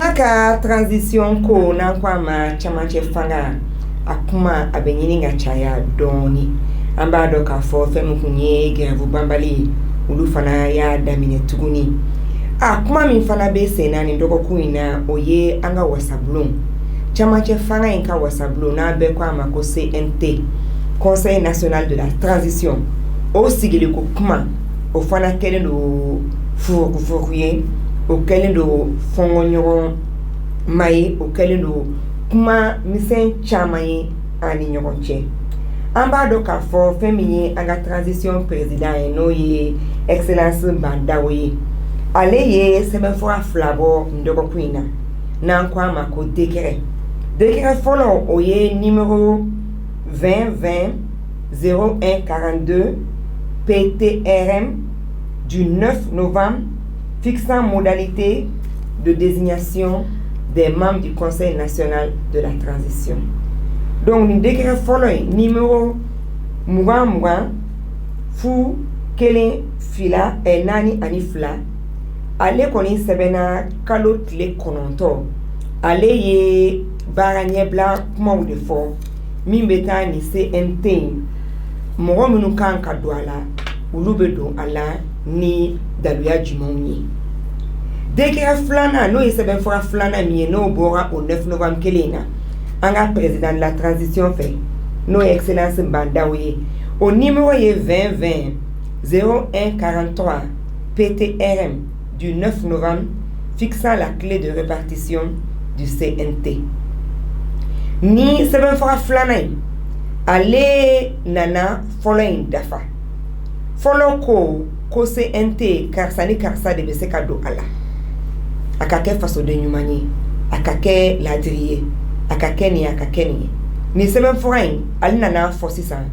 Aka transition ko na kwa ma chamache fanga akuma abenyini nga chaya doni amba do ka fo femu kunye gevu bambali ulu fana ya damine tuguni akuma min fana be senani ndoko kuina oye anga wasablon chamache fanga inka wasablon na be kwa ma ko CNT Conseil national de la transition o sigili ko kuma o fana kele do fukuye o kele do fongonyo mai o kele do kuma misen chamaye ani nyokonche amba do ka fo feminye anga transition président no ye excellence bandawe ale ye sebe fo aflabo ndoko kuina na kwa mako décret follow oye numéro 2020 0142 PTRM du 9 novembre fixant modalité de désignation des membres du Conseil national de la transition. Donc, le décret follow numéro Mouga Fou Kelen Fila et Nani Anifla. Allez koni sebena kalot le kononto. Allez ye baranye bla kuma de fo. Mimbeta ni CNT. Moro munukan kadwala. Ulubedo ala ni daluya jumonyi. Décret flana no yeseben fora flana mi no bora au 9 novembre kelena. Anga président de la transition fait no excellence bandawe au numéro 2020 0143 PTRM du 9 novembre fixant la clé de répartition du CNT. Ni seben fora flana ale nana following dafa. Follow ko CNT karsani karsa de beseka do ala. Akake faso de nyumani, akake ladriye, akake ni. Ni seben forain, alina na fosisa,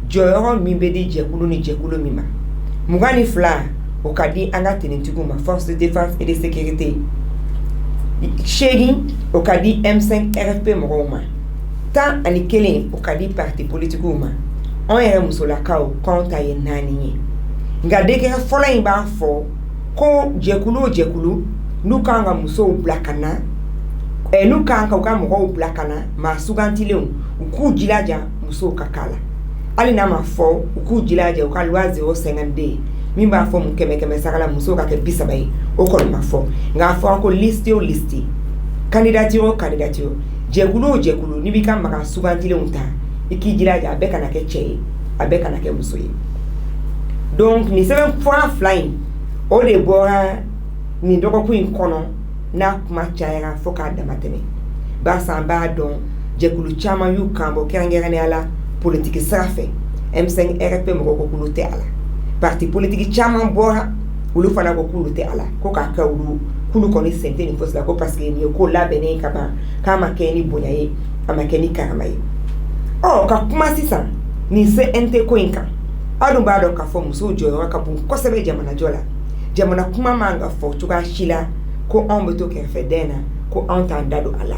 joyoro mimbedi jekulu ni jekulu mima. Mugani fla, okadi anga tenintuguma, force de défense et de sécurité. Shegi, okadi M5 RFP moroma. Tan anikele, okadi parti politikuma. On ere musolakao, konta ye nani. Nga deke forain ba fo, ko jekulu, nukanga muso blakana nukanga ukamugo blakana ma sugantileu uku jilaja muso kakala ali na mafo uku jilaja ukalwa 050 mimba fo mukeme sakala muso kake bisabai okol mafo nga fo ko listi candidature jekulu nibika maka sugantileu nta iki jilaja abeka na ke chei abeka na ke muso yi. Donc ni seven fois flying o de bora ni ndoko ku inkono na kuma chaira foka damatene basa ba don jekulu chama yu kambo kerangere ala politique safe M5 RP moko kulute ala parti politique chama bora ulu fana ko kulute ala ko ka kawulu kulu koni sente ni fosla ko parce que ni ko la bene kama keni bonyaye ama keni karamaye oh ka kuma sisa ni CNT ko inka adu ba do ka fo muso joyo ka bu ko sebe jamana jola jamana kuma manga fo tuka shila ko ombeto ke fedena ko entanda do ala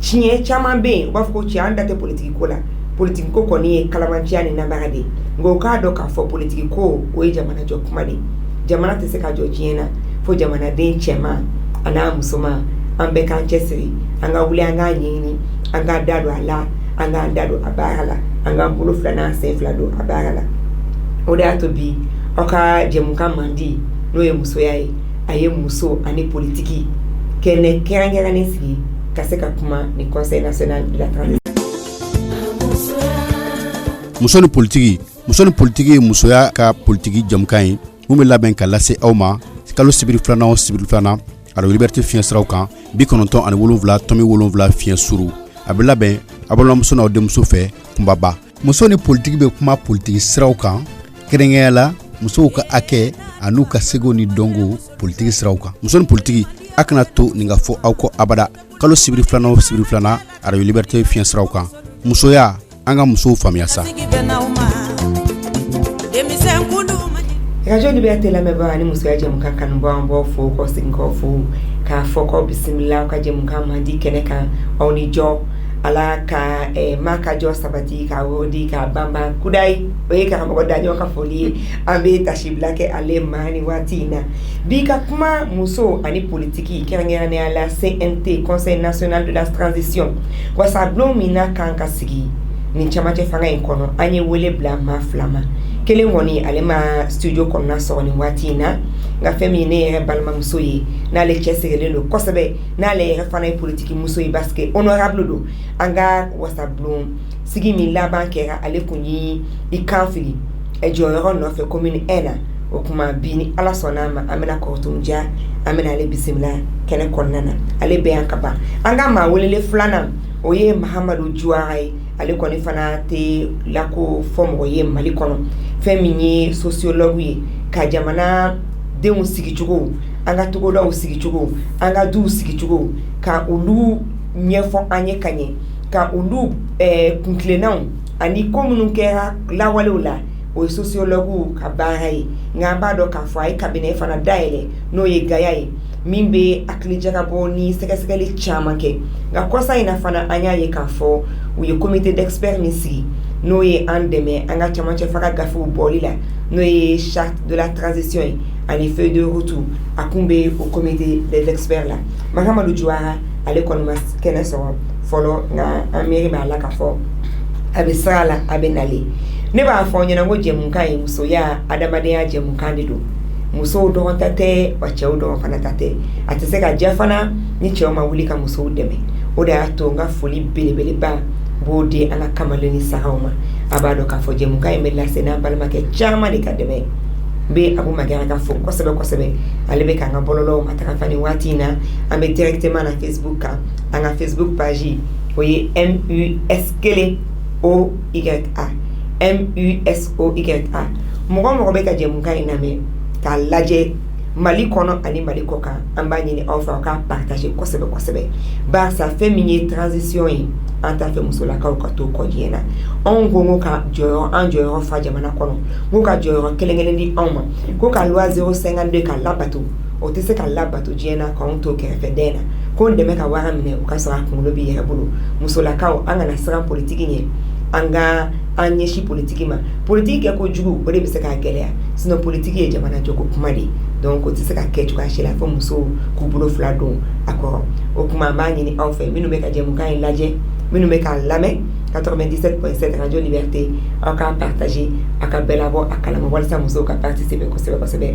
chie chama be ba fo chi anda te politique ko la politique ko koni kalamanchiani na barade ngo ka do ka fo politique ko o jamana jo kuma ni jamana te se ka jo jiena fo jamana de chema ana musoma ambe kan chesiri anga wuli anga nyini anga dado ala anga dado abarala anga bulu flana se flado abarala oda to bi oka jemuka mandi no ye muso yae aye muso ani politiki kene kerangera nesi kaseka kuma ni Conseil national de la transition. Muso ni politiki musoya ka politiki jamkai mu laben ka lase awma kalo sibiri flana alo liberté fiensraw kan bi kononton ani wolonvla tomi wolonvla fien suru abla ben abala muso na de muso fe kumbaba muso ni politiki be kuma politiki sraw kan kerengela muso ka ake a n'u ka sego ni dɔnko politiki siraw kan. Muso ni politiki a kana to nin ka fɔ aw kɔ abada. Kalo sibiri filana Radio Liberté fiɲɛ siraw kan. Musoya an ka musow faamuya sa. Radio Liberté lamɛnbaa ni musoya jɛmukan kanubaaw an b'aw fo k'aw segin k'aw fo k'a fɔ k'aw bisimila aw ka jɛmukan man di kɛnɛ kan aw ni jɔ ala ka maa ka jɔ sabati ka wodi ka banban kudayi o ye karamɔgɔ daɲɔ ka foli ye an bɛ tasibila kɛ ale ma ni waati in na bi ka kuma muso ani politiki kɛrɛnkɛrɛnnenya la CNT Conseil National de la Transition wasabulon min na kan ka sigi nin camancɛ fanga in kɔnɔ an ye wele bila maa fila ma kelen kɔni ale ma studio kɔnɔna sɔgɔ nin waati in na nka fɛn min ne yɛrɛ balimamuso ye n'ale cɛsirilen don kosɛbɛ n'ale yɛrɛ fana ye politiki muso ye parce que honorable don an ka wasabulon sigi min laban kɛra ale kun ye i kan fili jɔyɔrɔ nɔfɛ commune 1 na o kuma bi ni ala sɔnna ma an bɛna kɔrɔtɔnja an bɛna ale bisimila kɛnɛ kɔnɔna na ale bɛ yan ka ban an ka maa welele filanan o ye Mahamadu Juwara ye ale kɔni fana tɛ lako fɔ mɔgɔ ye Mali kɔnɔ fɛn min ye sociologue ye ka jamana denw sigicogo an ka togodaw sigicogo an ka duw sigicogo ka olu ɲɛfɔ an ye ka ɲɛ ka olu kuntilennaw ani ko minnu kɛra lawalew la o ye sociologue ka baara ye nka an b'a dɔn k'a fɔ a ye cabinet fana dayɛlɛ n'o ye Gaya ye min bɛ hakilijakabɔ ni sɛgɛsɛgɛli caman kɛ nka kɔsa in na fana an y'a ye k'a fɔ u ye comité d'experts min sigi n'o ye an dɛmɛ an ka camancɛ faga gafew bɔli la n'o ye charte de la transition ye ani feuille de route a kun bɛ o comité des experts la Mahamadu Juwara ale kɔni ma kɛnɛ sɔrɔ fɔlɔ nka an miiri b'a la k'a fɔ a bɛ sira la a bɛ nale ne b'a fɔ ɲɛna ko jɛmukan ye musoya adamadenya jɛmukan de don musow dɔrɔn ta tɛ wa cɛw dɔrɔn fana ta tɛ a tɛ se ka diya fana ni cɛw ma wuli ka musow dɛmɛ o de y'a to n ka foli belebeleba b'o di an ka kamalen ni sagaw ma a b'a dɔn k'a fɔ jɛmukan in bɛ lase n'an balimakɛ caman de ka dɛmɛ n bɛ Abu Magara ka fo kosɛbɛ kosɛbɛ ale bɛ k'an ka bɔlɔlɔw matarafa nin waati in na an bɛ directement na Facebook kan an ka Facebook page o ye MUSOYA MUSOYA mɔgɔ mɔgɔ bɛ ka jɛmukan in lamɛn k'a lajɛ Mali kɔnɔ ani Mali kɔ kan an b'a ɲini aw fɛ aw ka partager kosɛbɛ kosɛbɛ barisa fɛn min ye transition ye an t'a fɛ musolakaw ka to kɔ diɲɛ na anw ko ka jɔyɔrɔ fa jamana kɔnɔ ko ka jɔyɔrɔ kelen di anw ma ko ka loi 052 ka labato o tɛ se ka labato diɲɛ na k'anw to kɛrɛfɛ den na ko n dɛmɛ ka wara minɛ o ka sɔrɔ a kunkolo b'i yɛrɛ bolo musolakaw an kana siran politiki ɲɛ an ka an ɲɛsi politiki ma politiki kɛ ko jugu o de bɛ se k'a gɛlɛya sinon politiki ye jamana jɔko kuma de donc o tɛ se ka kɛ cogoya si la fo musow k'u bolo fila don a kɔrɔ o kuma an b'a ɲini aw fɛ minnu bɛ ka jɛmukan in lajɛ minnu bɛ k'a lamɛn 97.7 Radio Liberté aw ka partager a ka bɛɛ labɔ a kalama walasa musow ka participer kosɛbɛ kosɛbɛ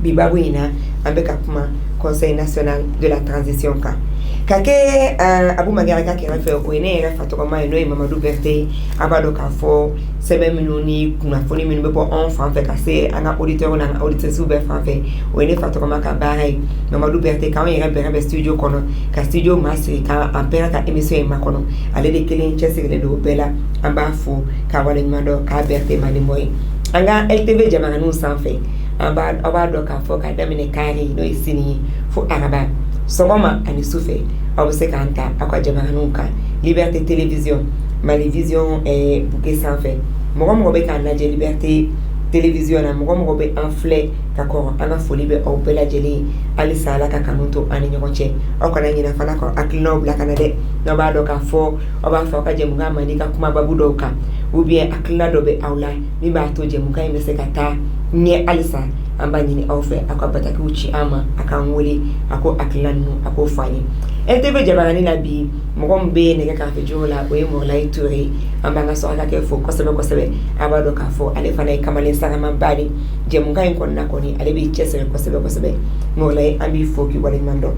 bi babu in na an bɛ ka kuma Conseil National de la Transition kan ka kɛ Abu Magara ka kɛrɛfɛ o ye ne yɛrɛ fa tɔgɔma ye n'o ye Mamadou Berté a b'a dɔn k'a fɔ sɛbɛn minnu ni kunnafoni minnu bɛ bɔ anw fan fɛ ka se an ka auditeurs n'an ka auditrices bɛɛ fan fɛ o ye ne fa tɔgɔma ka baara ye Mamadou Berté k'anw yɛrɛ bɛrɛ bɛ studio kɔnɔ ka studio maa sigi k'an bɛɛ ka émission in makɔnɔ ale de kelen cɛsirilen don o bɛɛ la an b'a fo k'a waleɲuman dɔn k'a Berté Manimɔ ye an ka LTV jamananinw sanfɛ aw b'a dɔn k'a fɔ k'a daminɛ Kari n'o ye sini ye fo Araba sɔgɔma ani sufɛ aw bɛ se k'an ta aw ka jamananinw kan Liberté Télévision Mali Vision bouquet sanfɛ mɔgɔ mɔgɔ bɛ k'an lajɛ Liberté Télévision na mɔgɔ mɔgɔ bɛ an filɛ ka kɔrɔ an ka foli bɛ aw bɛɛ lajɛlen halisa Ala ka kanu to an ni ɲɔgɔn cɛ aw kana ɲinɛ fana kɔ hakilinaw bila ka na dɛ n'aw b'a dɔn k'a fɔ aw b'a fɛ aw ka jɛmukan man di ka kumababu dɔw kan ou bien hakilina dɔ bɛ aw la min b'a to jɛmukan in bɛ se ka taa ɲɛ halisa an b'a ɲini aw fɛ aw ka batakiw ci an ma a k'an wele a ko hakilina ninnu a k'o fɔ an ye LTV jabarani la bi mɔgɔ min bɛ nɛgɛ kɛrɛfɛ jogo la o ye Mɔrlayi Ture an b'an ka sɔrɔkakɛ fo kosɛbɛ kosɛbɛ a b'a dɔn k'a fɔ ale fana ye kamalen sagamanba de jɛmukan in kɔnɔna kɔni ale b'i cɛsiri kosɛbɛ kosɛbɛ Mɔrlayi an b'i fo k'i waleɲuman dɔn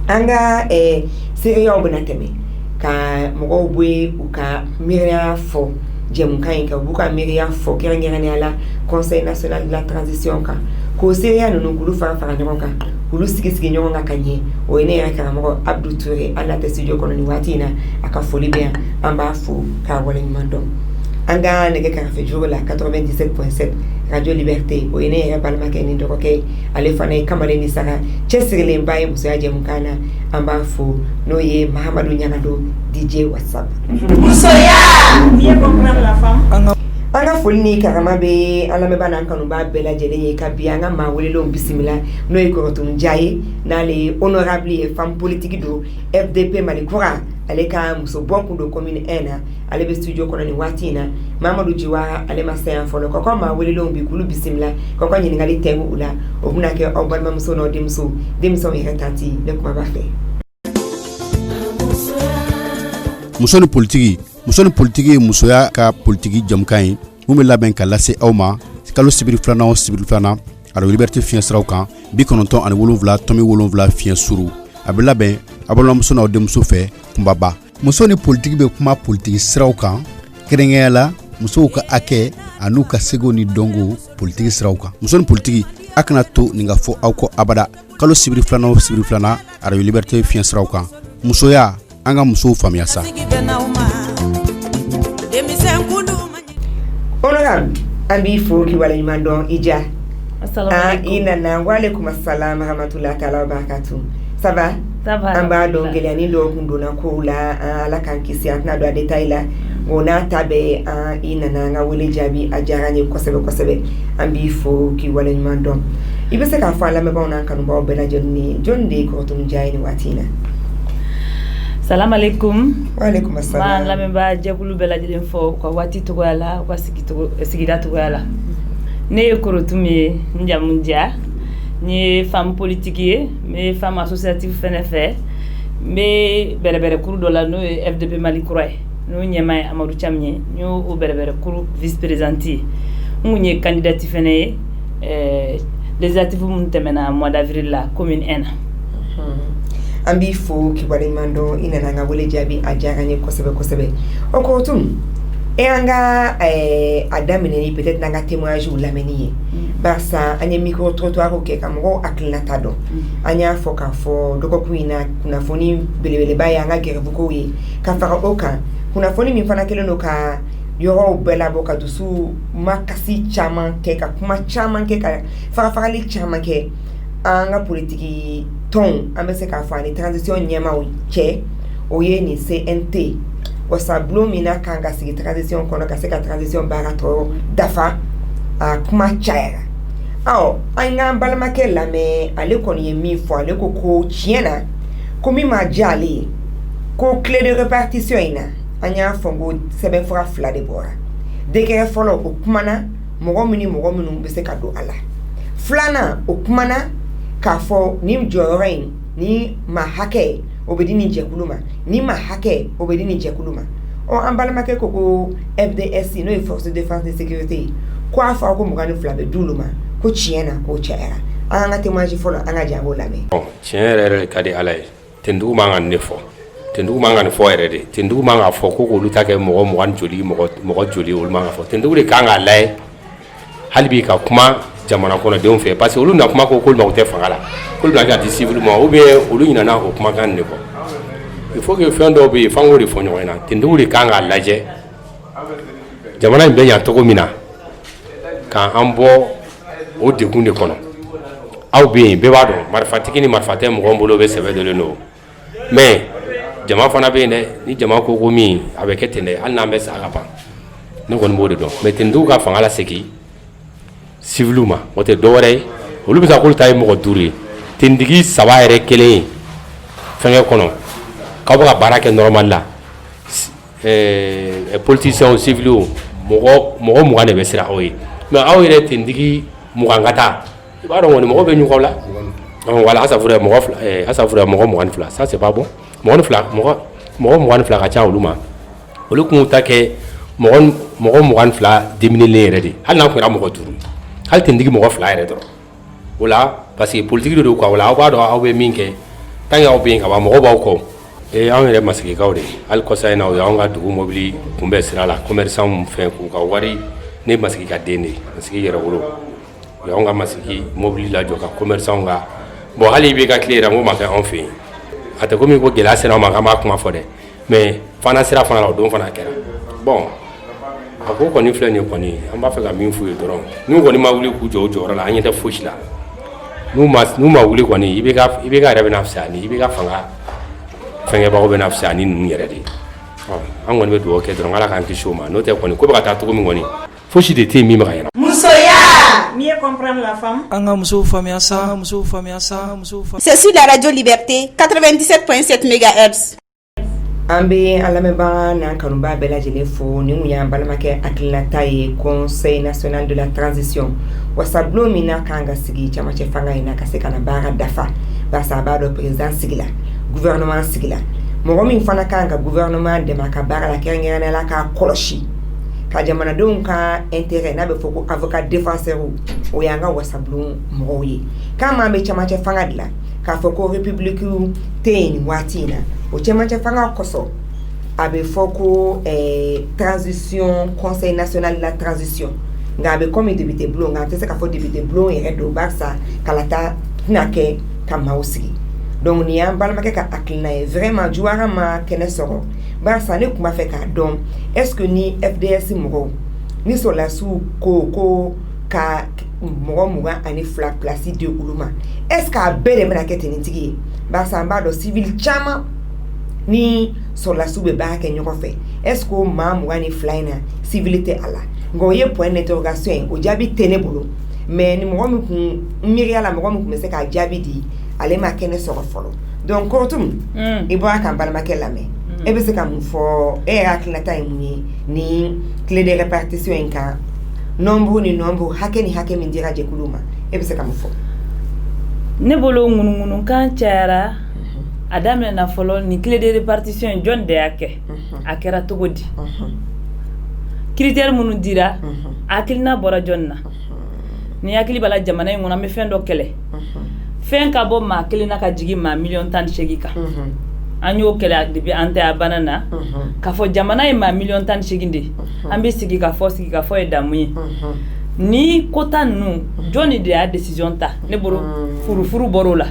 an ka seereyaw bɛna tɛmɛ ka mɔgɔw bɛ u ka miiriya fɔ jɛmukan in kan u b'u ka miiriya fɔ kɛrɛnkɛrɛnnenya la Conseil National de la Transition kan k'o seereya ninnu k'olu fara fara ɲɔgɔn kan k'olu sigi ɲɔgɔn kan ka ɲɛ o ye ne yɛrɛ karamɔgɔ Abdou Touré an n'a tɛ studio kɔnɔ nin waati in na a ka foli bɛ yan an b'a fo k'a waleɲuman dɔn anga nege ka fe jour la 97.7 Radio Liberté o ene ya balma ke ni ndoko ke ale fana kamare ni sara chesirele mbaye muso ya jemukana amba fo no ye Mahamadou Nyangado DJ WhatsApp muso ya bien comprendre la femme anga folini karama be ala me bana kanu ba bela jele ye ka bi anga ma wele lo bisimila no e ko tun jaye na le honorable et femme politique do FDP Malikura ale ka muso bonku do commune ena ale be studio kono ni watina Mamadou Jiwara ale ma sen folo ko ma wele lo bi kulu bisimila ko ko nyini ngali temu ula obuna ke obalma muso no demso e retati le ko ba fe muso ni politique musoya ka politique jamkan ye mun bɛ labɛn ka lase aw ma kalo sibiri filanan Radio Liberté fiɲɛ siraw kan 97.7 tɔmi 7 fiɲɛ suru a bɛ labɛn a balimamuso n'aw denmuso fɛ kunbaba muso ni politique bɛ kuma politique siraw kan kɛrɛnkɛrɛnya la musow ka hakɛ an'u ka sego ni dɔnko politique siraw kan muso ni politique a kana to nin ka fɔ aw kɔ abada kalo sibiri filanan Radio Liberté fiɲɛ siraw kan musoya an ka musow faamuya sa honorable ambi fo ki wala nyimandon ija ina wa alaikum assalam rahmatullahi ta'ala barakatuh ça va amba do ngelani do kundona ko la ala kan kisi atna do detail la wona tabe ina nga wele jabi ajaranye kosebe ambi fo ki wala nyimandon ibe se ka fa la me bona kanu ba bela jonni jonde ko tun jayni watina Salam alaikum. Wa alaikum assalam. La memba jabulu bela jilen fo ko wati to yala ko sigida to yala. Ne ko rotumi njamunja ni femme politique mais femme associative fenefe mais berebere kuru dola no FDP Malikura no nyema Amadou Chamnie no o berebere kuru vice présidente munye candidate fene législative mun temena mois d'avril la commune ena. Ambi fo ki wale mando ina nga wele jabi ajaranye kosebe okotum e anga adamine ni peut-être nga témoignage ou lameni barsa anya micro trottoir ke kamro aklinata do anya fo ka fo doko kuina kuna foni belebele baya nga gerevu ko yi ka fara oka kuna foni mi fana kele no ka yoro bela boka dusu makasi chaman ke ka kuma chaman ke ka fara li chaman ke anga politiki ton amese ka fani transition nyema o che oye ni CNT wasa blomina kanga sigi transition kono ka se ka transition barato dafa a kuma chaira aw anga balma ke la me ale koni mi fo ale ko chiena ko mi ma jali ko clé de répartition ina anya fongo sebe fora fla de bora de ke folo o kumana mogo minu be se ka do ala flana o kumana ka fo ni jorain ni mahake obedini jekuluma ni mahake obedini jekuluma o ambalama ke ko FDS no force de défense et sécurité kwa fa ko mugani flabe duluma ko chiena ko chaera anga témoignage folo anga jabo lame chiera kadi alay tendu manga ne fo erede tendu manga fo ko lutake mo wan joli mo joli ul manga fo tendu le kanga lay halbi ka kuma jamana kono de on fait parce que olu na kuma ko ma te fangala ko bla ga civilement ou bien olu ina na ko kuma kan ne ko il faut que fendo be fango de fonyo ina tindu ri kanga laje jamana be ya to ko mina kan ambo o de kunde kono aw be ba do marfatiki ni marfate mo gombolo be sebe de no mais jama fana be ne ni jama ko mi avec etene al na be sa ga pa ne ko mo de do mais tindu ka fangala seki civiluma wote dore olu bisa ko tay mo duri tindigi saba ere kele fenge kono ka ba baraka normal la politicien civil mo ngane be sira oyi mais awire tindigi mo ngata ba do woni mo be nyu ko la wala asafura mo ngane fla ça c'est pas bon mo ngane fla ka cha oluma olu ku take mo ngane fla dimini redi hal na ko ra mo duru hal tindigi mo fla ere do wala parce que politique do ko wala ba do awbe minke tanga awbe ka ba mo ba ko e awere masiki kawde al ko say na ya nga dugu mobili kumbe sira la commerçant mu fe ku ka wari ne masiki ka dene masiki yera wolo ya nga masiki mobili la joka commerçant nga bo hali be ka clear mo ma ka on fe ata ko mi ko gela sira ma ka ma kuma fode mais fana sira fana la do fana kera bon a ko kɔni filɛ nin kɔni an b'a fɛ ka min f'u ye dɔrɔn n'u kɔni ma wuli k'u jɔ o jɔyɔrɔ la an ɲɛ tɛ fosi la n'u ma wuli kɔni i bɛ ka yɛrɛ bɛna fisaya ni i bɛ ka fanga fɛngɛbagaw bɛna fisaya ni ninnu yɛrɛ de ye an kɔni bɛ dugawu kɛ dɔrɔn ala k'an kisi o ma n'o tɛ kɔni ko bɛ ka taa cogo min kɔni fosi de tɛ yen min bɛ ka ɲɛna. Musoya, mieux comprendre la femme. Anga muso famia sa, muso famia sa, muso famia. C'est sur la radio Liberté 97.7 MHz. An bɛ an lamɛnbaga n'an kanuba bɛɛ lajɛlen fo ni mun y'an balimakɛ hakilinata ye conseil national de la transition wasabulon min na kan ka sigi camancɛ fanga in na ka se ka na baara dafa barisa a b'a dɔn président sigila gouvernement sigila mɔgɔ min fana kan ka gouvernement dɛmɛ a ka baara la kɛrɛnkɛrɛnnenya la k'a kɔlɔsi ka jamanadenw ka intérêt n'a bɛ fɔ ko avocat défenseur o y'an ka wasabulon mɔgɔw ye k'an m'an bɛ camancɛ fanga de la k'a fɔ ko république tɛ yen nin waati in na o cɛmancɛ fanga kɔsɔ a bɛ fɔ ko transition conseil national de la transition nka a bɛ comme député bulon nka a tɛ se ka fɔ député bulon yɛrɛ don barisa kalata tɛna kɛ ka maaw sigi donc nin y'an balimakɛ ka hakilina ye vraiment juwara ma kɛnɛ sɔrɔ barisa ne tun b'a fɛ k'a dɔn est ce que ni FDS mɔgɔw ni sɔrɔlasiw ko ka mɔgɔ 22 place di olu ma est ce que a bɛɛ de bɛna kɛ tenintigi ye barisa an b'a dɔn civil caman ni sɔrɔlasiw bɛ baara kɛ ɲɔgɔn fɛ est ce que o maa 22 in na civil tɛ a la nka o ye point d'interrogation ye o jaabi tɛ ne bolo mais ni mɔgɔ min kun miiriya la mɔgɔ min kun bɛ se k'a jaabi di ale ma kɛnɛ sɔrɔ fɔlɔ donc Korotum i bɔra k'an balimakɛ lamɛn e bɛ se ka mun fɔ e yɛrɛ hakilinata ye mun ye ni clé de répartition in kan nombre ni nombre hakɛ ni hakɛ min dira jɛkulu ma e bɛ se ka mun fɔ. Ne bolo ŋunuŋunukan cayara a daminɛna fɔlɔ ni clé de répartition in jɔn de y'a kɛ a kɛra cogo di critère minnu dira hakilina bɔra jɔn na ni hakili b'a la jamana in kɔnɔ an bɛ fɛn dɔ kɛlɛ fɛn ka bɔ maa kelen na ka jigin maa 18 kan an y'o kɛlɛ depuis an tɛ a banna na k'a fɔ jamana ye maa 18 de an bɛ sigi ka fɔ ye damu ye ni kota ninnu jɔnni de y'a décision ta ne bolo furufuru bɔr'o la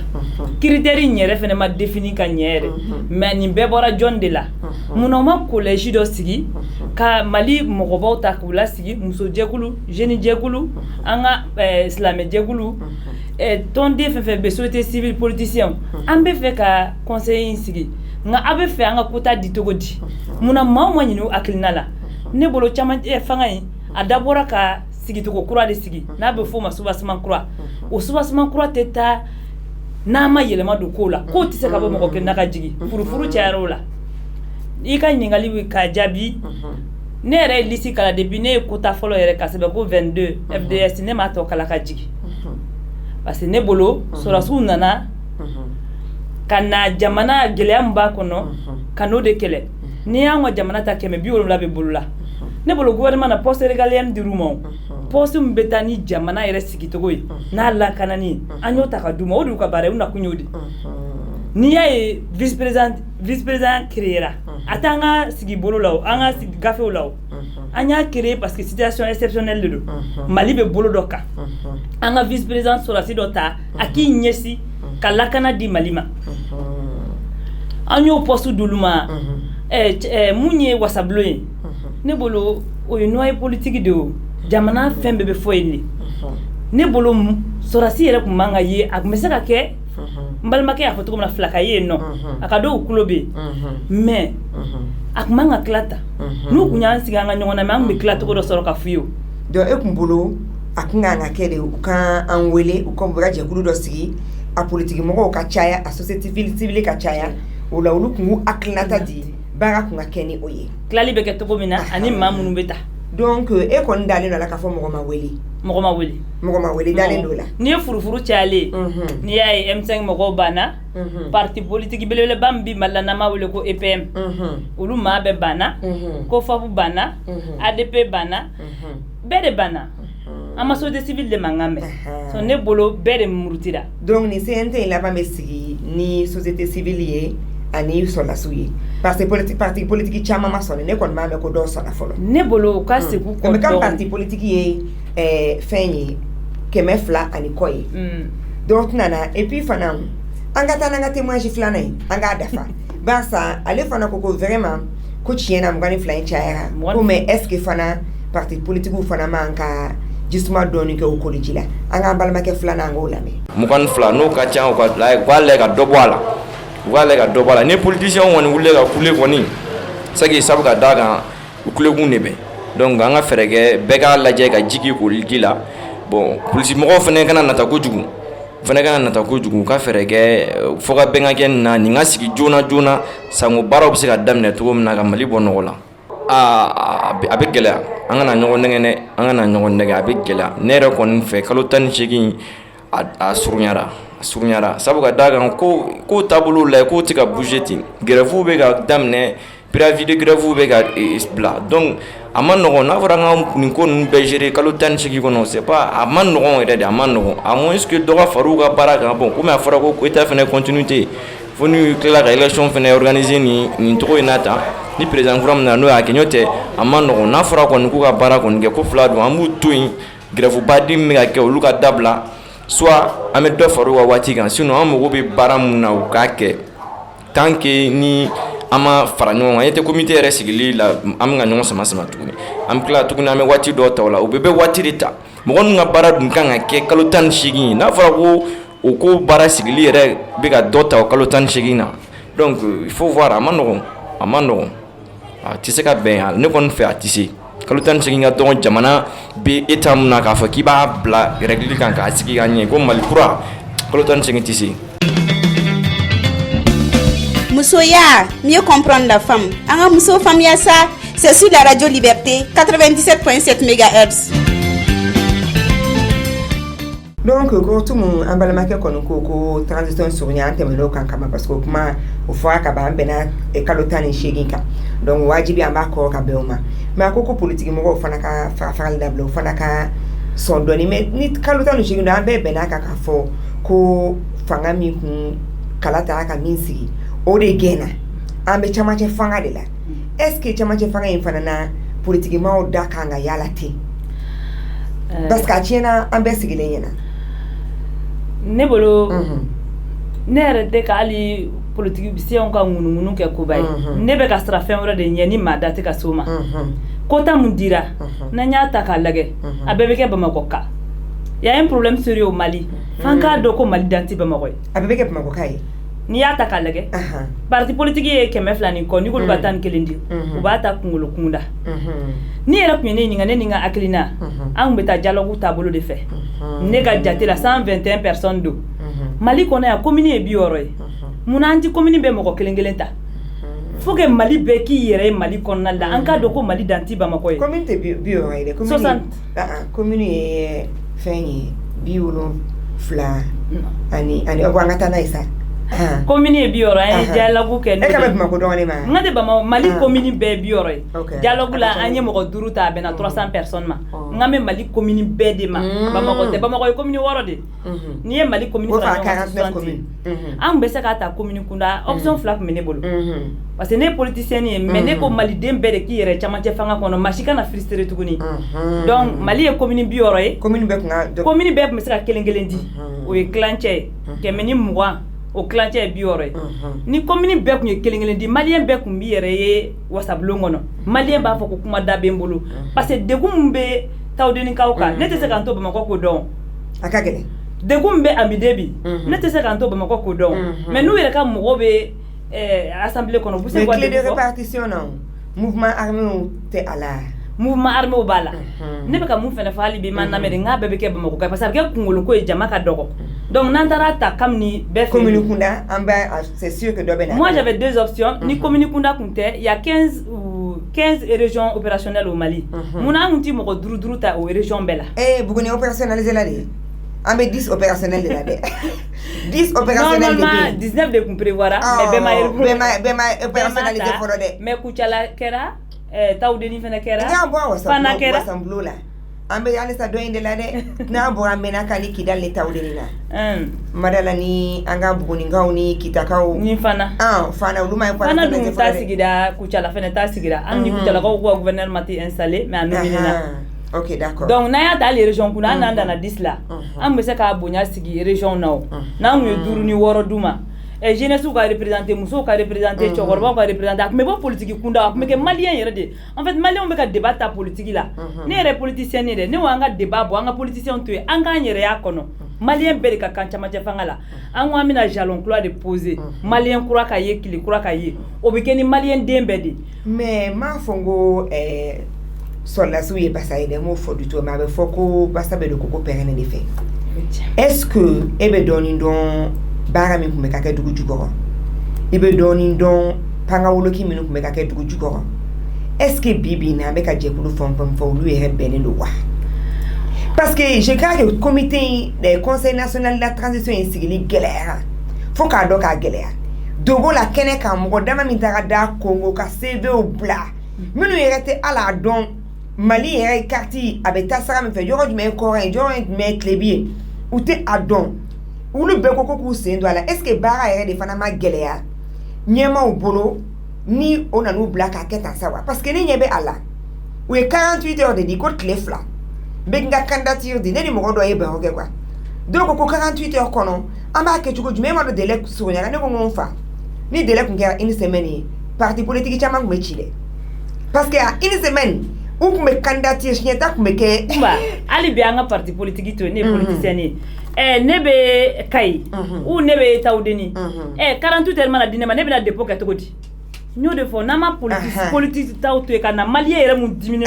critère in yɛrɛ fɛnɛ ma défini ka ɲɛ yɛrɛ mais nin bɛɛ bɔra jɔn de la munna u ma collège dɔ sigi ka Mali mɔgɔbaw ta k'u la sigi muso jɛkulu jeune jɛkulu an ka silamɛ jɛkulu tɔnden fɛn fɛn bɛ société civile politicien an bɛ fɛ ka conseil in sigi nka a bɛ fɛ an ka kota di cogo di munna maaw ma ɲini u hakilina la ne bolo caman fanga in a dabɔra ka sigicogo kura de sigi n'a bɛ f'o ma soubassement kura o soubassement kura tɛ taa n'a ma yɛlɛma don kow la kow tɛ se ka bɔ mɔgɔ kelen na ka jigin furufuru cayara o la i ka ɲininkali ka jaabi ne yɛrɛ ye liste kala depuis ne ye kota fɔlɔ yɛrɛ ka sɛbɛn ko 22 FDS ne m'a tɔ kala ka jigin parce que ne bolo sɔrɔsiw nana ka na jamana gɛlɛya min b'a kɔnɔ ka n'o de kɛlɛ ni y'an ka jamana ta 170 bɛ bolo la ne bolo gouvernement na poste régalienne dir'u ma poste min bɛ taa ni jamana yɛrɛ sigicogo ye n'a lakanani an y'o ta ka d'u ma o de y'u ka baara ye u nakun y'o de n'i y'a ye vice président créera a t'an ka sigi bolo la o an ka sigi gafew la o an y'a créer parce que situation exceptionnelle de don Mali bɛ bolo dɔ kan an ka vice président sɔrɔsi dɔ ta a k'i ɲɛsin ka lakana di Mali ma an y'o poste d'olu ma mun ye wasabulon ye ne bolo o ye noyau politique de o jamana fɛn bɛɛ bɛ fɔ yen de ne bolo sɔrɔsi yɛrɛ tun man ka ye a tun bɛ se ka kɛ n balimakɛ y'a fɔ cogo min na fila ka ye yen nɔ a ka dɔw kulo bɛ yen mais a tun man ka tila ta n'u tun y'an sigi an ka ɲɔgɔn na mais an tun bɛ tila cogo dɔ sɔrɔ ka f'u ye o. donc e tun bolo a tun kan ka kɛ de u kan an wele u ka jɛkulu dɔ sigi a politique mɔgɔw ka caya a société civile ka caya o la olu tun k'u hakilinata di baara tun ka kɛ ni o ye. tilali bɛ kɛ cogo min na ani maa minnu bɛ ta. donc e kɔni dalen don a la k'a fɔ mɔgɔ ma wele. mɔgɔ ma wele dalen don la. n'i ye furufuru cayalen n'i y'a ye M5 mɔgɔw banna parti politique belebeleba min bi Mali la n'an b'a wele ko EPM olu maa bɛɛ banna ko FAP banna ADP banna bɛɛ de banna an ma société civile de mankan mɛn so ne bolo bɛɛ de murutira. donc ni CNT in laban bɛ sigi ni société civile ye ani sɔrɔlasiw ye parce que parti politique caman ma sɔnni ne kɔni b'a mɛn ko dɔw sɔnna fɔlɔ. ne bolo u ka segu kɔ dɔn. comme parti politique ye fɛn ye 200 ani kɔ ye. donc nana et puis fana an ka taa n'an ka témoignage filanan ye an k'a dafa barisa ale fana ko vraiment ko tiɲɛ na 22 in cayara ko mais est ce que fana parti politique fana man ka justement doni ke o koliji la anga balma ke flana ngola me mukan fla no ka chan ko la wala ka dobala ni politicien woni wulle ka kule koni sagi sabu ka daga kule gun nebe donc anga ferege be ka laje ka jigi ko lila bon police mo fene kana nata ko jugu ka ferege foga benga ken na ni ngasigi jona sango baro bi se ka damne to na ka mali bonola abe gela angana nyogon nege abe gela nere kon fe kalo tan chegi a surnyara sabu ka daga ko tabulu la ko tika budgeti grève be ga damne préavis de grève be ga isbla donc amanogo na voranga ni ko be gérer kalo tan chegi kono c'est pas amanogo ede amanogo à moins que doga faruga baraka bon comme afara ko état fene continuité fonu kila ka élection fene organiser ni to inata ni président Gouram na no akenyote amanogo na fara ko nku ka bara ko nge ko fladu amu tuin grève badi me ga ke oluka dabla soit ame do faruga wati kan sinon amu be bara muna o ka ke tant que ni ama fara ɲɔgɔn kan yete comité yɛrɛ sigili la am ka ɲɔgɔn sama tuguni am kila tuguni an bɛ waati dɔ ta o la o bɛɛ bɛ waati de ta mɔgɔ ninnu ka baara dun kan ka kɛ kalo 18 n'a fɔra ko o ko baara sigili yɛrɛ bɛ ka dɔ ta o kalo 18 na donc il faut voir a ma nɔgɔn a tɛ se ka bɛn ne kɔni fɛ a tɛ se kalo 18 ka dɔgɔn jamana bɛ état mun na k'a fɔ k'i b'a bila règle kan k'a sigi ka ɲɛ ko Mali kura kalo 18 tɛ se. Musoya, mieux comprendre la femme. Anga Muso Famia ça, c'est sur la radio Liberté 97.7 MHz. Donc tout mon ambalamake kono ko transition surnyante melo kankama parce que kuma ufa ka ba mbena e kalotani sheginka donc wajibi ambako ka beoma mais akoko politique mo fana ka faral dablo fana ka son doni mais ni kalotani sheginda ambe bena ka fo ko fanga mi kun kalata ka minsi o de gena ambe chamache fanga de la est-ce que chamache fanga infana na politique ma da kanga yalati parce que tiena ambe sigile yena ne bolo ne yɛrɛ tɛ ka hali politicien ka ŋunuŋunu kɛ koba ye ne bɛ ka sira fɛn wɛrɛ de ɲɛ ni maa da tɛ ka se o ma kota mun dira n'an y'a ta k'a lajɛ a bɛɛ bɛ kɛ Bamakɔ ka y a un problème sérieux au Mali f'an k'a dɔn ko Mali dan tɛ Bamakɔ ye a bɛɛ bɛ kɛ Bamakɔ ka ye n'i y'a ta k'a lajɛ parti politique ye 200 ni kɔ n'i k'olu b'a ta ni 1 di u b'a ta kunkolo kunda ni yɛrɛ tun ye ne ɲininka ne ni n ka hakilina an tun bɛ taa dialogue taabolo de fɛ ne ka jate la 121 personnes don Mali kɔnɔ yan commune ye 60 ye munna an ti commune bɛ mɔgɔ kelen kelen ta faut que Mali bɛɛ k'i yɛrɛ ye Mali kɔnɔna la an k'a dɔn ko Mali dan ti Bamakɔ ye commune tɛ 60 ye dɛ 60 commune ye fɛn ye 70 ani an ka taa n'a ye sa commune ye 60 an ye dialogue kɛ e ka bɛ Bamakɔ dɔgɔnin ma n ka tɛ Bamakɔ Mali commune bɛɛ ye 60 ye dialogue la an ye mɔgɔ 5 ta a bɛnna 300 personnes ma n ka mɛ Mali commune bɛɛ de ma Bamakɔ tɛ Bamakɔ ye commune 6 de n'i ye Mali commune fara ɲɔgɔn kan 60 an bɛ se k'a ta commune kunda option 2 tun bɛ ne bolo parce que ne ye politicien ye mais ne ko maliden bɛɛ de k'i yɛrɛ camancɛ fanga kɔnɔ maa si kana frustrer tuguni donc Mali ye commune 60 ye commune bɛɛ tun bɛ se ka kelen kelen di o ye kilancɛ ye 120 o kilancɛ ye 60 ye ni commune bɛɛ tun ye kelen kelen di malien bɛɛ tun b'i yɛrɛ ye wasabulon kɔnɔ malien b'a fɔ ko kuma da bɛ n bolo parce que degun min bɛ tawudenikaw kan ne tɛ se k'an to Bamakɔ ko dɔn a ka gɛlɛn degun min bɛ Amidebi ne tɛ se k'an to Bamakɔ ko dɔn mais n'u yɛrɛ ka mɔgɔ bɛ assemblée kɔnɔ u bɛ se ka clé de répartition na mouvement armé tɛ a la mouvement armé b'a la ne bɛ ka mun fɛnɛ fɔ hali bi ma namɛn n k'a bɛɛ bɛ kɛ Bamakɔ parce que a bɛ kɛ kunkolo ko ye jama ka dɔgɔ donc n'an taara ta kabini bɛɛ fɛ commune kunda an bɛ c'est sûr que dɔ bɛ na moi j'avais 2 options ni commune kunda kun tɛ il y a 15 régions opérationnelles au Mali munna an kun ti mɔgɔ 5 ta o région bɛɛ la Buguni opérationnalisé la de an bɛ 10 opérationnels de la dɛ 10 opérationnels de normalement 19 de kun prévoir mais bɛɛ ma opérationnalisé fɔlɔ dɛ mais Kucala kɛra Tawudeni fana kɛra n'a bɔra Wasambulo la an bɛ halisa dɔ in de la dɛ n'a bɔra an bɛna k'ani Kidal ni Tawudeni na Madala ni an ka Bugunikaw ni Kitakaw ni fana fana olu ma fana dun ta sigida Kucala fana ta sigira an ni Kucalakaw ko gouvernement ti installé mais a nominé na ok d'accord donc n'a y'a ta hali région kunna an n'an dana 10 la an bɛ se k'a bonya sigi région na o n'an kun ye 5 ni 6 d'u ma jeunesse ka représenter muso ka représenter chokoroba ka représenter mais bon politique kunda mais que malien yere de en fait malien be ka débat ta politique là ne yere politicien ne de ne wanga débat bo anga politicien to anga yere ya kono malien be ka kancha ma fanga la an wa mina jalon clois de poser malien kura ka ye kili kura ka ye o be keni malien dembe de mais ma fongo sola souye basaye de mo fo du to ma be foko basabe de koko perene de fait est-ce que ebe doni don bara mi kumeka ke dugu jugoro ebe doni don panga woloki mi kumeka ke dugu jugoro est-ce que bibi na be ka jekulu fon fo lu e bene lo wa parce que je crois que le comité du conseil national de la transition est sigilé galère faut ka do ka galère dogo la kene ka mo dama mi tara da Congo ka CV au bla minu yerete ala don Mali est quartier avec ta sara me fait yoro du men coran yoro men clébier ou te adon ou le beko ko sen do ala est-ce que bara ere de fana ma gelea nyema o bolo ni ona no black aketa sawa parce que ni nyebe ala ou 48 heures de dikot clefla benga candidature de ne mo do yebe hoge kwa donc ko 48 heures kono amba ke chuko du même de délai sur nyana ne ko nfa ni délai ko ngara une semaine parti politique chama ko mechile parce que une semaine ou me candidature chnyeta ko meke ba ali bi anga parti politique to ne politicien ni nebe kai ou nebe taudeni 48 heures mana dinema nebe na dépôt ka tokoti nyo de fo na ma politique tauto e kana malien ere mu dimine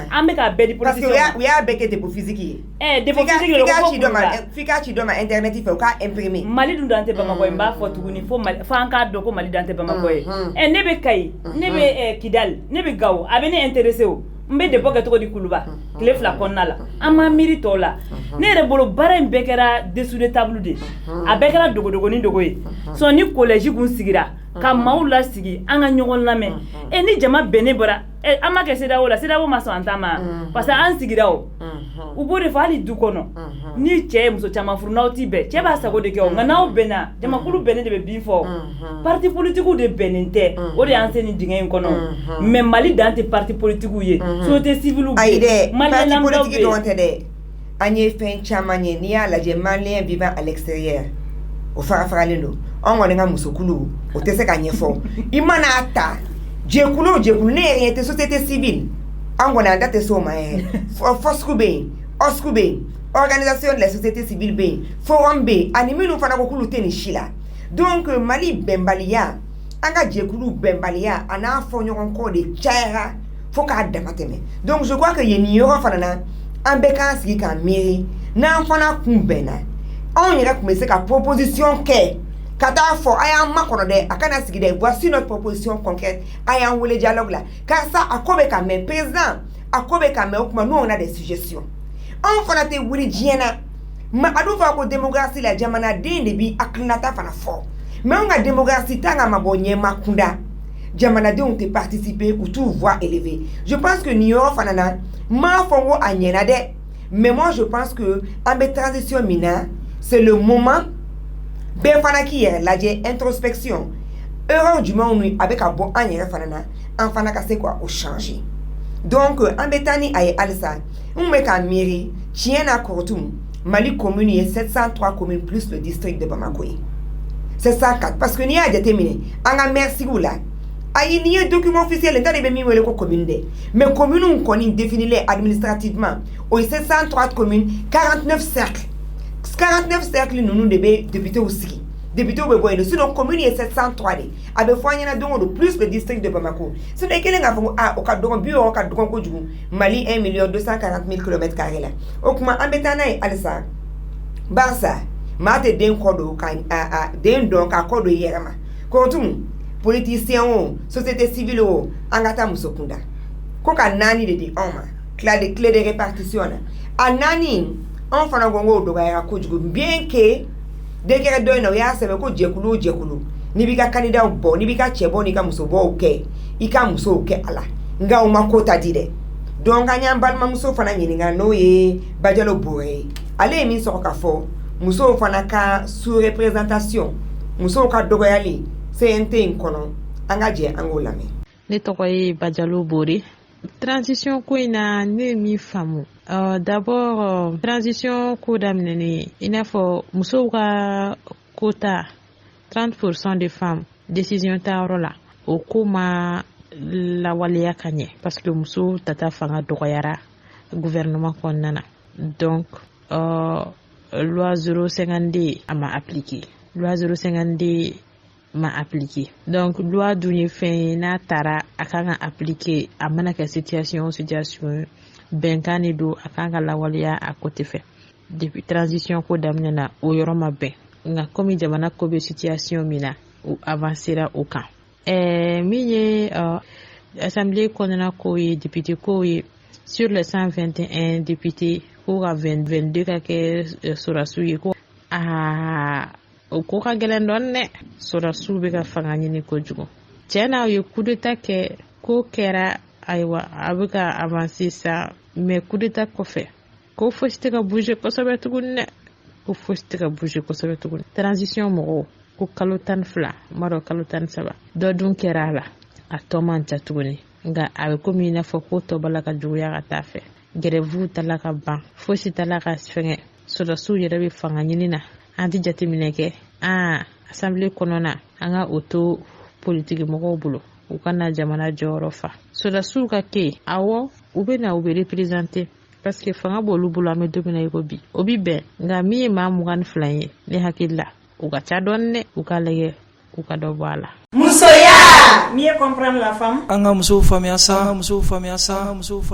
ambe ka be di politique parce que we a beke de physique dépôt physique le ko fika chi do ma internet il faut ka imprimer mali dun dante ba makoy mba fo tuguni fo fa anka do ko mali dante ba makoy nebe kai nebe kidal nebe gaw abene intéressé o mbe de boka to di kuluba clef la konnala ama mirito la ne re bolo bare mbekera dessous de table de abekera dogo ni dogo yi so ni collège gun sigira ka maula sigi anga nyogol lame ni jama bene bora ama ke seda wo maso antama parce que an sigira o ubore fali du kono ni che muso chama furnauti be che ba sago de ke o ngana o bena jama kulu bene de be bifo parti politique de benente o de anseni dingen kono mais mali dante parti politique ye société civile ou parti politique donte de anye fin chamanye ni ala je malien vivant à l'extérieur o fara lelo on nga musokulu o te se ka nyefo imana ata jekulu ne yete société civile on na date so ma foskube oskube organisation de la société civile be forum be animi no fana ko kulu teni shila donc mali bembalia anga jekulu bembalia ana fo nyon ko de chaira faut ka damateme donc je crois que yeni yoro fana na ambeka sigi ka mairie na fana kumbena on ira commencer ka proposition ke kata fo aya makono de akana sigi de voici notre proposition concrète aya wole dialogue là car ça akobe ka men président akobe ka men okuma nous on a des suggestions on fana te wuri diena ma adu fa ko démocratie la jamana de bi aklinata fana fo mais on a démocratie tanga mabonye makunda jamana de on te participer ou tout voix élevée je pense que niyo fanana ma fongo anyena de mais moi je pense que en transition mina c'est le moment ben fana qui est la introspection erreur du monde avec un bon anyena fanana en fana ka c'est quoi au changer donc en betani ay alsa on me ka mairie tiena kortum Mali commune est 703 communes plus le district de Bamako 704 parce que ni a déterminé anga merci ou là ayi ni document officiel ndane be mi wele ko commune de mais commune on connaît définir administrativement au 703 communes 49 cercles nous debe député aussi député au boy de sinon commune est 703 de abe foanya na dongo de plus le district de Bamako c'est de quel nga fo a o ka dongo bio o ka dongo ko jugu Mali 1,240,000 km² là okuma ambetana e alsa barsa mate den kodo kan den don ka kodo yerama ko tum politicien o société civile o angata musokunda ko ka nani de oma clé de répartition anani on fana gongo do ga ya ko jugu bien que de kere do no ya sebe ko jekulu ni bika candidat bo ni bika chebo ni ka muso bo oke ika muso oke ala nga o makota dide donc anya balma muso fana nyini nga no ye bajalo boye ale mi so ka fo muso fana ka sous représentation muso ka dogo yali CNT inkono angaje angolame ne tokoye bajalo bori transition ko ina ne mi famu transition ko damnene ina fo muso ka kota 30% des femmes décision ta yɔrɔ la o ko ma lawaleya ka ɲɛ parce que muso tata fanga dɔgɔyara gouvernement kɔnɔna na donc loi 052 a ma appliqué loi 052 ma appliqué donc loi dun ye fɛn ye n'a taara a kan ka appliqué a mana kɛ situation bɛnkan de don a kan ka lawaleya a côté fɛ depuis transition ko daminɛna o yɔrɔ ma bɛn nka komi jamana ko bɛ situation min na o avancera o kan min ye assemblée kɔnɔna ko ye député ko ye sur les 121 députés ko ka 22 ka kɛ sɔrɔdasiw ye ko o ko ka gɛlɛn dɔɔni dɛ sɔrɔdasiw bɛ ka fanga ɲini kojugu tiɲɛ na o ye coup d'état kɛ ko kɛra ayiwa a bɛ ka avancer sa mais coup d'état kɔfɛ ko fosi tɛ ka bouger kosɛbɛ tuguni dɛ ko fosi tɛ ka bouger kosɛbɛ tuguni transition mɔgɔw ko kalo 12 ma dɔn kalo 13 dɔ dun kɛra a la a tɔ man ca tuguni nka a bɛ komi i n'a fɔ ko tɔ bala ka juguya ka taa fɛ grève tala ka ban fosi tala ka fɛngɛ sɔrɔdasiw yɛrɛ bɛ fanga ɲini na an tɛ jateminɛ kɛ assemblée kɔnɔna an ka o to politique mɔgɔw bolo u ka na jamana jɔyɔrɔ fa sɔrɔdasiw ka kɛ awɔ u bɛ na u bɛ représenter parce que fanga b'olu bolo an bɛ don min na i ko bi o bi bɛn nka min ye maa 22 ye ne hakili la u ka ca dɔɔni dɛ u ka lajɛ u ka dɔ bɔ a la. Musoya! Mieux comprendre la femme.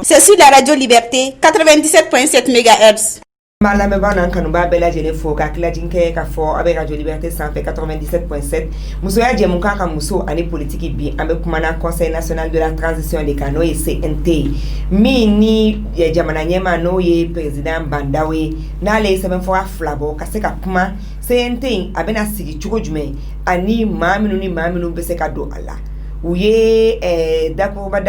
C'est sur la radio Liberté 97.7 MHz. Mala me bana kanu ba bela jele fo ka kila jinke ka fo abe radio Liberté 97.7 muso ya jemu ka muso ani politique bi ambe kuma na Conseil national de la transition des canaux et CNT mini ya jamana nyema no ye président Bandawe na le seben fo aflabo ka se ka kuma CNT abena sigi chuko jume ani maminu be se ka do ala uye d'accord ba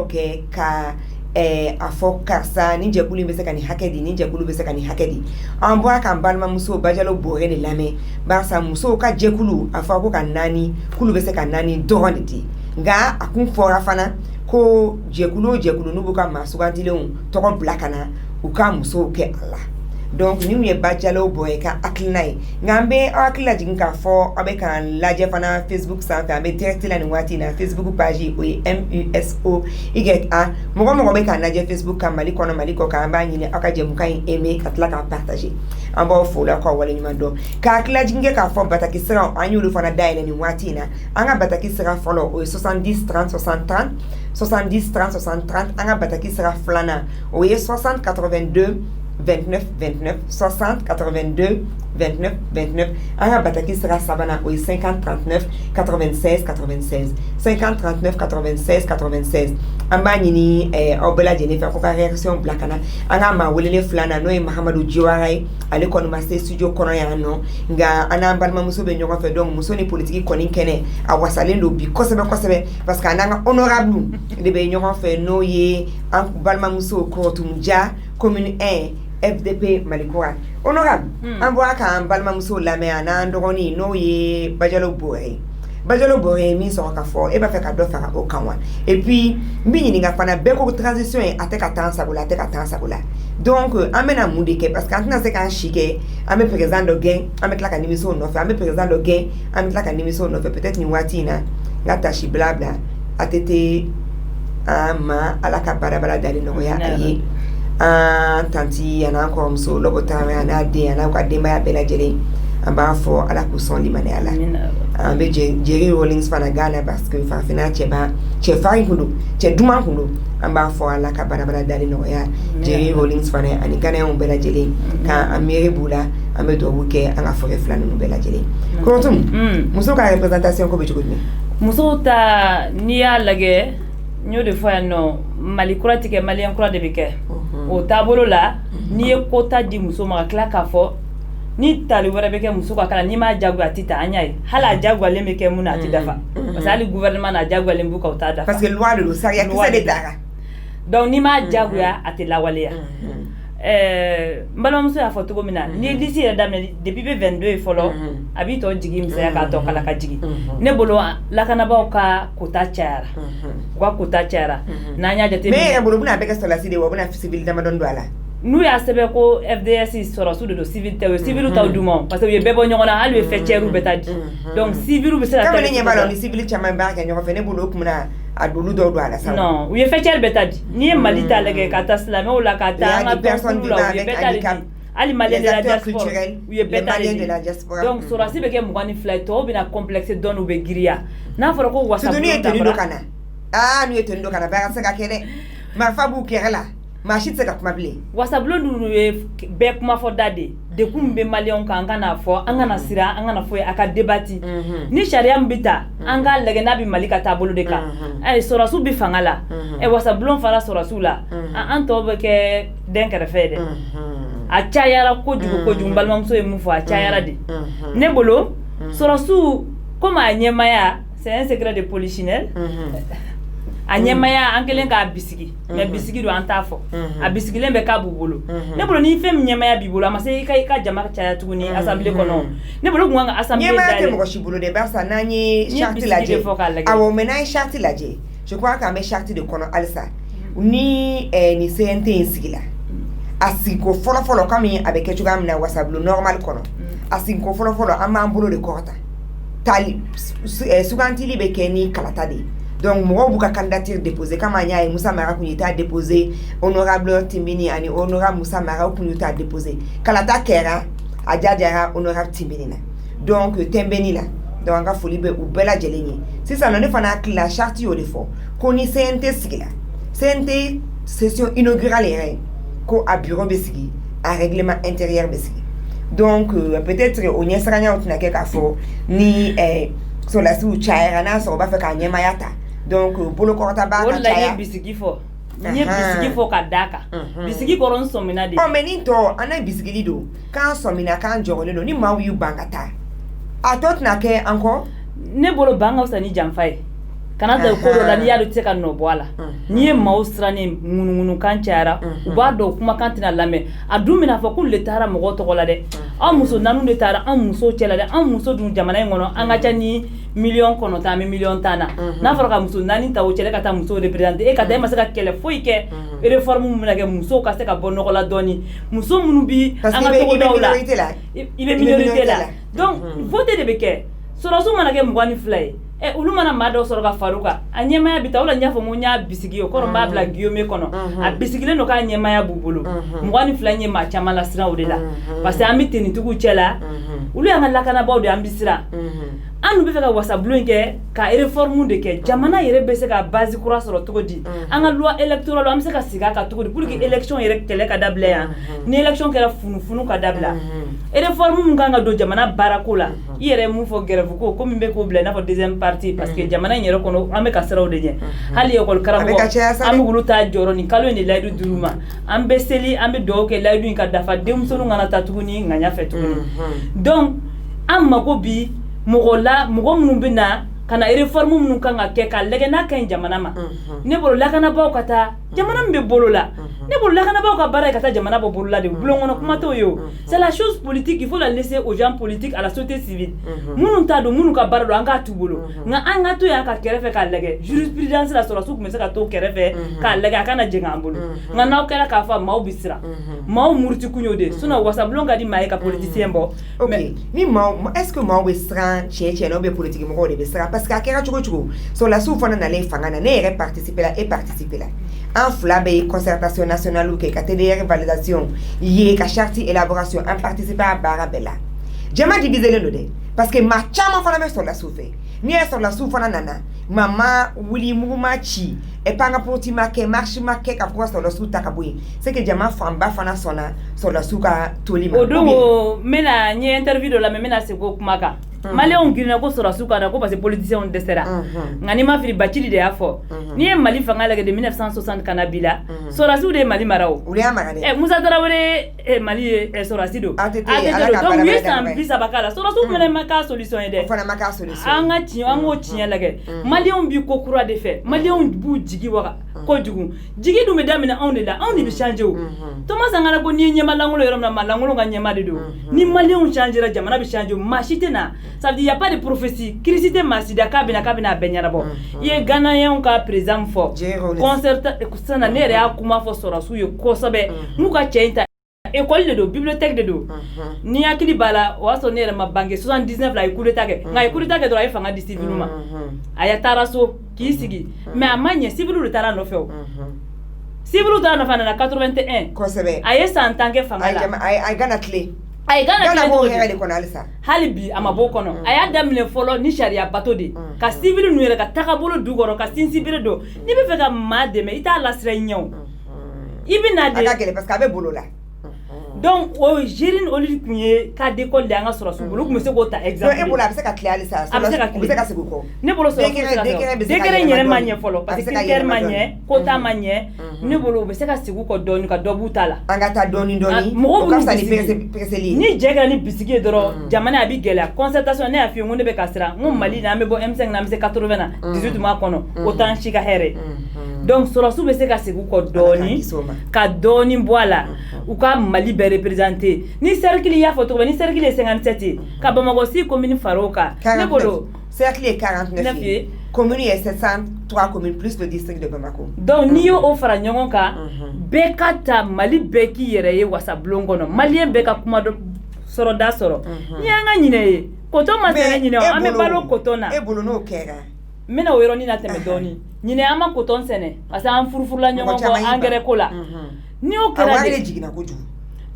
ke ka a fɔ karisa ni jɛkulu bɛ se ka ni hakɛ di ni jɛkulu bɛ se ka ni hakɛ di an bɔra k'an balimamuso Bajalo Bɔrɛ de lamɛn barisa musow ka jɛkulu a fɔra ko ka naani kulu bɛ se ka naani dɔrɔn de di nka a kun fɔra fana ko jɛkulu n'u b'u ka maa sugantilenw tɔgɔ bila ka na u ka musow kɛ a la donc ni ye Bajalo Bɔrɛ ka hakilina ye nka an bɛ aw hakili lajigin k'a fɔ aw bɛ k'an lajɛ fana Facebook sanfɛ an bɛ direct la nin waati in na Facebook page o ye MUSOYA mɔgɔ bɛ k'an lajɛ Facebook kan Mali kɔnɔ Mali kɔ kan an b'a ɲini aw ka jɛmukan in aimer ka tila k'a partager an b'aw fo la k'aw waleɲuman dɔn k'a hakili lajigin kɛ k'a fɔ bataki siraw an y'olu fana dayɛlɛ nin waati in na an ka bataki sira fɔlɔ o ye 70 30 60 30 70 30 60 30 an ka bataki sira filanan o ye 60 82 29 29 60 82 29 29 an ka bataki sira sabanan o ye 50 39 96 96 50 39 96 96 an b'a ɲini aw bɛɛ lajɛlen fɛ ko ka réaction bila ka na an ka maa welelen filanan n'o ye Mahamadu Jiwara ye ale kɔni ma se studio kɔnɔ yan nɔ nka an n'an balimamuso bɛ ɲɔgɔn fɛ donc muso ni politique kɔni kɛnɛ a wasalen don bi kosɛbɛ parce que an n'an ka honorable de bɛ ɲɔgɔn fɛ n'o ye an balimamuso Kɔrɔtumu Ja commune 1 FDP Malikura honorable an bɔra k'an balimamuso lamɛn n'an dɔgɔnin n'o ye Bajalo Bɔrɛ min sɔrɔ ka fɔ e b'a fɛ ka dɔ fara o kan wa et puis n bɛ ɲininka fana bɛɛ ko transition ye a tɛ ka taa sago la donc an bɛna mun de kɛ parce que an tɛna se k'an si kɛ an bɛ président dɔ gɛn an bɛ tila ka nimisow nɔfɛ an bɛ président dɔ gɛn an bɛ tila ka nimisow nɔfɛ peut-être nin waati in na n ka tasi bila a tɛ an ma ala ka baarabara dali nɔgɔya a ye an tanti an'an kɔrɔmuso Lɔbɔ a n'a den an'aw ka denbaya bɛɛ lajɛlen an b'a fɔ ala k'u sɔn limaniya la an bɛ Jerry Rawlings fana gana parce que farafinna cɛ farin kun don cɛ duman kun don an b'a fɔ ala ka baarabara dali nɔgɔya Jerry Rawlings fana ani Ghanaianw bɛɛ lajɛlen k'an miiri b'u la an bɛ dugawu kɛ an ka forêt fila ninnu bɛɛ lajɛlen Kɔrɔtumu muso ka représentation ko bɛ cogo jumɛn musow ta n'i y'a lajɛ n y'o de fɔ yan nɔ Mali kura tigɛ maliyɛn kura de bɛ kɛ o taabolo la n'i ye quota di muso ma ka tila k'a fɔ ni tali wɛrɛ bɛ kɛ muso ka kalan n'i m'a jagoya a tɛ taa an y'a ye hali a jagoyalen bɛ kɛ mun na a tɛ dafa parce que hali gouvernement n'a jagoyalen b'u kan u t'a dafa parce que loi de don sariya kisɛ de taara donc n'i m'a jagoya a tɛ lawaleya n balimamuso y'a fɔ cogo min na ni lisi yɛrɛ daminɛ depuis bɛ 22 ye fɔlɔ a b'i tɔ jigi misɛnya k'a tɔ kala ka jigi ne bolo lakanabaaw ka quota cayara u ka quota cayara n'an y'a jateminɛ mais yɛrɛ bolo u bɛna bɛɛ kɛ sɔrɔdasi de ye wa u bɛna civil damadɔni don a la nous ya sebe ko FDS sɔrɔsiw de don civil tɛ o ye civil taw duma parce que u ye bɛɛ bɔ ɲɔgɔn na hali u ye fɛtiɛriw bɛ taa di donc civil bɛ se ka kɛ ne ɲɛ b'a la ni civil caman b'a kɛ ɲɔgɔn fɛ ne bolo o kumana a dolu dɔw don a la sa non u ye fɛtiɛri bɛ taa di n'i ye Mali ta lajɛ ka taa silamɛw la ka taa an ka tɔnkulu la u ye bɛɛ ta de di hali maliyɛn de la diaspora u ye bɛɛ ta de di donc sɔrɔsi bɛ kɛ 22 ye tɔw bɛna complexe dɔɔni u bɛ giriya n'a fɔra ko wasabulon n'u ye tenue dɔ ka na n'u ye tenue dɔ ka na bɛɛ ka se ka kɛ dɛ marifa b'u kɛrɛ la maa si tɛ se ka kuma bilen wasabulon dun ye bɛɛ kuma fɔ da de dekun bɛ maliyɛnw kan an kana fɔ an kana siran an kana fɔ a ka debati ni sariya min bɛ ta an k'a lajɛ n'a bɛ Mali ka taabolo de kan sɔrɔsiw bɛ fanga la wasabulon fara sɔrɔsiw la an tɔw bɛ kɛ den kɛrɛfɛ dɛ a cayara kojugu balimamuso ye mun fɔ a cayara de ne bolo sɔrɔsiw komi a ɲɛmaya c'est un secret de polichinelle a ɲɛmaya an kelen k'a bisigi mais bisigi don an t'a fɔ a bisigilen bɛ k'a b'u bolo ne bolo ni fɛn min ɲɛmaya b'i bolo a ma se i ka jama caya tuguni assemblée kɔnɔ ne bolo kun kan ka assemblée ɲɛmaya tɛ mɔgɔ si bolo dɛ barisa n'an ye charte lajɛ awɔ mais n'an ye charte lajɛ je crois qu'an bɛ charte de kɔnɔ halisa ni ni CNT in sigila a sigiko fɔlɔfɔlɔ kami a bɛ kɛ cogoya min na wasabulon normal kɔnɔ a sigiko fɔlɔfɔlɔ an b'an bolo de kɔrɔta tali sugantili bɛ kɛ ni kalata de donc mɔgɔw b'u ka candidature déposer kama an y'a ye Musa Mara kun y'u ta déposer honorable Timbini ani honorable Musa Mara kun y'u ta déposer kalata kɛra a jajara honorable Timbini na donc Tembeni la donc an ka foli bɛ u bɛɛ lajɛlen ye sisan nɔ ne fana hakili la charte y'o de fɔ ko ni CNT sigila CNT session inaugurale yɛrɛ ko a bureau bɛ sigi a règlement intérieur bɛ sigi donc peut-être o ɲɛsiranyaw tɛna kɛ k'a fɔ ni sɔrɔdasiw cayara n'a sɔrɔ u b'a fɛ k'a ɲɛmaya ta donc bolokɔrɔta b'a ka caya o de ye bisigi fɔ n ye bisigi fɔ ka d'a kan bisigi kɔrɔ n sɔmina de mais nin tɔ an na bisigili don k'an sɔmina k'an jɔgɔlen don ni maaw y'u ban ka taa a tɔ tɛna kɛ an kɔ ne bolo ban ka fisa ni janfa ye kana da ko dɔ la n'i y'a dɔn i tɛ se ka nɔ bɔ a la n'i ye maaw sirannen ŋunuŋunukan cayara u b'a dɔn kumakan tɛna lamɛn a dun bɛna fɔ k'olu de taara mɔgɔw tɔgɔ la dɛ an muso naaniw de taara an musow cɛ la dɛ an muso dun jamana in kɔnɔ an ka ca ni 9,000,000 an bɛ 1,000,000 tan na n'a fɔra ka muso naani ta o cɛ ka taa musow représenter ka taa e ma se ka kɛlɛ foyi kɛ réforme min bɛna kɛ musow ka se ka bɔ nɔgɔ la dɔɔni muso minnu bi an ka togodaw la i bɛ minorité la donc vote de bɛ kɛ sɔrɔsiw mana kɛ 22 ye olu mana maa dɔw sɔrɔ ka far'u kan a ɲɛmaya bi taa o la n y'a fɔ n ko n y'a bisigi o kɔrɔ n b'a bila Guillaume kɔnɔ a bisigilen don k'a ɲɛmaya b'u bolo 22 ye maa caman lasiran o de la parce que an bɛ tenitigiw cɛ la olu y'an ka lakanabaaw de an bɛ siran an bɛ fɛ ka wasabulon kɛ ka réforme de kɛ jamana yɛrɛ bɛ se ka base kura sɔrɔ cogo di an ka loi électorale an bɛ se ka sigi a kan cogo di pour que élection yɛrɛ kɛlɛ ka dabila yan ni élection kɛra funufunu ka dabila réforme min kan ka don jamana baarako la i yɛrɛ ye mun fɔ grève ko min bɛ k'o bila i n'a fɔ deuxième partie parce que jamana in yɛrɛ kɔnɔ an bɛ ka siraw de ɲɛ hali école karamɔgɔ an bɛ olu ta jɔyɔrɔ nin kalo in de layidu d'olu ma an bɛ seli an bɛ dugawu kɛ layidu in ka dafa denmisɛnninw kana taa tuguni ŋaɲa fɛ tuguni donc an mako bi mɔgɔ minnu bɛ na kana réforme minnu kan ka kɛ ka lajɛ n'a ka ɲi jamana ma ne bolo lakanabaaw ka taa jamana min bɛ bolo la ne bolo lakanabaaw ka baara ye ka taa jamana bɔ bolo la de bulon kɔnɔ kuma t'o ye o c'est la chose politique il faut la laisser aux gens politiques à la société civile minnu t'a dɔn minnu ka baara don an k'a t'u bolo nka an ka to yan ka kɛrɛfɛ k'a lajɛ jurisprudence la sɔrɔsiw tun bɛ se ka to kɛrɛfɛ k'a lajɛ a kana jɛngɛ an bolo nka n'aw kɛra k'a fɔ maaw bɛ siran maaw muruti kun y'o de sinon wasabulon ka di maa ye ka politicien bɔ ok ni maaw est-ce que maaw bɛ siran tiɲɛ n'aw bɛ politique mɔgɔw de bɛ siran parce que a kɛra cogo cogo sɔrɔdasiw fana nalen fanga na ne yɛrɛ participer la e participer la an fila bɛ ye concertation nationale kɛ ka TDR validation ye ka charte élaboration an participer a baara bɛɛ la jama diviselen don dɛ parce que maa caman fana bɛ sɔrɔdasiw fɛ n'i ye sɔrɔdasiw fana nana maa ma wuli mugu ma ci epanga porti ma kɛ marche ma kɛ ka bɔ ka sɔrɔdasiw ta ka bɔ yen c'est que jama fanba fana sɔnna sɔrɔdasiw ka toli ma o don n bɛna n ye interview dɔ la mais n bɛna segin o kuma kan maliyɛnw girinna ko sɔrɔdasiw ka na ko parce que politiciens dɛsɛra nka n'i ma fili Bacili de y'a fɔ n'i ye Mali fanga lajɛ de 1960 kana bi la sɔrɔdasiw de ye Mali mara o olu y'a mara dɛ Musa Tarawele Mali ye sɔrɔdasi don ATT don donc u ye san 30 k'a la sɔrɔdasiw fana ma k'a solution ye dɛ o fana ma k'a solution an ka tiɲɛ an k'o tiɲɛ lajɛ maliyɛnw bi ko kura de fɛ maliyɛnw b'u jigi jigi waga ko jugu jigi dum be damina on la on bi changer o Thomas Angara ko ni nyema langulo yoro na malangulo nga nyema de do ni malien changer jamana bi changer machite na ça veut dire y a pas de prophétie crisité masida kabina benyara bo ye ganayen ka président fo concert sana nere akuma fo sora su yo ko sabe muka chenta école de do bibliothèque de do ni akili bala waso nere mabange 79 la ikule take nga ikule take do ay fanga di civiluma aya taraso ki sigi mais amanye civilu tara no feo civilu tara no fana na 81 ko sabe aye santanke fanga la ay gana clé ay gana ko hele ko nalisa halibi amabo kono aya damne folo ni sharia bato de ka civilu nuere ka takabolo dugoro ka sinsibire do ni be fe ka mademe ita la sira nyaw ibina de aga gele parce que abe bolo la donc o jirin oli kunye ka d'école de anga sura subulu kuma se ko ta exemple e bola se ka clear ça se ka seguko ne bolo so dekere nyere manye folo parce que critère manye kota manye ne bolo be se ka seguko doni ka dobutala anga ta doni mo ka sa ni pese ni jega ni bisigi doro jamana abi gela concertation ne afi ngunde be kasira ngum mali na mebo M5 na mse 80 na 18 mois kono autant chika here donc sura sube se ka seguko doni ka doni boala ou ka mali représenter ni cercle ya photo ni cercle 57 ka Bamako si commune Faroka ne bolo cercle 49 commune 703 communes plus le district de Bamako donc ni yo ofra nyongo ka bekata mali beki yere ye wasablongo no malien beka kuma do soro da soro nyanga nyine koto masere nyine ame balo kotona e bolo no kera mena wero ni na teme doni nyine ama koton sene asa am furfurla nyongo ko engrais kola ni o kera de jigina ko ju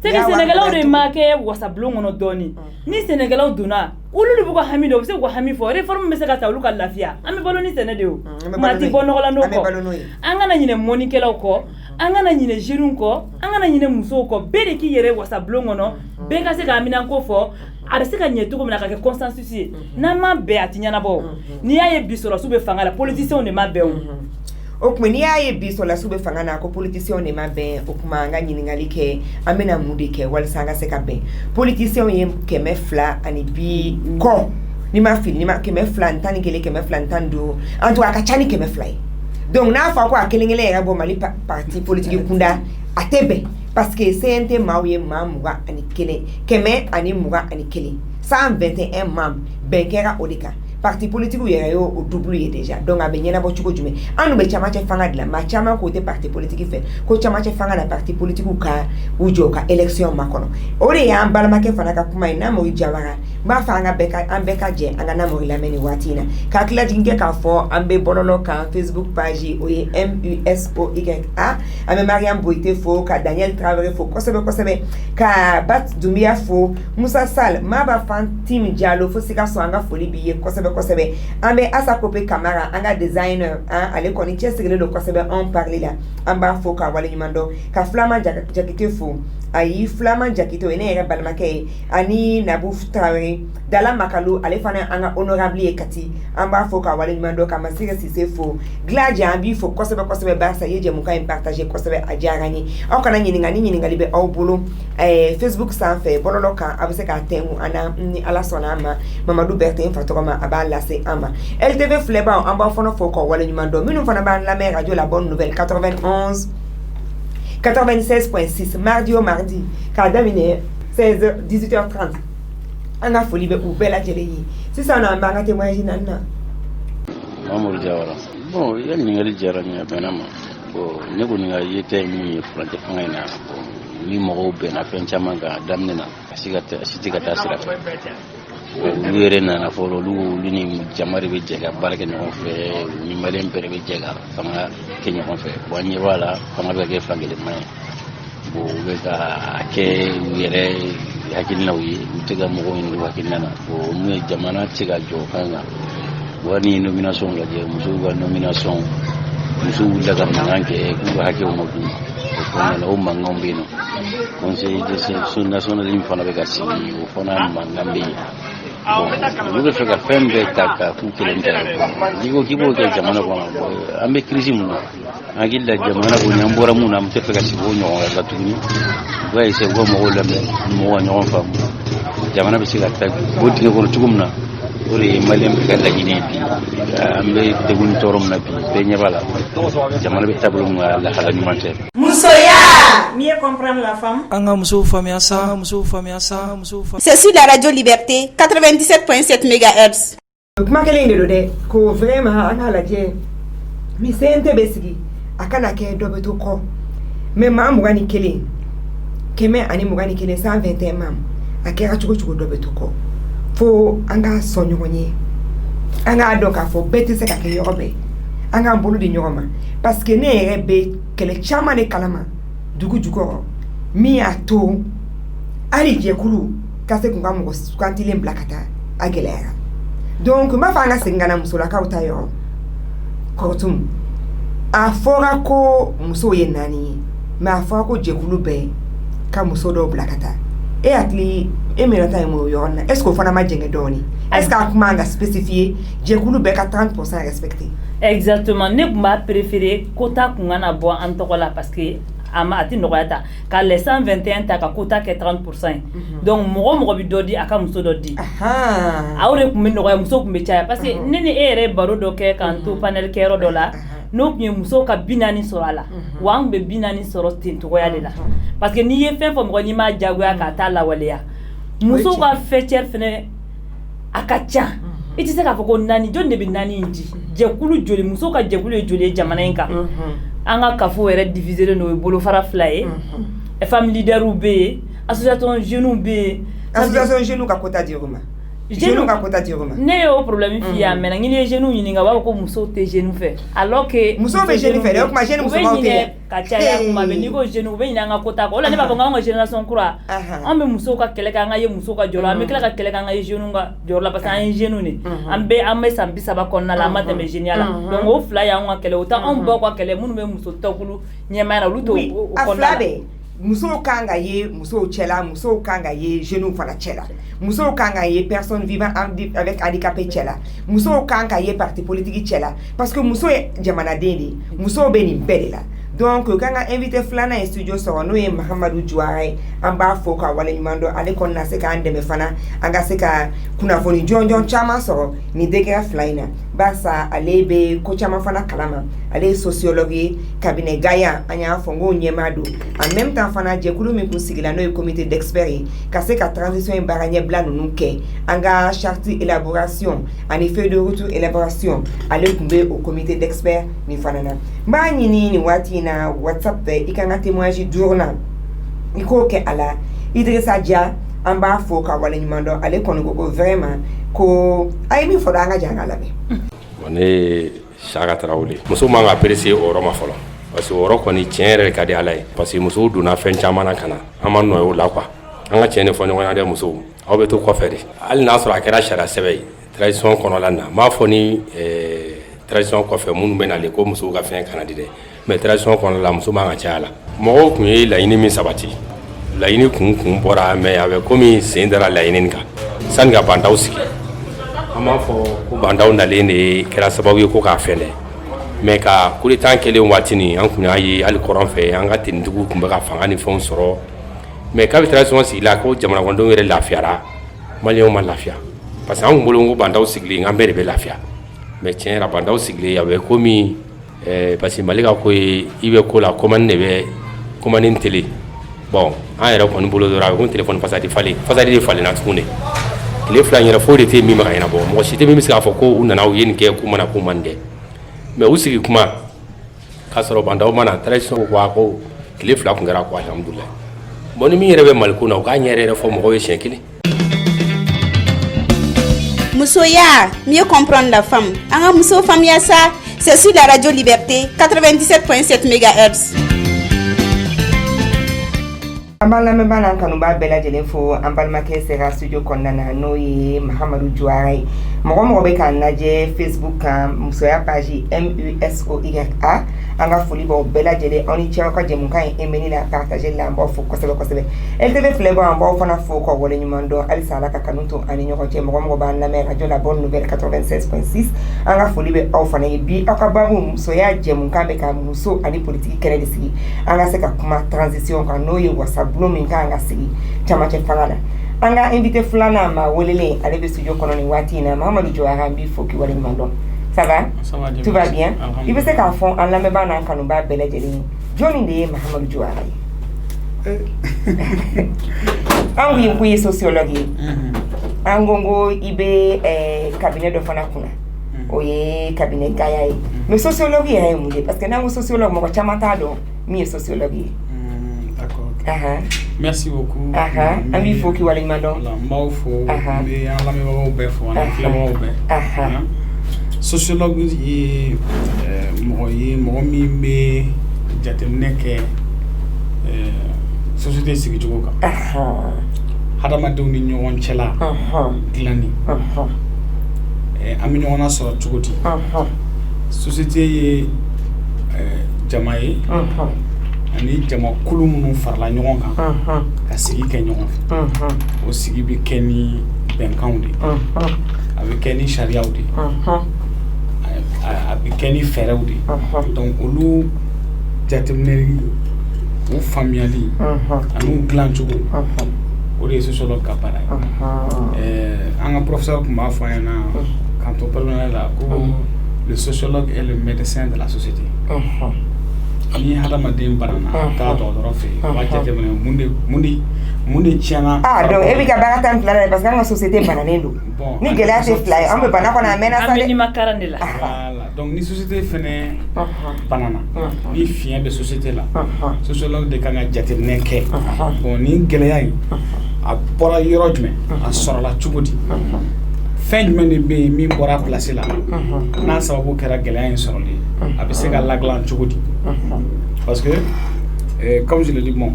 c'est que Sénégalais de marqué wasablongo no doni ni Sénégalais duna ulu bugo hamido se ko hami fo réforme me se ka tawlu ka lafia ami balo ni Sénégalais mati bono la no ko angana nyine monikela ko angana nyine jirun ko angana nyine muso ko bere ki yere wasablongo no be ka se ka amina ko fo ada se ka nyeto ko na ka consensus na ma be atinya na bo ni aye bisoro sube fanga la politicien ne ma be okuma ni aye biso la sube fanga na ko politicien ne ma be okuma nga nyiningali ke amena mudi ke wal sanga se ka be politicien yem ke me fla ani bi ko ni ma fili ni ma ke me fla ntani kele ke me fla ntando anto aka chani ke me fly donc na fa ko akelengele ya bo mali parti politique kunda atebe parce que CNT mawe mamuga ani kele keme ani muga ani kele 121 mam benkera odeka parti politique yera yo o double déjà donc abenyana bo chuko jume anu be chama che fanga de la ma chama côté parti politique fait ko chama che fanga na parti politique ka ujoka election makono ore ya ambala make fana ka kuma ina mo jawara ba fanga beka ambeka je anga na mo ilameni watina ka kila jinge ka fo ambe bololo ka Facebook page oye MUSOYA ame Mariam Boité fo ka Daniel Traoré fo kosebe ka Bat Dumia fo Moussa Sall maba Fantim Diallo fo sika so anga foli biye kosebe ambe asa kopé camara anga designer ale koni chesegele lo kosebe on parler là amba fo ka wale nyimando ka flama jakite fo ayi flama jakito ene era balmake ani Nabouf Traoré dala makalo ale fana anga honorable ekati amba fo ka wale nyimando ka masire sise fo gladia ambi fo kosebe barsa yeje muka partager kosebe ajarani o kana nyingali be au bolo Facebook sans fait bololo ka abuse ka temu ana ni ala sonama Mamadou Bertin fatokoma aba lase ama LTV fleba amba fono fo ko wala nyumando minu fana ban la mer radio la bonne nouvelle 91 96.6 mardi au mardi kadamine 16h 18h30 ana folie be ou bella jeleyi c'est ça na manga témoignage nanna Mamour Diawara bon yel ni ngali jaranya benama bo ne ko ni yete mi frante fanga na ni mo be na fen chama ga damnena asiga ta sira were na folo lu ni jamari be jega barake no fe ni malen pere be jega fanga kenya ko fe wani wala fanga be ke fangele mai bo be ka ke were hakilna wi mutega mo ko ni wakilna na bo mu jamana tiga jo fanga wani nomination ga je musu ga nomination musu daga manganke ko hake mo du ko na o mangombe no conseil de son national in fana be ga si o fana mangambe lu be feka fembe taka kukilenta niko kibo ke jamana kwa ambe crise mu agilla jamana ko nyambora mu na mtefeka sibonyo ga tuni wa ise go mo lambe mo wa nyon fam jamana be siga ta bodi ko tugumna o de ye maliyɛn bɛ ka laɲini bi an bɛ degun tɔɔrɔ min na bi bɛɛ ɲɛ b'a la jamana bɛ taabolo min ka lahala ɲuman tɛ. Musoya, mieux comprendre la femme. An ka musow faamuya sa. C'est sur la radio Liberté 97.7 MHz. Kuma kelen de do dɛ ko vraiment an ka lajɛ misɛn tɛ bɛ sigi a kana kɛ dɔ bɛ to kɔ mais maa 21 121 121 maa a kɛra cogo dɔ bɛ to kɔ fo an ka sɔn ɲɔgɔn ye an k'a dɔn k'a fɔ bɛɛ tɛ se ka kɛ yɔrɔ bɛɛ an k'an bolo di ɲɔgɔn ma parce que ne yɛrɛ bɛ kɛlɛ caman de kalama dugu jukɔrɔ min y'a to hali jɛkulu ka se k'u ka mɔgɔ sugantilen bila ka taa a gɛlɛyara donc n b'a fɔ an ka segin ka na musolakaw ta yɔrɔ kɔrɔtum a fɔra ko musow ye 4 ye mais a fɔra ko jɛkulu bɛɛ ka muso dɔw bila ka taa e hakili e mɛnata ye mun yɔrɔ na est-ce que o fana ma jɛngɛ dɔɔni est-ce que a kuma an ka spécifier jɛkulu bɛɛ ka 30% respecté exactement ne kun b'a préféré quota kun kana bɔ an tɔgɔ la parce que a ti nɔgɔya ta ka les 121 ta ka quota kɛ 30% donc mɔgɔ bi dɔ di a ka muso dɔ di aw de kun bɛ nɔgɔya muso kun bɛ caya parce que ne ni e yɛrɛ baro dɔ kɛ k'an to panel kɛyɔrɔ dɔ la n'o kun ye muso ka 40 sɔrɔ a la wa an kun bɛ 40 sɔrɔ ten togoya de la parce que n'i ye fɛn fɔ mɔgɔ n'i m'a jagoya k'a t'a lawaleya muso ka fêtière fɛnɛ a ka ca i tɛ se k'a fɔ ko 4 jɔn de bɛ 4 in di jɛkulu joli muso ka jɛkulu ye joli ye jamana in kan an ka kafo yɛrɛ diviser n'o ye bolofara 2 ye femme leaderw bɛ yen association jeunes bɛ yen association jeunes ka quota di o ma jeunes ka quota di o ma ne y'o problème f'i ye a mɛnna n'i ye jeunes ɲininka u b'a fɔ ko musow tɛ jeunes fɛ alors que musow bɛ jeunes fɛ dɛ o kuma jeunes musomanw tɛ dɛ ka caya kuma bɛ n'i ko jeunes u bɛ ɲinɛ an ka quota kɔ o la ne b'a fɔ k'anw ka génération kura an bɛ musow ka kɛlɛ kɛ an ka ye musow ka jɔyɔrɔ la an bɛ tila ka kɛlɛ kɛ an ka ye jeunes ka jɔyɔrɔ la parce que an ye jeunes de an bɛ san 30 kɔnɔna la an ma tɛmɛ jeunes la donc o 2 y'anw ka kɛlɛ o tɛ anw baw ka kɛlɛ minnu bɛ muso tɔkulu ɲɛmaya la olu t'o kɔnɔna la musow kan ka ye musow cɛla musow kan ka ye jeunes fana cɛla musow kan ka ye personnes vivant avec handicapé cɛla musow kan ka ye parti politique cɛla parce que muso ye jamanaden de musow bɛ nin bɛɛ de la donc kan ka invité filanan ye studio sɔrɔ n'o ye Mahamadu Juara ye an b'a fɔ ka waleɲuman dɔn ale kɔni na se k'an dɛmɛ fana an ka se ka kunnafoni jɔnjɔn caman sɔrɔ nin degré 2 in na barisa ale bɛ ko caman fana kalama ale ye sociologue ye cabinet Gaïa an y'a fɔ n k'o ɲɛmaa don en même temps fana jɛkulu min kun sigila n'o ye comité d'experts ye ka se ka transition in baara ɲɛbila ninnu kɛ an ka charte élaboration ani feuille de route élaboration ale kun bɛ o comité d'experts nin fana na n b'a ɲini nin waati in na WhatsApp fɛ i kan ka témoignage journal i k'o kɛ a la Idrissa Dia an b'a fɔ ka waleɲuman dɔn ale kɔni ko vraiment ko a ye min fɔ an ka jan ka labɛn ne Saka Tarawele muso man ka apprécier o yɔrɔ ma fɔlɔ parce que o yɔrɔ kɔni tiɲɛ yɛrɛ ka di Ala ye parce que musow donna fɛn caman na ka na an ma nɔ ye o la quoi an ka tiɲɛ de fɔ ɲɔgɔn na dɛ musow aw bɛ to kɔfɛ de hali n'a sɔrɔ a kɛra sariya sɛbɛn ye tradition kɔnɔla na m'a fɔ ni tradition kɔfɛ minnu bɛ nale ko musow ka fɛn kana di dɛ mais tradition kɔnɔla la muso man ka caya la mɔgɔw kun ye laɲini min sabati laɲini kun bɔra mais a bɛ komi sen dara laɲini kan sani ka bandaw sigi an b'a fɔ ko bandaw nalen de kɛra sababu ye ko k'a fɛn dɛ mais ka coup d'état kɛlen waati nin an kun y'a ye hali kɔrɔn fɛ an ka tenitigiw kun bɛ ka fanga ni fɛnw sɔrɔ mais k'a bɛ tradition sigi la ko jamana kɔnɔdenw yɛrɛ lafiyara maliyɛnw ma lafiya parce que an kun bolo ko bandaw sigilen an bɛɛ de bɛ lafiya mais tiɲɛ yɛrɛ bandaw sigilen a bɛ komi parce que Mali ka ko ye i bɛ ko la commande télé bon an yɛrɛ kɔni bolo dɔrɔn a bɛ komi téléphone fasadi de falenna tuguni tile 2 yɛrɛ foyi de tɛ min ma ka ɲɛnabɔ mɔgɔ si tɛ min bɛ se k'a fɔ ko u nana u ye nin kɛ k'u mana k'u man dɛ mais u sigi kuma k'a sɔrɔ bandaw mana tradition ko tile 2 kun kɛra ko alhamdulillah bon ni min yɛrɛ bɛ Mali ko na u k'a ɲɛ yɛrɛ fɔ mɔgɔw ye siɲɛ 1. Musoya, mieux comprendre la femme. Anga muso famiya sa, c'est sur la radio Liberté 97.7 MHz. An b'a lamɛnbaga n'an kanuba bɛɛ lajɛlen fo an balimakɛ sera studio kɔnɔna na n'o ye Mahamadu Juara ye mɔgɔ bɛ k'an lajɛ Facebook kan musoya page MUSOYA an ka foli b'aw bɛɛ lajɛlen aw ni cɛw ka jɛmukan ye emeni la partager la an b'aw fo kosɛbɛ LTV filɛbagaw an b'aw fana fo ka waleɲuman dɔn halisa Ala ka kanu to ani ɲɔgɔn cɛ mɔgɔ b'an lamɛn radio la bonne nouvelle 96.6 an ka foli bɛ aw fana ye bi aw ka baabu musoya jɛmukan bɛ ka muso ani politiki kɛnɛ de sigi an ka se ka kuma transition kan n'o ye wasa bulon min kan ka sigi camancɛ fanga la an ka invité filanan ma welelen ale bɛ studio kɔnɔ nin waati in na Mahamadu Jawara n b'i fo k'i waleɲuman dɔn ça va tout va bien i bɛ se k'a fɔ an lamɛnbaa n'an kanubaa bɛɛ lajɛlen ye jɔnni de ye Mahamadu Jawara ye an ko i ko i ye sociologue ye an ko n ko i bɛ cabinet dɔ fana kunna o ye cabinet Gaya ye mais sociologue yɛrɛ ye mun ye parce que n'an ko sociologue mɔgɔ caman t'a dɔn min ye sociologue ye. Merci beaucoup. An b'i fo k'i waleɲuman dɔn. N b'aw fo n bɛ an lamɛnbagaw bɛɛ fo ani filɛbagaw bɛɛ. Sociologue ye mɔgɔ min bɛ jateminɛ kɛ société sigicogo kan. Hadamadenw ni ɲɔgɔn cɛla dilanni. An bɛ ɲɔgɔn nasɔrɔ cogo di? Société ye jama ye. Ani jamakulu minnu farala ɲɔgɔn kan ka sigi kɛ ɲɔgɔn fɛ o sigi bɛ kɛ ni bɛnkanw de a bɛ kɛ ni sariyaw de a bɛ kɛ ni fɛɛrɛw de donc olu jateminɛli o faamuyali ani dilan cogo o de ye sociologue ka baara ye an ka professeur tun b'a fɔ an ɲɛna quand on parlait là ko le sociologue est le médecin de la société. Ni hadamaden banana taa dɔgɔtɔrɔ fɛ yen b'a jateminɛ mun de tiɲɛna. Donc e bɛ ka baara tan fila la parce que an ka société bananen don ni gɛlɛya tɛ fila ye an bɛ bana kɔnɔ a mɛnna sa dɛ. An bɛ nimakaran de la. Voilà donc ni société fɛnɛ banana ni fiɲɛ bɛ société la sociologue de kan ka jateminɛ kɛ bon ni gɛlɛya in a bɔra yɔrɔ jumɛn a sɔrɔla cogo di fɛn jumɛn de bɛ yen min bɔra place la n'a sababu kɛra gɛlɛya in sɔrɔli a bɛ se ka ladilan cogo di. Parce que, comme je le dis, bon,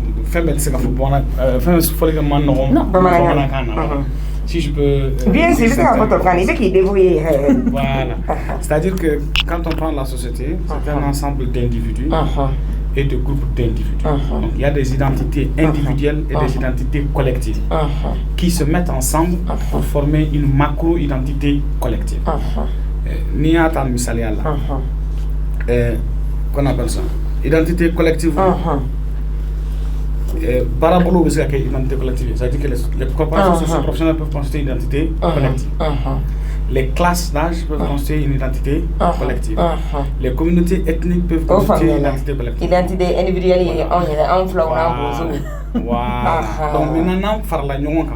si je peux... Bien sûr, voilà. C'est-à-dire que quand on prend la société, c'est un ensemble d'individus et de groupes d'individus. Donc, il y a des identités individuelles et des identités collectives qui se mettent ensemble pour former une macro-identité collective. Nia tan misalia là. Qu'on appelle ça identité collective. Barabolo veut dire identité collective. C'est-à-dire que les corporations socio-professionnelles peuvent constituer une identité collective. Les classes d'âge peuvent constituer une identité collective. Les communautés ethniques peuvent constituer une identité collective. Identité individuelle, on flow. Voilà. Donc maintenant, faire la nuance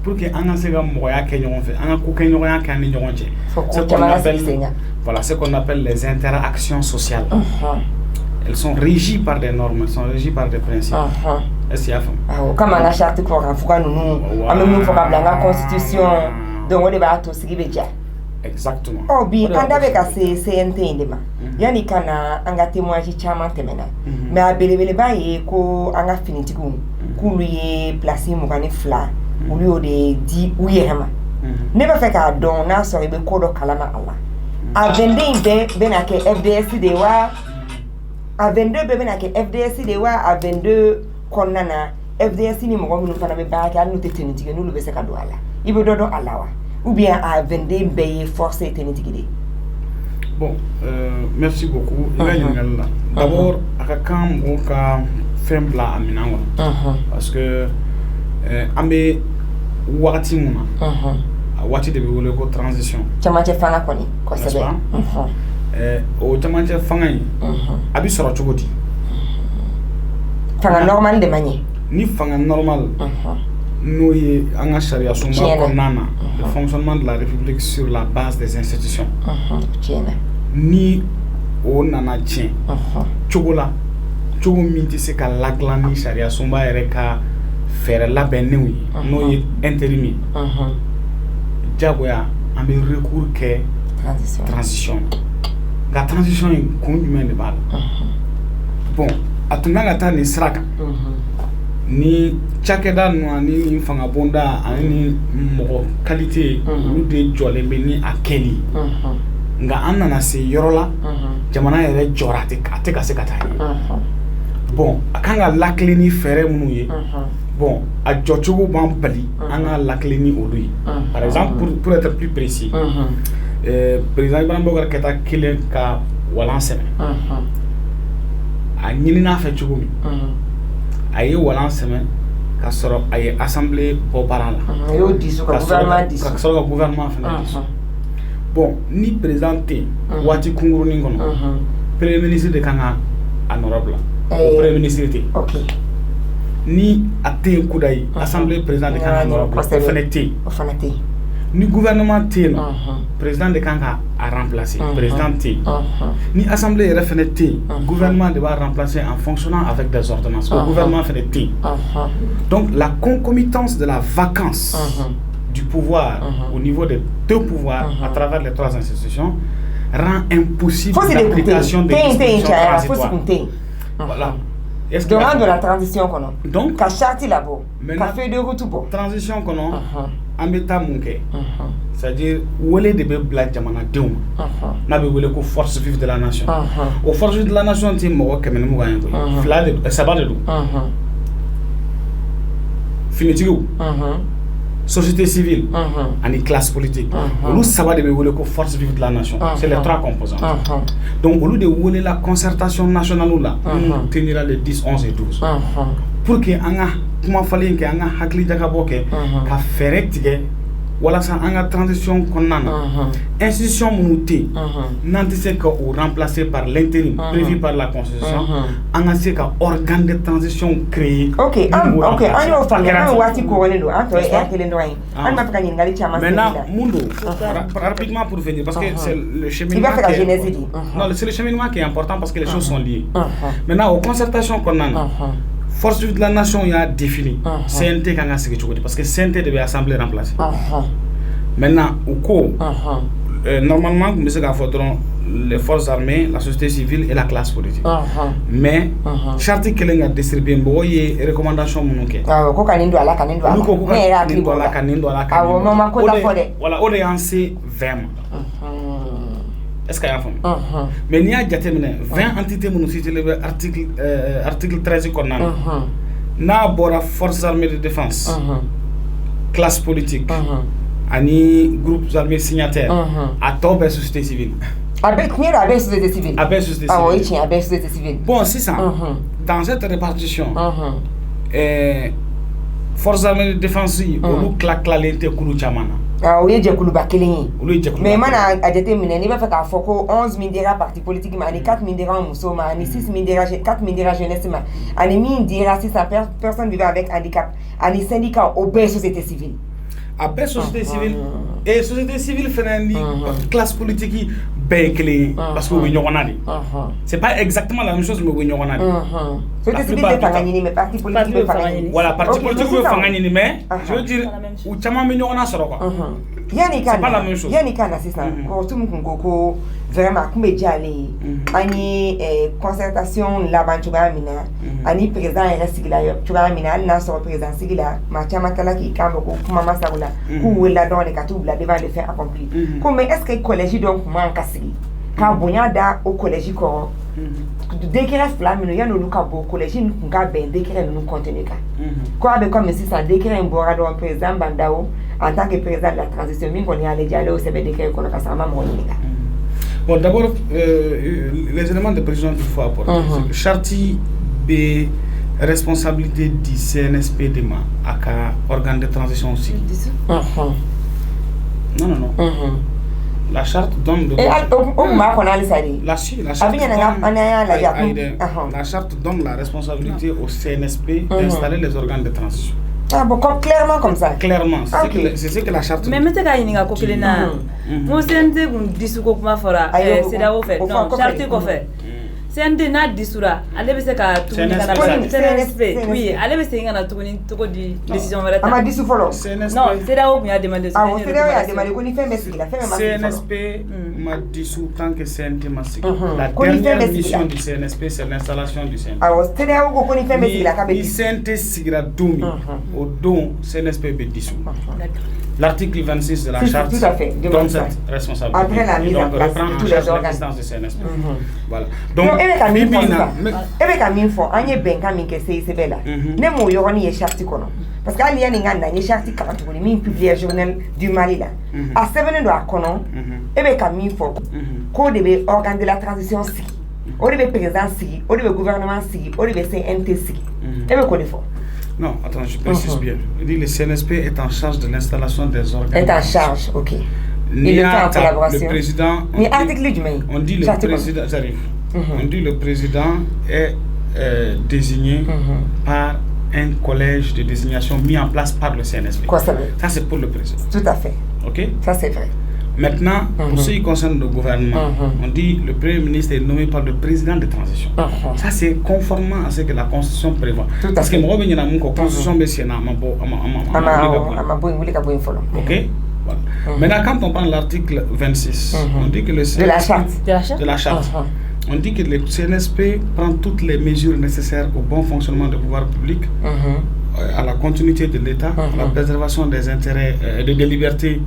pour que on se gagne moyen que nous fait, on a coupé nous rien qu'un million de. Voilà ce qu'on appelle les interactions sociales. Elles sont régies par des normes, elles sont régies par des principes. Est-ce qu'il y a comme la charte pour nous, on la constitution, donc on débat tout ce qui veut dire. Exactement. Oh bien, on avait cassé CNT indéma. Yani kana anga témoignage chama temena. Mais à belebele ba ye ko anga finiti ko lui placé mo kani fla. Ou lui de où il est ne pas faire qu'à don n'a sur les codes kalama Allah. À 22 benake FDS de wa à 22 benake FDS de wa à 22 konana FDS ni mo nous fana be ba ka nous teniti que nous le bese ka do Allah. Il veut dodo Allah wa ou bien à 22 be forcer teniti de. Bon, merci beaucoup. D'abord aka kam o ka fembla aminango parce que ambe wakati muna wakati de wole ko transition chamache fanga koni ko sebe o chamache fanga yi abi soro chogoti fanga normal de manière ni fanga normal no ye anga sharia sumba ko nana le fonctionnement de la république sur la base des institutions ni o nana tien chogola chogo minti se ka laglani sharia sumba ereka faire la benui no intérim jagoya am recours que transition la transition est conduite de balle bon atuna ngata ni sraka ni chakeda no ni fanga bonda ani mo qualité lu de jole be ni akeli nga anana se yorola jamana yere jorate ka se kata bon akanga lakli ni fere munuye bon a jochogo ban pali anga lakli ni odui par exemple pour être plus précis président Ibrahim Boubacar Keïta kelen ka walan sɛbɛn a ɲinina fɛ cogo min a ye walan sɛbɛn ka sɔrɔ a ye assemblée bɔbaara la y'o disu ka gouvernement disu ka sɔrɔ ka gouvernement fana disu bon ni président tɛ yen waati kunkurunin kɔnɔ premier ministre de kan ka a nɔrɔ bila o premier ministre tɛ yen ni a tɛ yen kuda ye assemblée président de kan ka nɔrɔ bila o fana tɛ yen ni gouvernement tɛ yen nɔ président de kan ka a remplacer président tɛ yen ni assemblée yɛrɛ fana tɛ yen gouvernement de b'a remplacer en fonctionnant avec des ordonnances o gouvernement fana tɛ yen donc la concomitance de la vacance du pouvoir au niveau des deux pouvoirs à travers les trois institutions rend impossible l'application des dispositions transitoires. Voilà. Est-ce que de la transition donc ka charte là-bas ka fait de retour transition kono ambeta munke c'est-à-dire wele de be bla jamana deum na be wele ko force vive de la nation au force vive de la nation ti mo kemene mo ganyo ko fla de sabade do finitigo société civile et classe politique. Nous savons que force vive de la nation. C'est les trois composantes. Donc, au lieu de voler la concertation nationale, nous tenir les 10, 11 et 12. Pour que nous fassions voilà ça en transition qu'on a institution monétaire n'en sait que remplacé par l'intérim prévu par la constitution en sait que organe de transition créé ok on y a fait un wati couronné do anto et quel endroit on m'a pas ngali chama maintenant mundo rapidement pour venir parce que c'est le cheminement non c'est le cheminement qui est important parce que les choses sont liées maintenant aux concertations qu'on a force de la nation il y a défini CNT quand parce que CNT devait assembler remplacer maintenant au cours normalement vous me faudront les forces armées la société civile et la classe politique mais charte que a distribué boye recommandation monoké ko kanindo ala mais ya kanindo ala mama ko ta fode voilà audience 20 est-ce qu'il y a un fond mais il y a déjà 20 entités municipales le article 13 qu'on a na bora forces armées de défense classe politique ani groupes armés signataires à top et société civile avec société civile société civile bon c'est ça dans cette répartition forces armées de défense on claque la lente kulu chamana oui, j'ai coulé bakélé. Mais maintenant, à déterminer, il va faire qu'à Foko 11 mindira parti politique, mais 4 mindira musulmans, 6 mindira 4 mindira jeunesse, mais 600 personnes vivant avec handicap, syndicats obèses société civile. Après société civile et société civile fait classe politique bien clé parce que nous c'est pas exactement la même chose mais nous société civile pas gagner mais parti politique pas gagner voilà parti politique pas gagner mais je veux dire ou chama mais nous c'est pas la même chose yani kana c'est ça tout mukungoko vraiment comme dialé ani concertation la bantuga mina ani président resigla tuga mina na so président sigla ma chama kala ki kambo ko kuma masagula ku wela dans les katubla devant les faire accomplir comme est-ce que collège donc manque sigi ka bonya da au collège ko décret flamino ya no luka bo collège nga ben décret nous contenir ka ko abe comme si ça décret mbora do président bandao en tant que président de la transition min qu'on y allait dialogue au CB décret qu'on a sama mo ni ka. Bon, d'abord, les éléments de précision qu'il faut apporter. Charti B, responsabilité du CNSP de à organe de transition aussi. Non. La charte donne la charte donne la responsabilité au CNSP d'installer les organes de transition. Ah bon, clairement comme ça. Clairement, c'est ce que la charte. Mais mettez quand il y a coquelina. Moi c'est un truc qu'on dit sous quoi fera. C'est d'abord fait. Non, charte qu'on fait. C'est un des nats d'Isura. Allez, c'est qu'à tout le monde. CNSP. Oui, allez, c'est un tout le monde décision vraie. Ah, dit sous follow. Non, c'est d'abord qu'il y a demandé. Ah, c'est d'abord qu'il y a demandé qu'on y fait, mais il a fait. CNSP m'a dit sous tant que CNT massique. La dernière mission du CNSP, c'est l'installation du CNT. Ah, c'est d'abord qu'on y fait, mais il a qu'à dire. CNT sigra doumi au don CNSP be dissous. L'article 26 de la charte donne cette responsabilité. Après la mise en place de tous les organes de CNSP. Voilà. Donc, avec un minfo, on y est bien quand même que c'est belle. Ne mou yoroni est charte kono. Parce qu'il y a une charte quand on y publie journal du Mali là. À 7 dollars kono, avec un minfo, qu'on devait organe de la transition si, on devait président si, on devait gouvernement si, on devait CNT si. Et bien quoi de fort. Non, attends, je précise bien. Je dis le CNSP est en charge de l'installation des organes. Est en charge, ok. Il y a en collaboration. Le président. On dit le président. J'arrive. On dit le président est désigné par un collège de désignation mis en place par le CNSP. Quoi ça veut? Ça c'est pour le président. Tout à fait. Ok. Ça c'est vrai. Maintenant, pour ce qui concerne le gouvernement, on dit le Premier ministre est nommé par le président de transition. Ça, c'est conformément à ce que la Constitution prévoit. Parce que moi, je la Constitution, c'est ok. Maintenant, quand on prend l'article 26, on dit que le CNSP, de la charte. On dit que le CNSP prend toutes les mesures nécessaires au bon fonctionnement du pouvoir public, à la continuité de l'État, à la préservation des intérêts et des libertés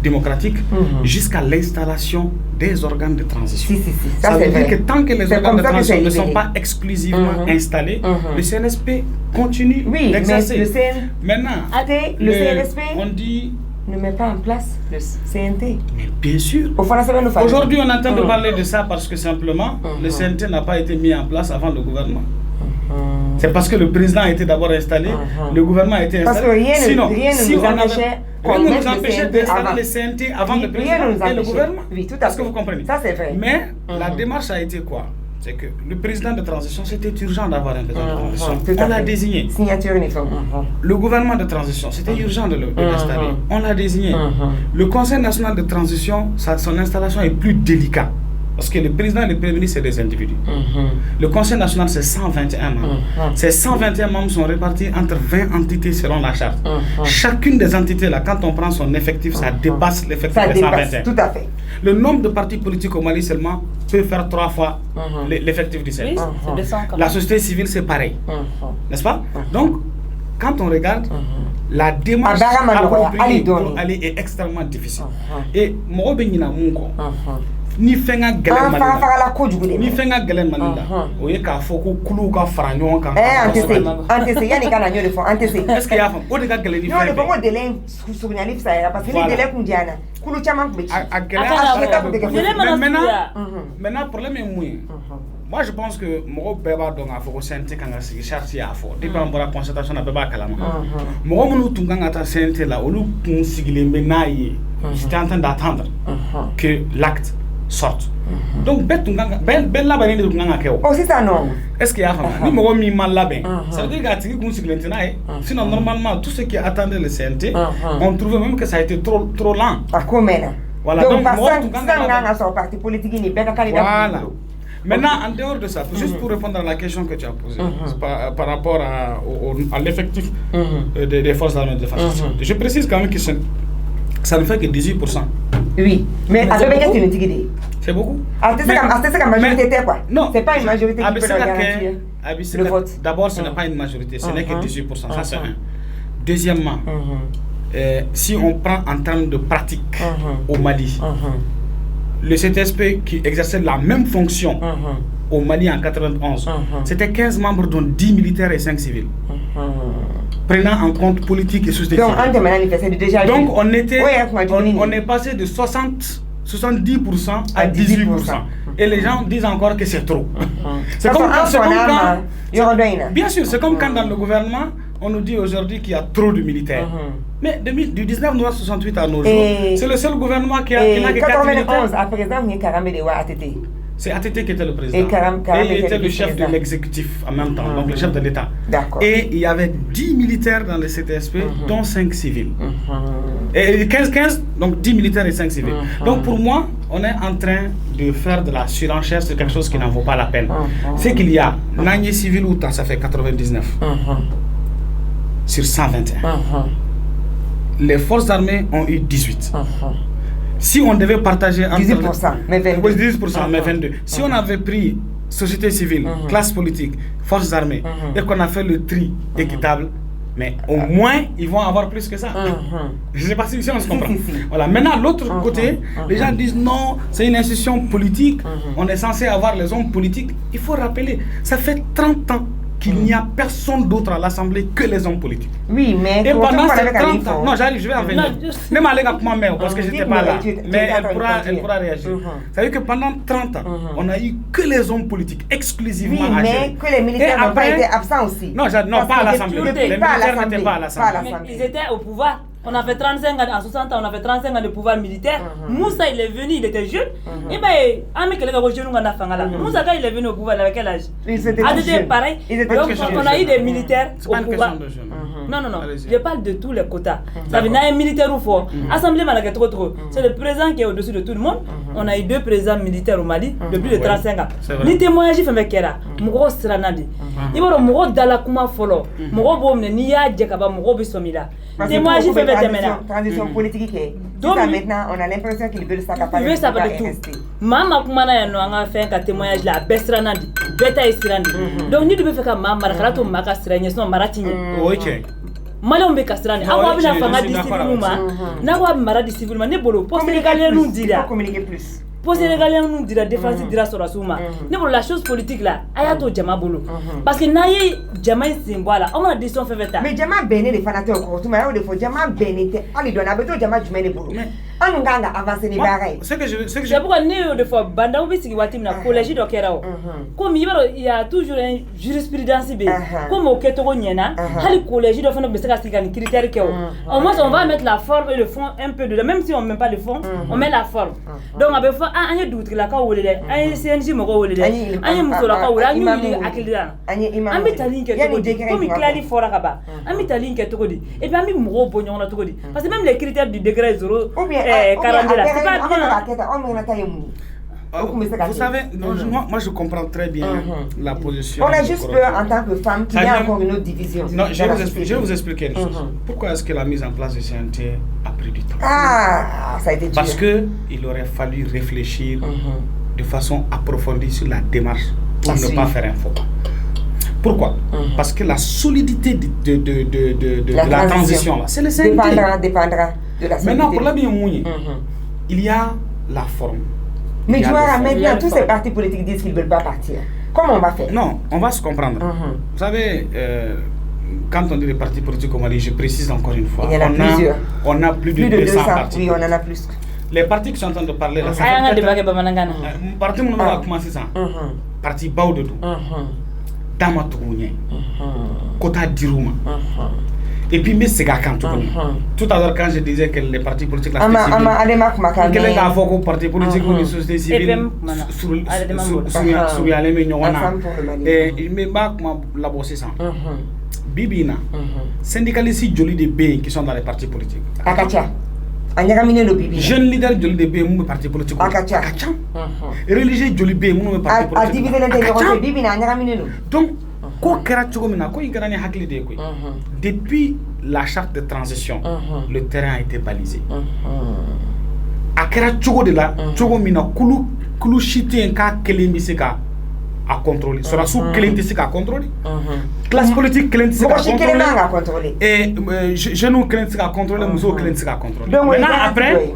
démocratique jusqu'à l'installation des organes de transition. Ça veut dire que tant que les organes de transition ne sont pas exclusivement installés, le CNSP continue d'exercer. Maintenant, le CNSP on dit ne met pas en place le CNT. Mais bien sûr. Aujourd'hui, on entend de parler de ça parce que simplement, le CNT n'a pas été mis en place avant le gouvernement. C'est parce que le président a été d'abord installé, le gouvernement a été installé. Parce que rien ne nous empêchait d'installer le CNT avant le président et le gouvernement. Oui, tout à fait. Est-ce que vous comprenez? Ça, c'est vrai. Mais la démarche a été quoi? C'est que le président de transition, c'était urgent d'avoir un président de transition. On l'a désigné. Signature uniforme. Le gouvernement de transition, c'était urgent de l'installer. On l'a désigné. Le Conseil national de transition, son installation est plus délicate. Parce que le président et le premier ministre, c'est des individus. Le Conseil national, c'est 121 membres. Ces 121 membres sont répartis entre 20 entités selon la charte. Chacune des entités, là, quand on prend son effectif, ça dépasse l'effectif des 121. Tout à fait. Le nombre de partis politiques au Mali seulement peut faire 3 fois l'effectif du CNSP. La société civile, c'est pareil. N'est-ce pas? Donc, quand on regarde, la démarche appropriée pour aller est extrêmement difficile. Et moi, ni fenga galen manila ni fenga galen manila o ye ka foko kulu ka fara ɲɔgɔn kan antese yani kana ɲɔ de fɔ antese est-ce que y'a faamu o de ka gɛlɛn ni fɛn bɛɛ ɲɔ de fɔ ko délai surunyali fisayara parce que ni délai kun diyana kulu caman kun bɛ ci a gɛlɛya maintenant problème ye mun ye moi je pense que mɔgɔw bɛɛ b'a dɔn k'a fɔ ko CNT kan ka sigi charte y'a fɔ depuis an bɔra concertation na bɛɛ b'a kalama mɔgɔ minnu tun kan ka taa CNT la olu kun sigilen bɛ n'a ye j'étais en train d'attendre que l'acte sorte. Donc ben labɛn de tun kan ka kɛ o. Sisan nɔ. Est-ce que y'a faamu ni mɔgɔ min ma labɛn ça veut dire k'a tigi kun sigilen tɛ n'a ye sinon normalement tous ceux qui attendaient le CNT ont trouvé même que ça a été trop lent. A ko mɛnna. Voilà donc mɔgɔ tun kan ka sɔrɔ parti politique ni bɛɛ ka candidat. Voilà. Maintenant, en dehors de ça, juste pour répondre à la question que tu as posée par rapport à l'effectif des forces armées de défense, je précise quand même que ça ne fait que 18%. Oui, mais à c'est beaucoup. C'est une majorité quoi? Non, c'est pas une majorité qui peut garantir le vote. D'abord, ce n'est pas une majorité, ce n'est que 18%. Ça, c'est un. Deuxièmement, si on prend en termes de pratique au Mali, le CTSP qui exerçait la même fonction au Mali en 91, c'était 15 membres dont 10 militaires et 5 civils. Prenant en compte politique et société civile. Donc on est passé de 70% à 18%. Et les gens disent encore que c'est trop. C'est comme quand, bien sûr, c'est comme quand dans le gouvernement, on nous dit aujourd'hui qu'il y a trop de militaires. Mais du 19 novembre 68 à nos jours, c'est le seul gouvernement qui a que 4 militaires. À présent, il y a Karamé de ATT. C'est ATT qui était le président. Et il était le chef de l'exécutif en même temps, donc le chef de l'État. Et il y avait 10 militaires dans le CTSP, dont 5 civils. Et 15, donc 10 militaires et 5 civils. Donc pour moi, on est en train de faire de la surenchère sur quelque chose qui n'en vaut pas la peine. C'est qu'il y a l'année civil où ça fait 99 sur 121. Les forces armées ont eu 18. Si on devait partager entre 18%, mais 22. 18%, mais 22. Si on avait pris société civile, classe politique, forces armées, et qu'on a fait le tri équitable, mais au moins ils vont avoir plus que ça. Je ne sais pas si on se comprend. Voilà. Maintenant, l'autre côté, les gens disent non, c'est une institution politique, on est censé avoir les hommes politiques. Il faut rappeler, ça fait 30 ans qu'il n'y a personne d'autre à l'Assemblée que les hommes politiques. Oui, mais... Et pendant ces 30 ans... Non, j'arrive, je vais en venir. Même aller avec ma mère, parce que je n'étais pas là. Mais elle pourra réagir. Ça veut dire que pendant 30 ans, on n'a eu que les hommes politiques, exclusivement à gérer. Mais que les militaires n'ont pas été absents aussi. Non, pas à l'Assemblée. Les militaires n'étaient pas à l'Assemblée. Ils étaient au pouvoir. On a fait 35 ans, en 60 ans, on a fait 35 ans de pouvoir militaire. Moussa, il est venu, il était jeune. Et bien, Moussa, quand il est venu au pouvoir, il avait quel âge? C'était pareil. Donc, on a eu des militaires au pouvoir. Non, je parle de tous les quotas. Ça veut dire un militaire ou fort. Assemblée Malaga trop. C'est le président qui est au-dessus de tout le monde. On a eu 2 présidents militaires au Mali depuis les 35 ans. Ni témoignage, il fait avec Kera. Mouro Sranadi. Il va au Mouro Dalakuma Folo. Mouro Bomne, Nia Djekaba, Mouro Bissomila. Témoignage, il fait avec transition politique qui est. Donc maintenant, on a l'impression qu'il veut s'accaparer de tout. Maman Kumana a fait un témoignage là, Bestranadi, Beta Estirandi. Donc nous devons faire Maman Rato Maka Sirani, sinon Maratini. Ok. Malon be Castrani, awa bina fanga di civiluma, na wa mara di civiluma ne bolo, poste légalien nous dira. Communiquer plus. Poste légalien nous dira défense dira sur la souma. Ne bolo la chose politique là, ayato jama bolo. Parce que naye jama symbole là, on a décision fait veta. Mais jama bene les fanateurs ko tout mais il faut jama bene te ali dona beto jama jumene bolo. On nganga avancer ni baray. C'est pourquoi né de fois banda ou bisi wati na collège do kerao. Comme il y a toujours une jurisprudence be. Comme au keto nyena, hali collège do fana bisi ka sikani critère ke. Au moins on va mettre la forme et le fond un peu dedans, même si on met pas le fond, on met la forme. Donc on va anya doute la ka wolele, anya CNJ moko wolele, anya musola ka wolele, anya wili akilidana. Ami talinke to comme clari fora kaba. Ami talinke to di. Et puis ami moko bonyon na to di. Parce que même les critères du degré 0 42 là, c'est pas bien. Vous savez, moi je comprends très bien la position. On a juste peur en tant que femme qu'il y a encore une autre division. Non, je vais vous expliquer une chose. Pourquoi est-ce que la mise en place de CNT a pris du temps? Ça a été dur. Parce qu'il aurait fallu réfléchir de façon approfondie sur la démarche pour ne pas faire un faux pas. Pourquoi? Parce que la solidité de la transition, c'est le CNT. Dépendra de la solidité. Maintenant, pour la bien il y a la forme. Mais tu vois, maintenant, tous ces partis politiques disent qu'ils ne veulent pas partir. Comment on va faire? Non, on va se comprendre. Vous savez, quand on dit les partis politiques au Mali, je précise encore une fois, il y en a plusieurs. On a plus de 200 partis. Oui, on en a plus. Les partis qui sont en train de parler là, parti mon a commencé ça. Parti Baoudou, Dama Tougounien, Kota Dirouma. Et puis, mais c'est quand tout à l'heure, quand je disais que les partis politiques, la quel est la fois parti politique ou les sociétés civiles et mais la bosse ça. Bibina, syndicalistes jolis de B qui sont dans les partis politiques. Akacha. Jeune leader joli de B, mon parti politique. Akacha. Religieux joli B, mon parti politique. A diviser l'intérieur, Bibina, donc, depuis la charte de transition, le terrain a été balisé. Akera Tchogo de la Tchogo mina Kulu Chiti en ka Kelimiseka à contrôler. Sera sous Kelentiseka à contrôler. Classe politique Kelentiseka à contrôler. Et jeune Kelentiseka à contrôler, Mousso Kelentiseka à contrôler. Maintenant, après,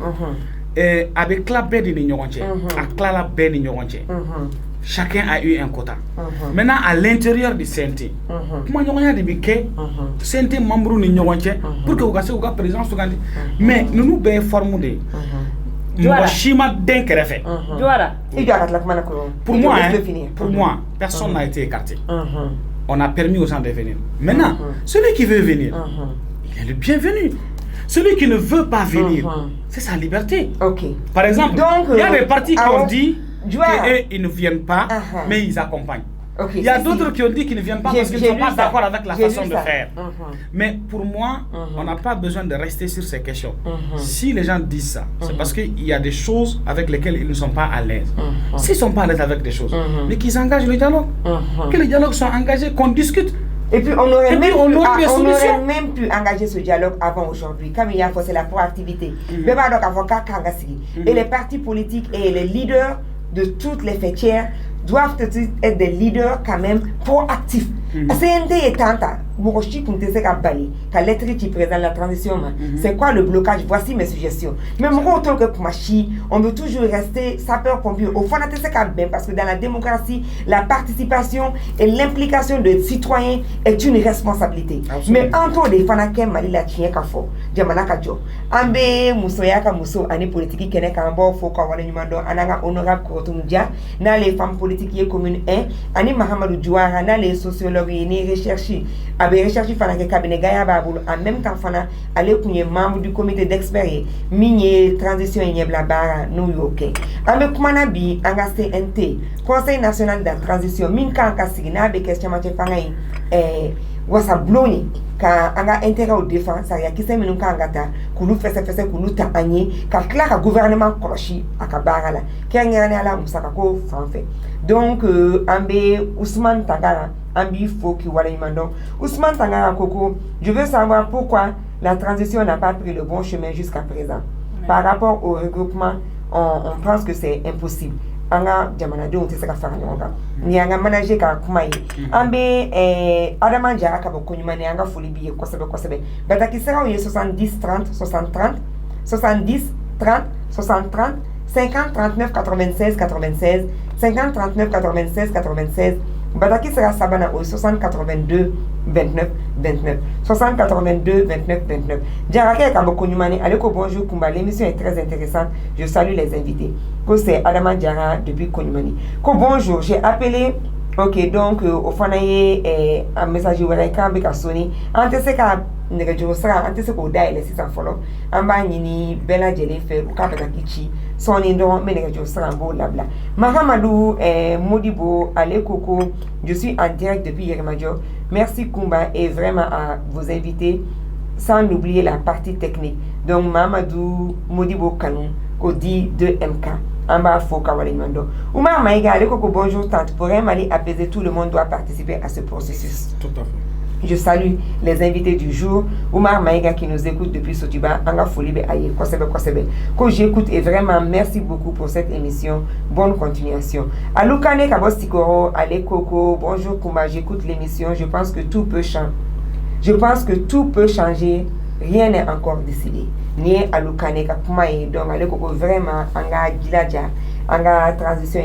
avec la baie de Nyoronche, avec la baie de Nyoronche. Chacun a eu un quota. Maintenant, à l'intérieur du CNT, comment nous avons dit que CNT membre ni ñogonche pour que vous gagnez la présidence. Mais nous nous informons de Moshima Denkerefe. Pour moi, personne n'a été écarté. On a permis aux gens de venir. Maintenant, celui qui veut venir, il est le bienvenu. Celui qui ne veut pas venir, c'est sa liberté. Par exemple, il y a des partis qui ont dit qu'ils ne viennent pas, mais ils accompagnent. Il y a d'autres qui ont dit qu'ils ne viennent pas parce qu'ils ne sont pas d'accord avec la façon de faire. Mais pour moi, on n'a pas besoin de rester sur ces questions. Si les gens disent ça, c'est parce qu'il y a des choses avec lesquelles ils ne sont pas à l'aise. S'ils ne sont pas à l'aise avec des choses, mais qu'ils engagent le dialogue. Que les dialogues soient engagés, qu'on discute. Et puis on aurait même pu engager ce dialogue avant aujourd'hui. Comme il y a c'est la proactivité. Et les partis politiques et les leaders de toutes les fêtières doivent être des leaders quand même proactifs. CNT est tanta. Morochi Kuntese Bali, ka lettre qui présente la transition. C'est quoi le blocage? Voici mes suggestions. Mais moi, autant que Kumachi, on veut toujours rester sapeur-pompier. Au fond, parce que dans la démocratie, la participation et l'implication de citoyens est une responsabilité. Mais entre les fanakens, Mali la tient qu'à fort. Jamana Kajo. Ambe, Moussoyaka Mousso, année politique, Kene Kambo, Foka, Walenumando, Ananga, Honorable Korotumdia, dans les femmes politiques communes 1, Annie Mahamadou Djouara, dans les sociologues, ni recherchés. Avec recherche fanake cabinet Gaya Baboul en même temps fana aller kunye membre du comité d'experts minier transition et blabara New York avec kumana bi anga CNT Conseil national de la transition minka anga signa be question mate fangai wasa bloni ka anga intérêt au défense ça ya kise minun ka ngata kulu fese kulu ta anyi ka clara gouvernement koroshi akabara la kenyane ala musaka ko fanfe donc ambe Ousmane Tangara ambi foki wala imando Ousmane Tangara Koko, je veux savoir pourquoi la transition n'a pas pris le bon chemin jusqu'à présent. Par rapport au regroupement, on pense que c'est impossible. Anga jamanade on tese ka fara nyonga ni anga manager ka kumai ambe Adama Diarra ka bokonyuma ni anga foli biye kosebe bataki sera o 70 30 60 30 70 30 60 30 50 39 96 96 50 39 96 96 Bataki sera Sabana au 60 82 29 29 60 82 29 29 Diarra ka bokonyuma allez ko bonjour Kumba, l'émission est très intéressante, je salue les invités. C'est Adama Diarra depuis Konyumani. Bonjour, j'ai appelé. Ok, donc au fanaye un message où kambe ka soni ante ka ngejo sara ante ko dai le sisa follow amba nyini bela jele fe ka beta kichi soni ndo me ngejo sara bo labla Mahamadou Modibo ale Koko, je suis en direct depuis Yermadio. Merci Kumba et vraiment à vos invités sans oublier la partie technique. Donc Mahamadou Modibo Kanou Kodi 2MK Amba Foka Walimando. Oumar Maïga, bonjour tante. Pour un Mali apaisé, tout le monde doit participer à ce processus. Tout à fait. Je salue les invités du jour. Oumar Maïga qui nous écoute depuis Sotiba, Anga Folibe Aye, Kosebe. Que j'écoute et vraiment merci beaucoup pour cette émission. Bonne continuation. Aloukane Kabostikoro, Ale Koko, bonjour Kumba, j'écoute l'émission. Je pense que tout peut changer. Rien n'est encore décidé. Ni Aloukane Kapumae, donc Ale Koko vraiment Anga Gilaja, Anga transition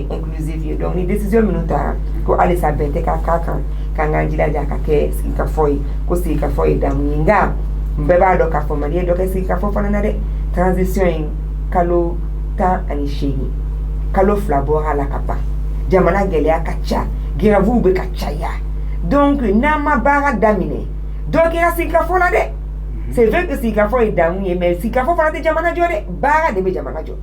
inclusive. Donc les décisions minutaires, ko ale sabete kaka kanga Gilaja kake sika foi, ko sika foi daminga. Mbeba do ka formalie do ke sika fo fanade transition kalo ta anisheni. Kalo flabora la kapa. Jamana gelea kacha, giravu be kacha ya. Donc nama bara damine. Donc il y a sika fo nade. C'est vrai que si Kafo est damoué, mais si Kafo fait des jamana jode, bara de jamana jode.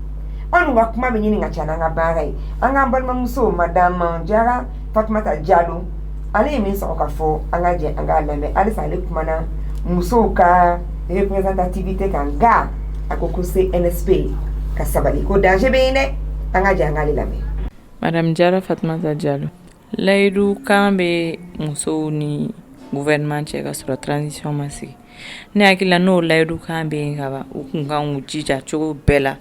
On va kuma benini ngachana nga bara. Anga balma muso madame Diarra Fatmata Diallo. Ale min so Kafo anga je anga lame. Ale sale kuma na muso ka représentativité kanga akoko NSP ka sabali ko danger bene anga je anga lame. Madame Diarra Fatmata Diallo. Laidu kambe muso ni gouvernement cheka sur la transition massive. Ne akila no laidu kambe ngaba ukunga ujija chogo bela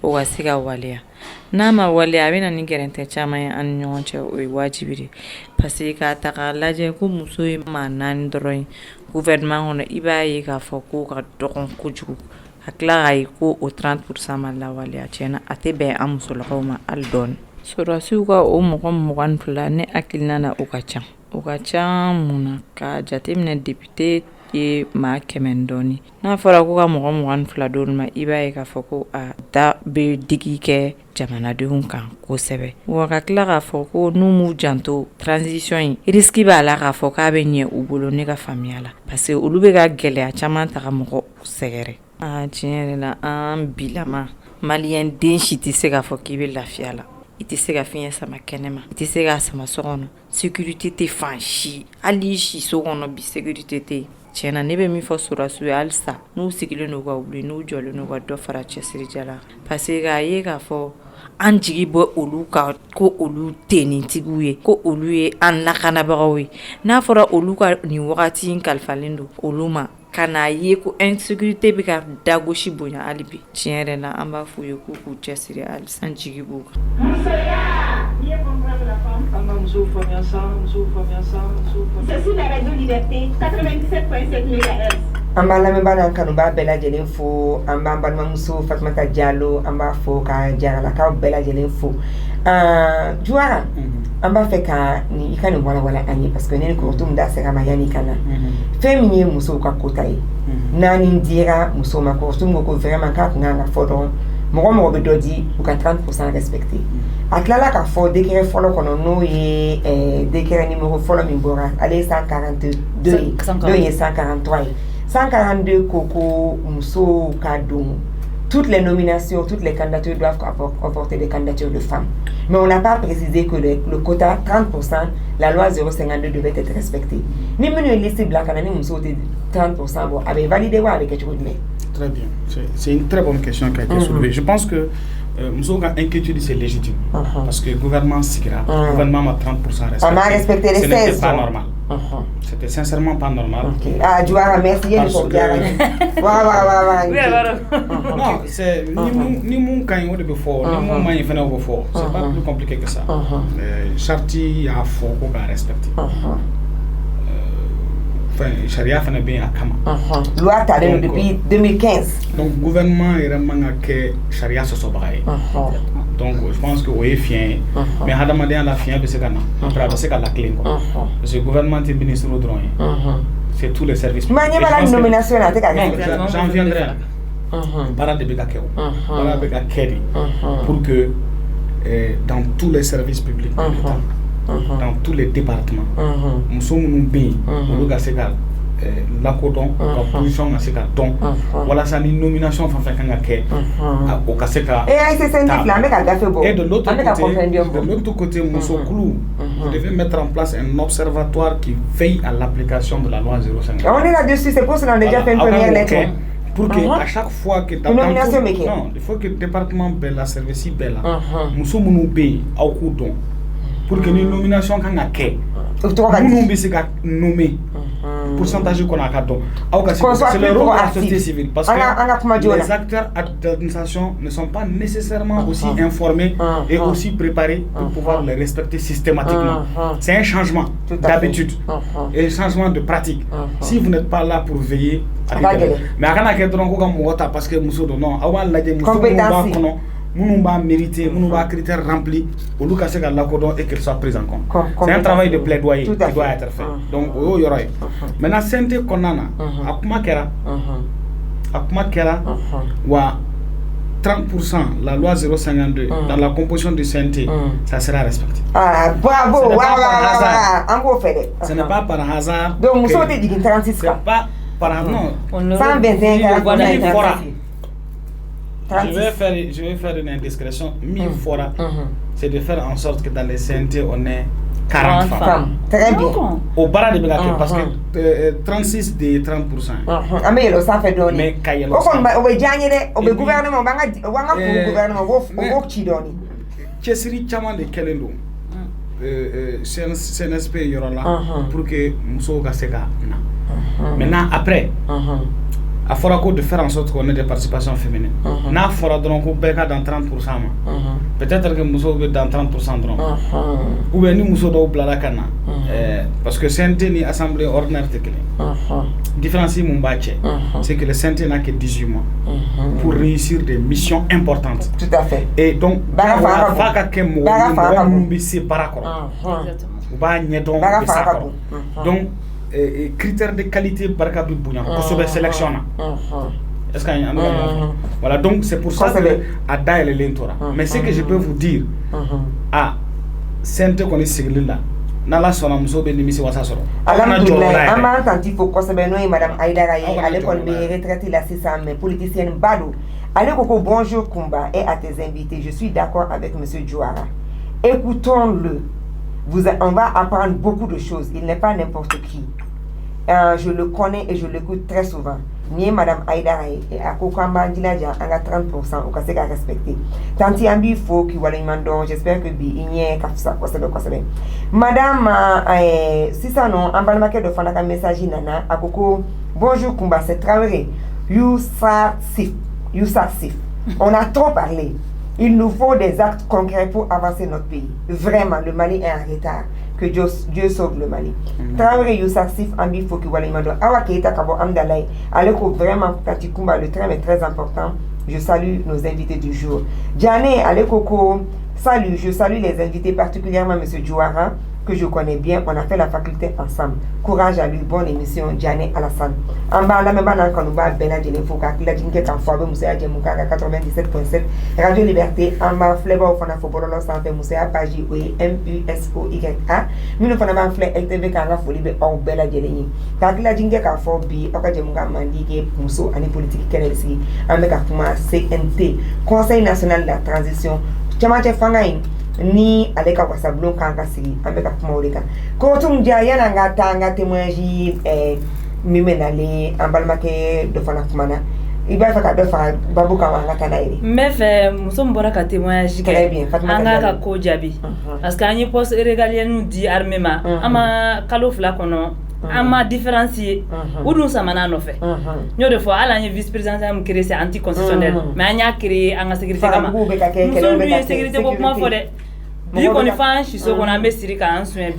o wasika walia nama walia bena ni gerente chama ya an nyonche o wajibiri pasika takalaje ku muso manan droi gouvernement on ibaye ka foko ka dokon kujugu akla ay ko o 30% mala walia chena atebe amuso lokoma aldon sura suga o mo kan plane akilna na ukacha muna ka jatemne député e ma kemendoni na fara ko ka mo fladon ma ibaye ka foko a da be digi ke jamana de hunkan ko sebe wa ka kla ka foko numu janto transition risque ba la ka foka be nye ubolo ne ka famiala parce que ulube ga gele a chama ta ka mo segere a tinyere la an bilama malien den shiti se ka foki be lafiala iti se ka finya sama kenema iti se ka sama sono sécurité te fanchi ali shi sono bi sécurité te tiena nebe mi fo sura su alsa nu sigile no ga ubli nu jolo no ga do fara chesiri jala parce que aye ga fo anjigi bo olu ka ko olu teni tiguye ko olu e an la kana bawe na fora olu ka ni wakati kalfalindo olu ma kana ye ko insécurité bi ka dagoshi bonya alibi tiere na amba fu yo ku chesiri al sanjigi buka C'est sur la radio Liberté 97.7 MHz. Amba la memba nan kanu ba bela jelen fo amba balma muso Fatmata Diallo amba fo ka jara ka bela jelen fo Juara amba fe ka ni ikani wala anyi parce que ne ko tum da sera mayani kana féminin muso ka kotai nani dira muso ma ko tum ko vraiment ka nganga fodon mo be dodi ou ka 30% respecté aklala ka fo décret folo kono no ye décret numéro folo mi bora allez 142 143 142 Coco Mousso Kadou. Toutes les nominations, toutes les candidatures doivent comporter des candidatures de femmes. Mais on n'a pas précisé que le quota 30%, la loi 052 devait être respectée. Ni menu liste black anani Mousso 30% bon avait validé ou avec quelque chose de Très bien. C'est une très bonne question qui a été soulevée. Je pense que nous avons inquiétude, c'est légitime. Parce que le gouvernement sigira, le gouvernement a 30% respecté. On a respecté les 16. Ce n'était pas normal. C'était sincèrement pas normal. Ah, Jouara, merci. Non, c'est ni mon quand il est fort, ni mon main fait au fort. C'est pas plus compliqué que ça. Charti a fort qu'on a respecté. Enfin, Charia fait bien à Kama. Loi t'allait depuis 2015. Donc, le gouvernement est vraiment que Charia se sobraille. Donc, je pense que oui, fier. Mais à demander à la fière de ce canal. Après, c'est qu'à la clé. Parce que le gouvernement est ministre de droit. C'est tous les services. Mais il y a la nomination à la j'en viendrai. Para de Begakeo. Para de Begakeri. Pour que dans tous les services publics de l'État, dans tous les départements, nous sommes bien. Nous avons la codon, la position à ce cas donc voilà ça une nomination enfin au Kaseka et de l'autre côté Moussokoulou vous devez mettre en place un observatoire qui veille à l'application de la loi 05. On est là-dessus, c'est pour ça qu'on a déjà fait une première lettre pour que à chaque fois que non il faut que le département bella service bella Moussoumounou bé au coudon pour que une nomination quand a que nous be se nommer pourcentage qu'on a cadon c'est le rôle de la société civile parce que les acteurs d'administration ne sont pas nécessairement aussi informés et aussi préparés pour pouvoir les respecter systématiquement. C'est un changement d'habitude et un changement de pratique. Si vous n'êtes pas là pour veiller mais à parce que non Mounouba mérité, Mounouba critères remplis, au lieu que la codon et qu'elle soit prise en compte. C'est un travail de plaidoyer qui doit être fait. Donc, il y aura. Maintenant, santé qu'on a, à Kera, 30%, la loi 052, dans la composition de santé, ça sera respecté. Ah, bravo, ce n'est pas par hasard. Donc, nous sommes dit 36. Ce n'est pas par hasard. Non, 125 je vais faire une indiscrétion. 1000 fois, c'est de faire en sorte que dans les CNT, on ait 40 femmes. Très bien. Au bar de Bégaké, parce que 36 des 30%. Mais ça fait donner. Mais Kayel. On va gagner au gouvernement. Chessiri Chaman de Kelendo. CNSP y aura là pour que Mousso Gaseka. Maintenant, après. Il faudra de faire en sorte qu'on ait des participations féminines. Il faudra donc Beka dans 30%. Peut-être que nous sommes dans 30% donc. Ou bien nous sommes dans Bladakana. Parce que c'est une assemblée ordinaire. Différencier mon bâché, c'est que le CNT n'a que 18 mois pour réussir des missions importantes. Tout à fait. Et donc, donc, critères de qualité barka bounya ko sélection est-ce qu'il y a voilà donc c'est pour ça que à daile l'entora mais ce que je peux vous dire à Sainte qu'on est signé là nala sona muso be nimisi wasa soro alhamdulillah ama attentif ko sebe no madame Aïda Raye à l'école mais retraité la 600 mais politicienne Badou allez Koko bonjour Kumba et à tes invités je suis d'accord avec monsieur Jouara écoutons-le. On va apprendre beaucoup de choses. Il n'est pas n'importe qui. Je le connais et je l'écoute très souvent. Ni Madame Aïda Raye et à Kokamba Diladja, on a 30% au cas de respecter. Tanti ambi faut qu'il y ait j'espère que il y a kafsa quoi ça. Madame si ça non, on va marquer de faire un message nana à Koko Bonjour Kumba, c'est Traoré. Youssa Sif. On a trop parlé. Il nous faut des actes concrets pour avancer notre pays. Vraiment, le Mali est en retard. Que Dieu sauve le Mali. Traoré Youssa Sif Ambi Foki Walimando. Awa Keita Kabo Amdalay. Aleko vraiment Kati Kumba, le thème est très important. Je salue nos invités du jour. Djane Alekoko. Salut, je salue les invités, particulièrement M. Djouara, que je connais bien. On a fait la faculté ensemble. Courage à lui, bonne émission, Djane Alassane. En bas, la même bande, quand on va Bena Djelinfoka, la Djinke Kanfoabe, Moussa Djemouka, 97.7, Radio Liberté, en bas, Fleba au Fana Fobololo, Santé, Moussa Paji, MUSOYA, nous fana ban flé LTV Kanga Folibe, or Bella Djelini. Quand la Djinke Kanfobi, Oka Djemouka Mandike, Mousso, Ani Politique Kenelsi, Ameka Kuma, CNT, Conseil National de la Transition. Chamache fangain ni aleka kwa sablon kanka sigi ambeka kumaulika ko tum dia yana ngata témoignage mimenale ambalmake do fana kumana iba faka do fa babuka ngata nairi mefe muso mbora ka témoignage très bien Fatima anga ka ko jabi parce que ani poste régalien nous dit armement ama kalo fla kono ama différencier udun samana no fe nyo de fois ala ni vice président am créer c'est anti constitutionnel mais anya créer anga sécurité kama muso lui sécurité ko kuma fo de bi ko ni fan shi so ko na mesiri ka ansu bi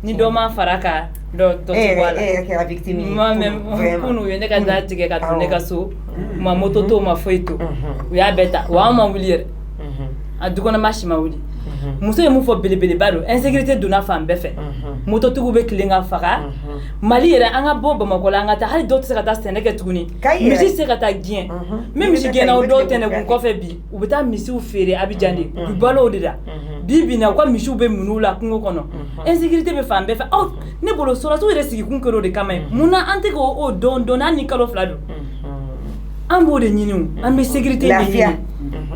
ni do ma faraka do to wala la victime moi même kunu yende ka dati ke ka tune ka so ma moto to ma foito ya beta wa ma wulier adugo na mashima wuli muso ye mu fo belebele bado insécurité dona fam be fe moto tugu be kilinga faka mali yera anga boba makola anga ta hali dot se kata seneke tuguni misi se kata gien même misi gena o dot ne ko fe bi u beta misi u fere abijande du balo dida bibi na kwa misi u be munula kungo kono insécurité be fam be fe oh ne bolo sora so resigi kunkero de kamay muna ante ko o dona ni kalo flado ambo de nyinu ambe sécurité ni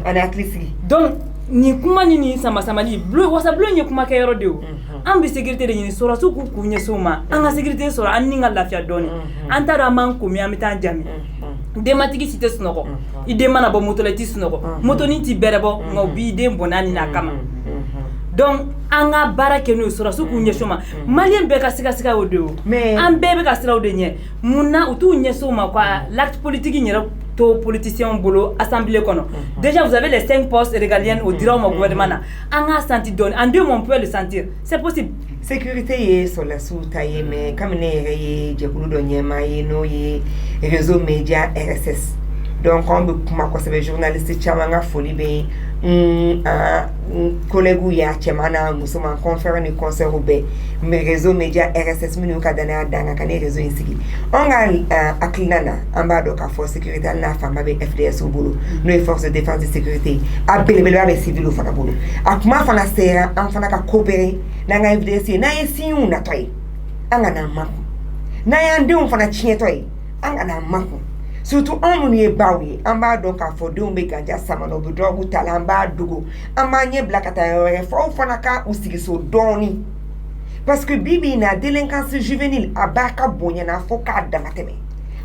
ana atlisi donc ni kuma ni sama ni bleu wasa bleu ni kuma kayro deo ambi sécurité de ni sora su ku kunye soma anga sécurité sora anni nga lafia doni antara man ko mi amita jami de matigi cité snoko ide mana bo motoleti snoko motoni ti berebo ngobi de bonani na kama donc anga barake no sora su kunye soma malien be ka sika o deo am bebe ka sira o de nye muna utu nye soma kwa l'acte politique nyera to politicien bolo assemblée kono déjà vous avez les 5 postes régaliennes au direct au gouvernement anga senti donne en 2 mois on peut le sentir c'est possible sécurité sur la soutaye mais comme ne jekulu do nyema no ye réseau média RSS donc on be kuma ko se journaliste chamanga foli be collègue ya chemana musoma conférence ni concert be mais réseau média RSS minu ka dana danga kan réseau insigi on a aklinana ambado ka force sécurité na fama be FDS bolo no force de défense de sécurité a belebele ba civil o fana bolo akuma fana sera en fana ka coopérer na nga FDS na yesiu na toy anga na maku na yande on fana chie toy anga na maku surtout on nous est bawi amba donc a fo de on be ganja samano be do gutala amba dugo amba nye blakata fo fanaka usigiso doni parce que bibi na délinquance juvénile abaka bonya na fo ka damateme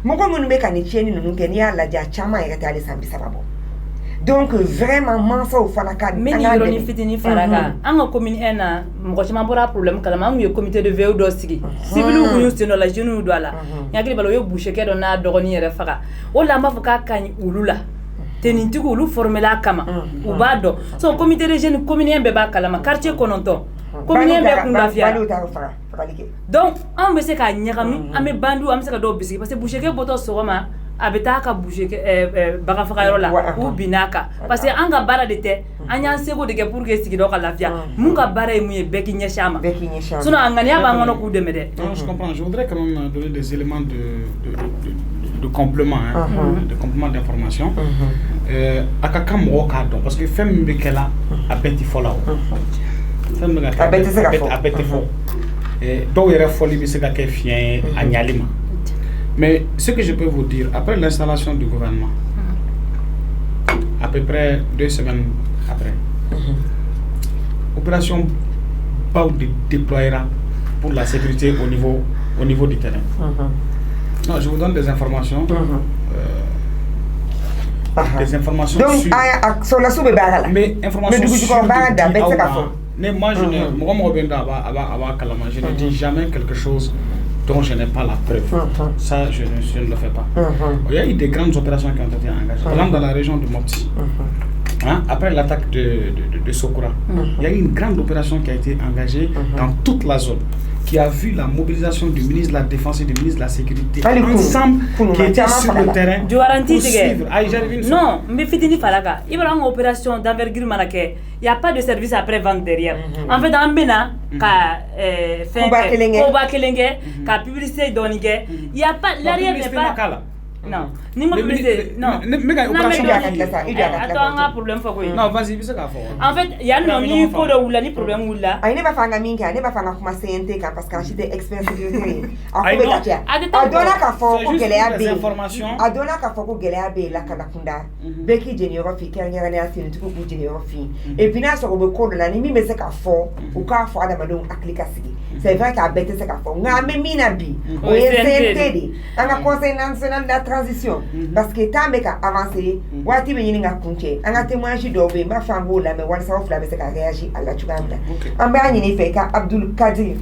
moko mun be kan chieni nunu ken ya la ja chama ireta ale sambi sababo donc vraiment mansa o fanaka meni ironi fitini faraka anga commune ena moko chama bora problème kala ma mu comité de veille do sigi sibilu ku yustino la jeune do ala nyagli balo yo boucher ke do na dogoni yere faka o la ma faka kan ulula teninti ko lu formela kama ubado so comité de jeunes commune be ba kala ma quartier kononto commune be ku lafia donc on be se ka nyagami ame bandu am se ka do bisiki parce que boucher ke boto sogoma abeta ka bouger baga faka yoro la ou binaka parce que anga bara de te anya sego de ke pour que sigi do ka lafia mun ka bara e mu beki nyeshama sinon angani aba ngono ku demede. Je comprends, je voudrais quand même donner des éléments de complément de complément d'information akaka mo ka don parce que femme be kala abeti fola femme ga abeti fo do yere foli bi se ka ke fien anyalima. Mais ce que je peux vous dire, après l'installation du gouvernement, à peu près 2 semaines après, opération Pau déployera pour la sécurité au niveau du terrain. Non, je vous donne des informations. Des informations donc, sur la soupe barala. Mais informations sur mais moi, je ne dis jamais quelque chose dont je n'ai pas la preuve. Ça, je ne le fais pas. Il y a eu des grandes opérations qui ont été engagées. Par exemple, dans la région de Mopti, après l'attaque de Sokoura, il y a eu une grande opération qui a été engagée dans toute la zone, qui a vu la mobilisation du ministre de la Défense et du ministre de la Sécurité ensemble, qui étaient sur le terrain pour suivre. Non, mais Fitini Falaga, il y a une opération d'envergure Malaké. Il n'y a pas de service après-vente derrière. En fait, dans Bena, Koba Kelenge, publicité Donige, il n'y a pas, l'arrière n'est pas. Non, ni moi non. Attends, un problème pour quoi? Non, vas-y, bisous en fait, il y a ni problème ou là. Il n'est pas fait minga, il n'est pas fait comme CNT parce que j'étais expert sécurité. Adona ka fo ko gelea be. Adona ka fo ko gelea be la kana kunda. Beki jenior fi kanya na asini tuku bu jenior fi. Et puis na so ko ko na ni mi me se ka fo, ou ka fo ada madon application. C'est vrai qu'à bête se ka fo. Nga me mina bi. O CNT. Anga conseil national de la transition parce que tant meka avancer wati be yini nga kunche anga témoignage do be ma fango la me wan sa ofla be se ka réagir à la tuganda amba yini fe ka Abdul Kadir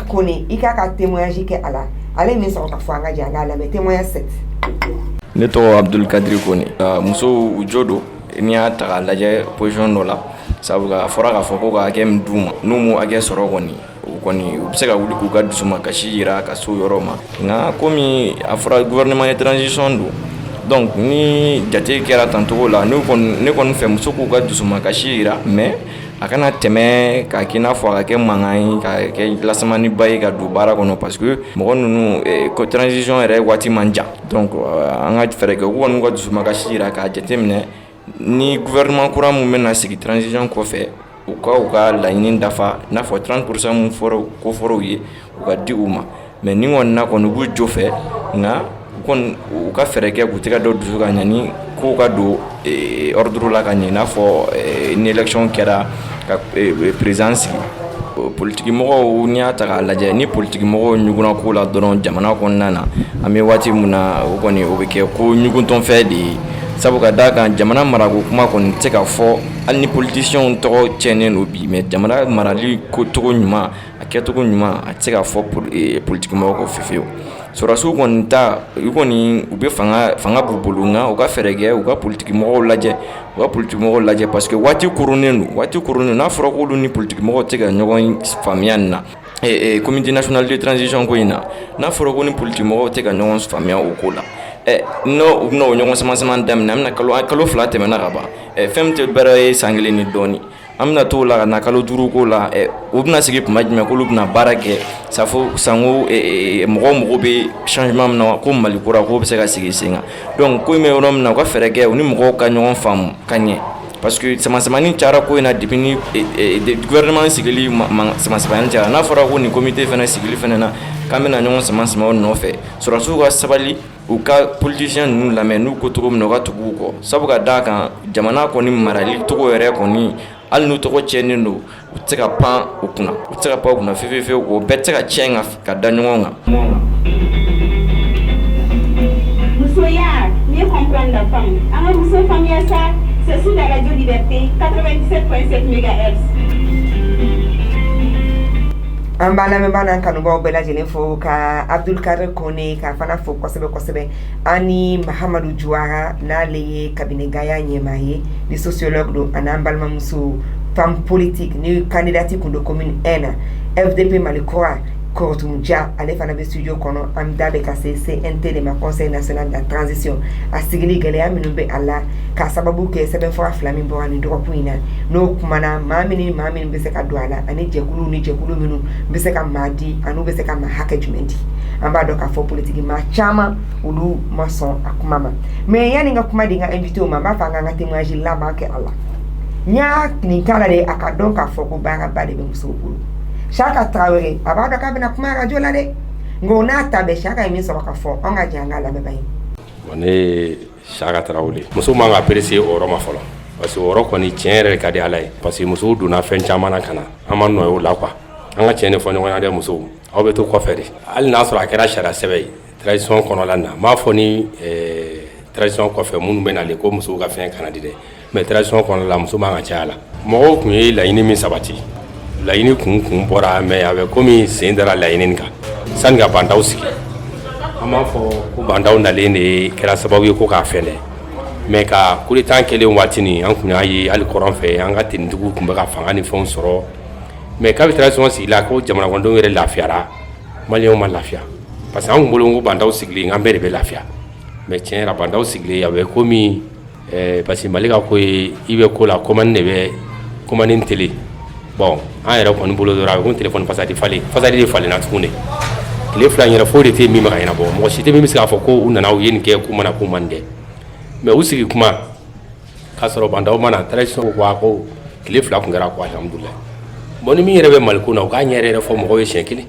Kone ika ka témoignage ke ala ale mi so ka fanga janga la me témoignage 7 ne to Abdul Kadir Kone muso ujodo ni ata la je position no la sabuga fora ka foko ka kem duma numu age soro koni ubiseka wuli ku ka dusuma kashira ka so yoroma nga komi afra gouvernement de transition do donc ni jate kera tanto la ne kon fe muso ku ka dusuma kashira mais akana teme ka kina fo ka ke mangai ka ke lasamani bayi ka du bara kono parce que mo nunu ko transition ere wati manja donc anga fere ko wonu ka dusuma kashira ka jate mine ni gouvernement courant mu mena sigi transition ko fe uka la inin dafa na fo 30% mun foro ko foro yi uka di uma mais ni won na ko nugu jofe na kon uka fereke gutika do duga nyani ko ka do ordre la kany na fo ni election kera ka présidence politique mo ni ata la je ni politique mo nyuguna ko la doron jamana ko nana ame wati muna ko ni obeke ko nyugun ton fe di sabuka daga jamana marago kuma kon teka fo alni politicien to chenen obi mais jamana marali ko to nyuma aketo ko nyuma ateka fo pour politique mo ko fefeo so rasu kon ta yukoni ube fanga bubulunga o ka ferege o ka politique mo laje parce que wati kurunenu na fro ko ni politique mo teka nyogon famian na comité national de transition ko ina na fro ko ni politique mo teka nyogon famia o kola no nyongo sama dam namna kalo flat mena gaba femte bere sangle ni doni amna to la na kalo duru ko la ubna sigi majme ko lubna barake safo sango mo be changement na ko mali kura ko be se ga sigi singa donc ko me rom na ko ferege ni mo ka nyon fam kanye parce que sama ni chara ko na dipini gouvernement sigili sama ni chara na fora ko ni comité fena sigili fena na kamena nyon sama no fe sura su ga sabali u ka politicien nu la menu ko to no ga tugu ko sabuga daka jamana ko ni marali to ko ere ko ni al nu to ko cheni no uteka pa ukuna fefe o beteka chenga ka danonga musoya ni comprendre la femme anga muso famille ça c'est sur la radio Liberté 97.7 MHz. Ambala membana kanuba bela jelen fo ka Abdul Kadir Kone ka fana fo kosebe ani Mahamadou Jouara na leye cabinet gaya nyemaye di sociologue do anambalma musu femme politique ni candidate kundo commune 1 FDP Malikora Kortumja ale fana be studio kono amda be kase CNT de ma conseil national de la transition a sigili gele ya minumbe alla ka sababu ke seben fora flami borani do kuina no kumana mamini be se ka douala ani jekulu minu be se ka madi anu be se ka ma hakejumenti amba do ka fo politique ma chama ulu mason akumama me yani nga kuma dinga invité o mama fanga ngati mwaji lama ke alla nya ni kala de akadon ka fo ko banga bade be musukulu Chaka Traoré abada kabina kuma radio la de ngona tabe chaka imi so ka fo onga janga la beba one Chaka Traoré muso manga apprécier oro ma folo parce que oro ko ni tienre ka di alay parce que muso duna fen chamana kana amano yo la kwa anga tiene fo ngona de muso awbe to ko fere al nasra akira shara sebe tradition kono lana ma fo ni tradition ko fe munu bena le ko muso ga fen kana di de mais tradition kono la muso manga chala mo ko yi la ini mi sabati la ini kun bora me avec comme c'est dans la ini ka sani ka bandaw sigi an b'a fɔ ko bandaw nalen de kɛra sababu ye ko k'a fɛnɛ mais ka coup d'état kɛlen waati nin an kun y'a ye hali kɔrɔn fɛ an ka tenitigiw tun bɛ ka fanga ni fɛnw sɔrɔ mais k'a bɛ transition sigi la ko jamana kɔnɔdenw yɛrɛ lafiyara maliyɛnw ma lafiya parce que an kun bolo ko bandaw sigilen an bɛɛ de bɛ lafiya mais tiɲɛ yɛrɛ bandaw sigilen a bɛ komi parce que Mali ka ko ye i bɛ ko la commande de bɛ commande télé bon an yɛrɛ kɔni bolo dɔrɔn a bɛ ko téléphone fasadi de falenna tuguni tile fila yɛrɛ foyi de tɛ min bɛ ka ɲɛnabɔ mɔgɔ si tɛ min bɛ se k'a fɔ ko u nana u ye nin kɛ k'u mana k'u man dɛ mais u sigi kuma k'a sɔrɔ bandaw mana transition ko tile fila tun kɛra ko alhamdulilayi bon ni min yɛrɛ bɛ Mali ko na u k'a ɲɛ yɛrɛ fɔ mɔgɔw ye siɲɛ kelen.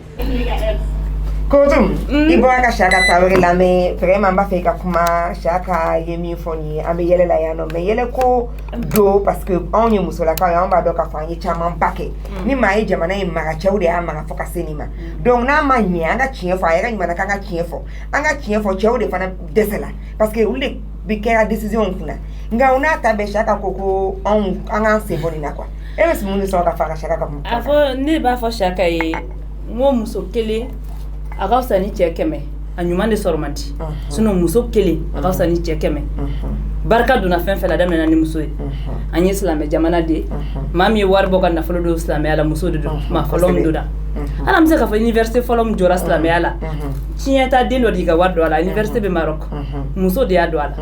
Kotum, i bɔra ka Saka Traoré lamɛn vraiment n b'a fɛ i ka kuma Saka ye min fɔ nin ye an bɛ yɛlɛ la yan nɔ mais yɛlɛ ko don parce que anw ye musolakaw ye anw b'a dɔn k'a fɔ an ye camanba kɛ ni maa ye jamana in mara cɛw de y'a mara fo ka se nin ma donc n'a ma ɲɛ an ka tiɲɛ fɔ a yɛrɛ ɲuman na k'an ka tiɲɛ fɔ an ka tiɲɛ fɔ cɛw de fana dɛsɛ la parce que olu de bɛ kɛra décision kunna nka u n'a ta bɛɛ Saka ko an k'an sen bɔ nin na quoi e bɛ mun de sɔrɔ ka fara Saka ka kuma. A fɔ ne b'a fɔ Saka ye n ko muso kelen a ka fisa ni cɛ 100 a ɲuman de sɔrɔ man di sinon muso kelen a ka fisa ni cɛ 100 barika donna fɛn fɛn la daminɛna ni muso ye an ye silamɛ jamana de maa min ye wari bɔ ka nafolo don silamɛya la muso de don maa fɔlɔ min don da hali an bɛ se k'a fɔ université fɔlɔ min jɔra silamɛya la tiɲɛ ta den dɔ de ka wari don a la université bɛ Maroc muso de y'a don a la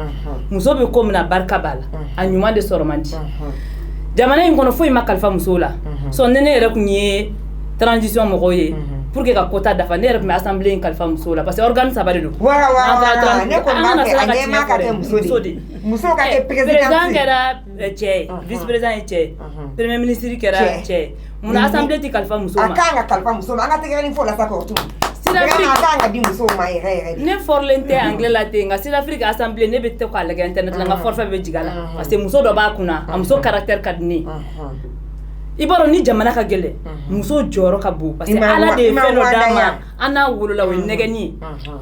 muso bɛ ko min na barika b'a la a ɲuman de sɔrɔ man di jamana in kɔnɔ foyi ma kalifa musow la sɔn ne yɛrɛ kun ye transition mɔgɔw ye pour que ka quota dafa ne yɛrɛ tun bɛ assemblée in kalifa musow la parce que organe saba de don ne kɔni b'a fɛ a ɲɛmaa ka kɛ muso de muso ka kɛ président kɛra cɛ ye vice président ye cɛ ye premier ministre kɛra cɛ ye munna assemblée tɛ kalifa muso ma a kan ka kalifa muso ma an ka tɛgɛrɛni fɔ la sa k'o tuma a kan ka di musow ma yɛrɛ yɛrɛ ne fɔrɔlen tɛ anglais la ten nka Sud-Afrique assemblée ne bɛ to k'a lajɛ internet la n ka forfait bɛ jigin a la parce que muso dɔ b'a kunna a muso caractère ka di ne ye i b'a dɔn ni jamana ka gɛlɛn muso jɔyɔrɔ ka bon parce que ala de ye fɛn dɔ d'a ma an n'a wolola o ye nɛgɛni ye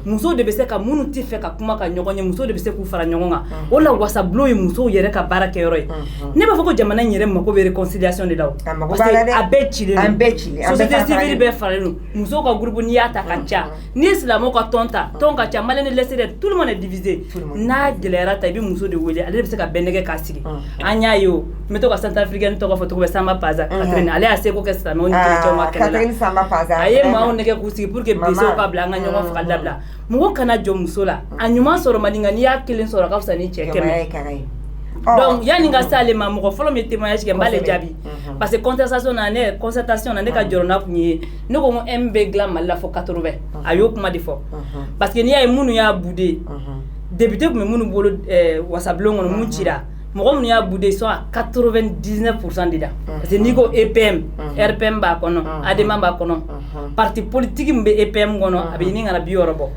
muso de bɛ se ka minnu tɛ fɛ ka kuma ka ɲɔgɔn ye muso de bɛ se k'u fara ɲɔgɔn kan o la wasabulon ye musow yɛrɛ ka baara kɛyɔrɔ ye ne b'a fɔ ko jamana in yɛrɛ mako bɛ réconciliation de la o parce que a bɛɛ cilen don société civile bɛɛ faralen don musow ka groupe n'i y'a ta ka ca n'i ye silamɛw ka tɔn ta tɔn ka ca maliyɛn ni laïcité tout le monde est divisé n'a gɛlɛyara ta i bɛ muso de wele ale de bɛ se ka bɛɛ nɛgɛ k'a sigi an y'a ye o n bɛ to ka Centrafricaine tɔgɔ fɔ tɔgɔ bɛ Samba Paza Catherine ale y'a seko kɛ silamɛw ni chrétiens ma kɛlɛ la a ye maaw nɛgɛ k'u sigi pour que bisew ka bila an ka ɲɔgɔn faga dabila mɔgɔ kana jɔ muso la a ɲuman sɔrɔ man di nka n'i y'a kelen sɔrɔ a ka fisa ni cɛ 100 donc yanni n ka se ale ma mɔgɔ fɔlɔ min ye témoignage kɛ n b'ale jaabi parce que concertation na ne ka jɔrɔ n'a kun ye ne ko n ko M bɛ dilan Mali la fo 80 a y'o kuma de fɔ parce que n'i y'a ye minnu y'a bude député tun bɛ minnu bolo wasabulon kɔnɔ mun cira mɔgɔ minnu y'a bude sont à 99% de la parce que n'i ko EPM RPM b'a kɔnɔ ADEMA b'a kɔnɔ parti politique min bɛ EPM kɔnɔ a bɛ ɲini ka na 60 bɔ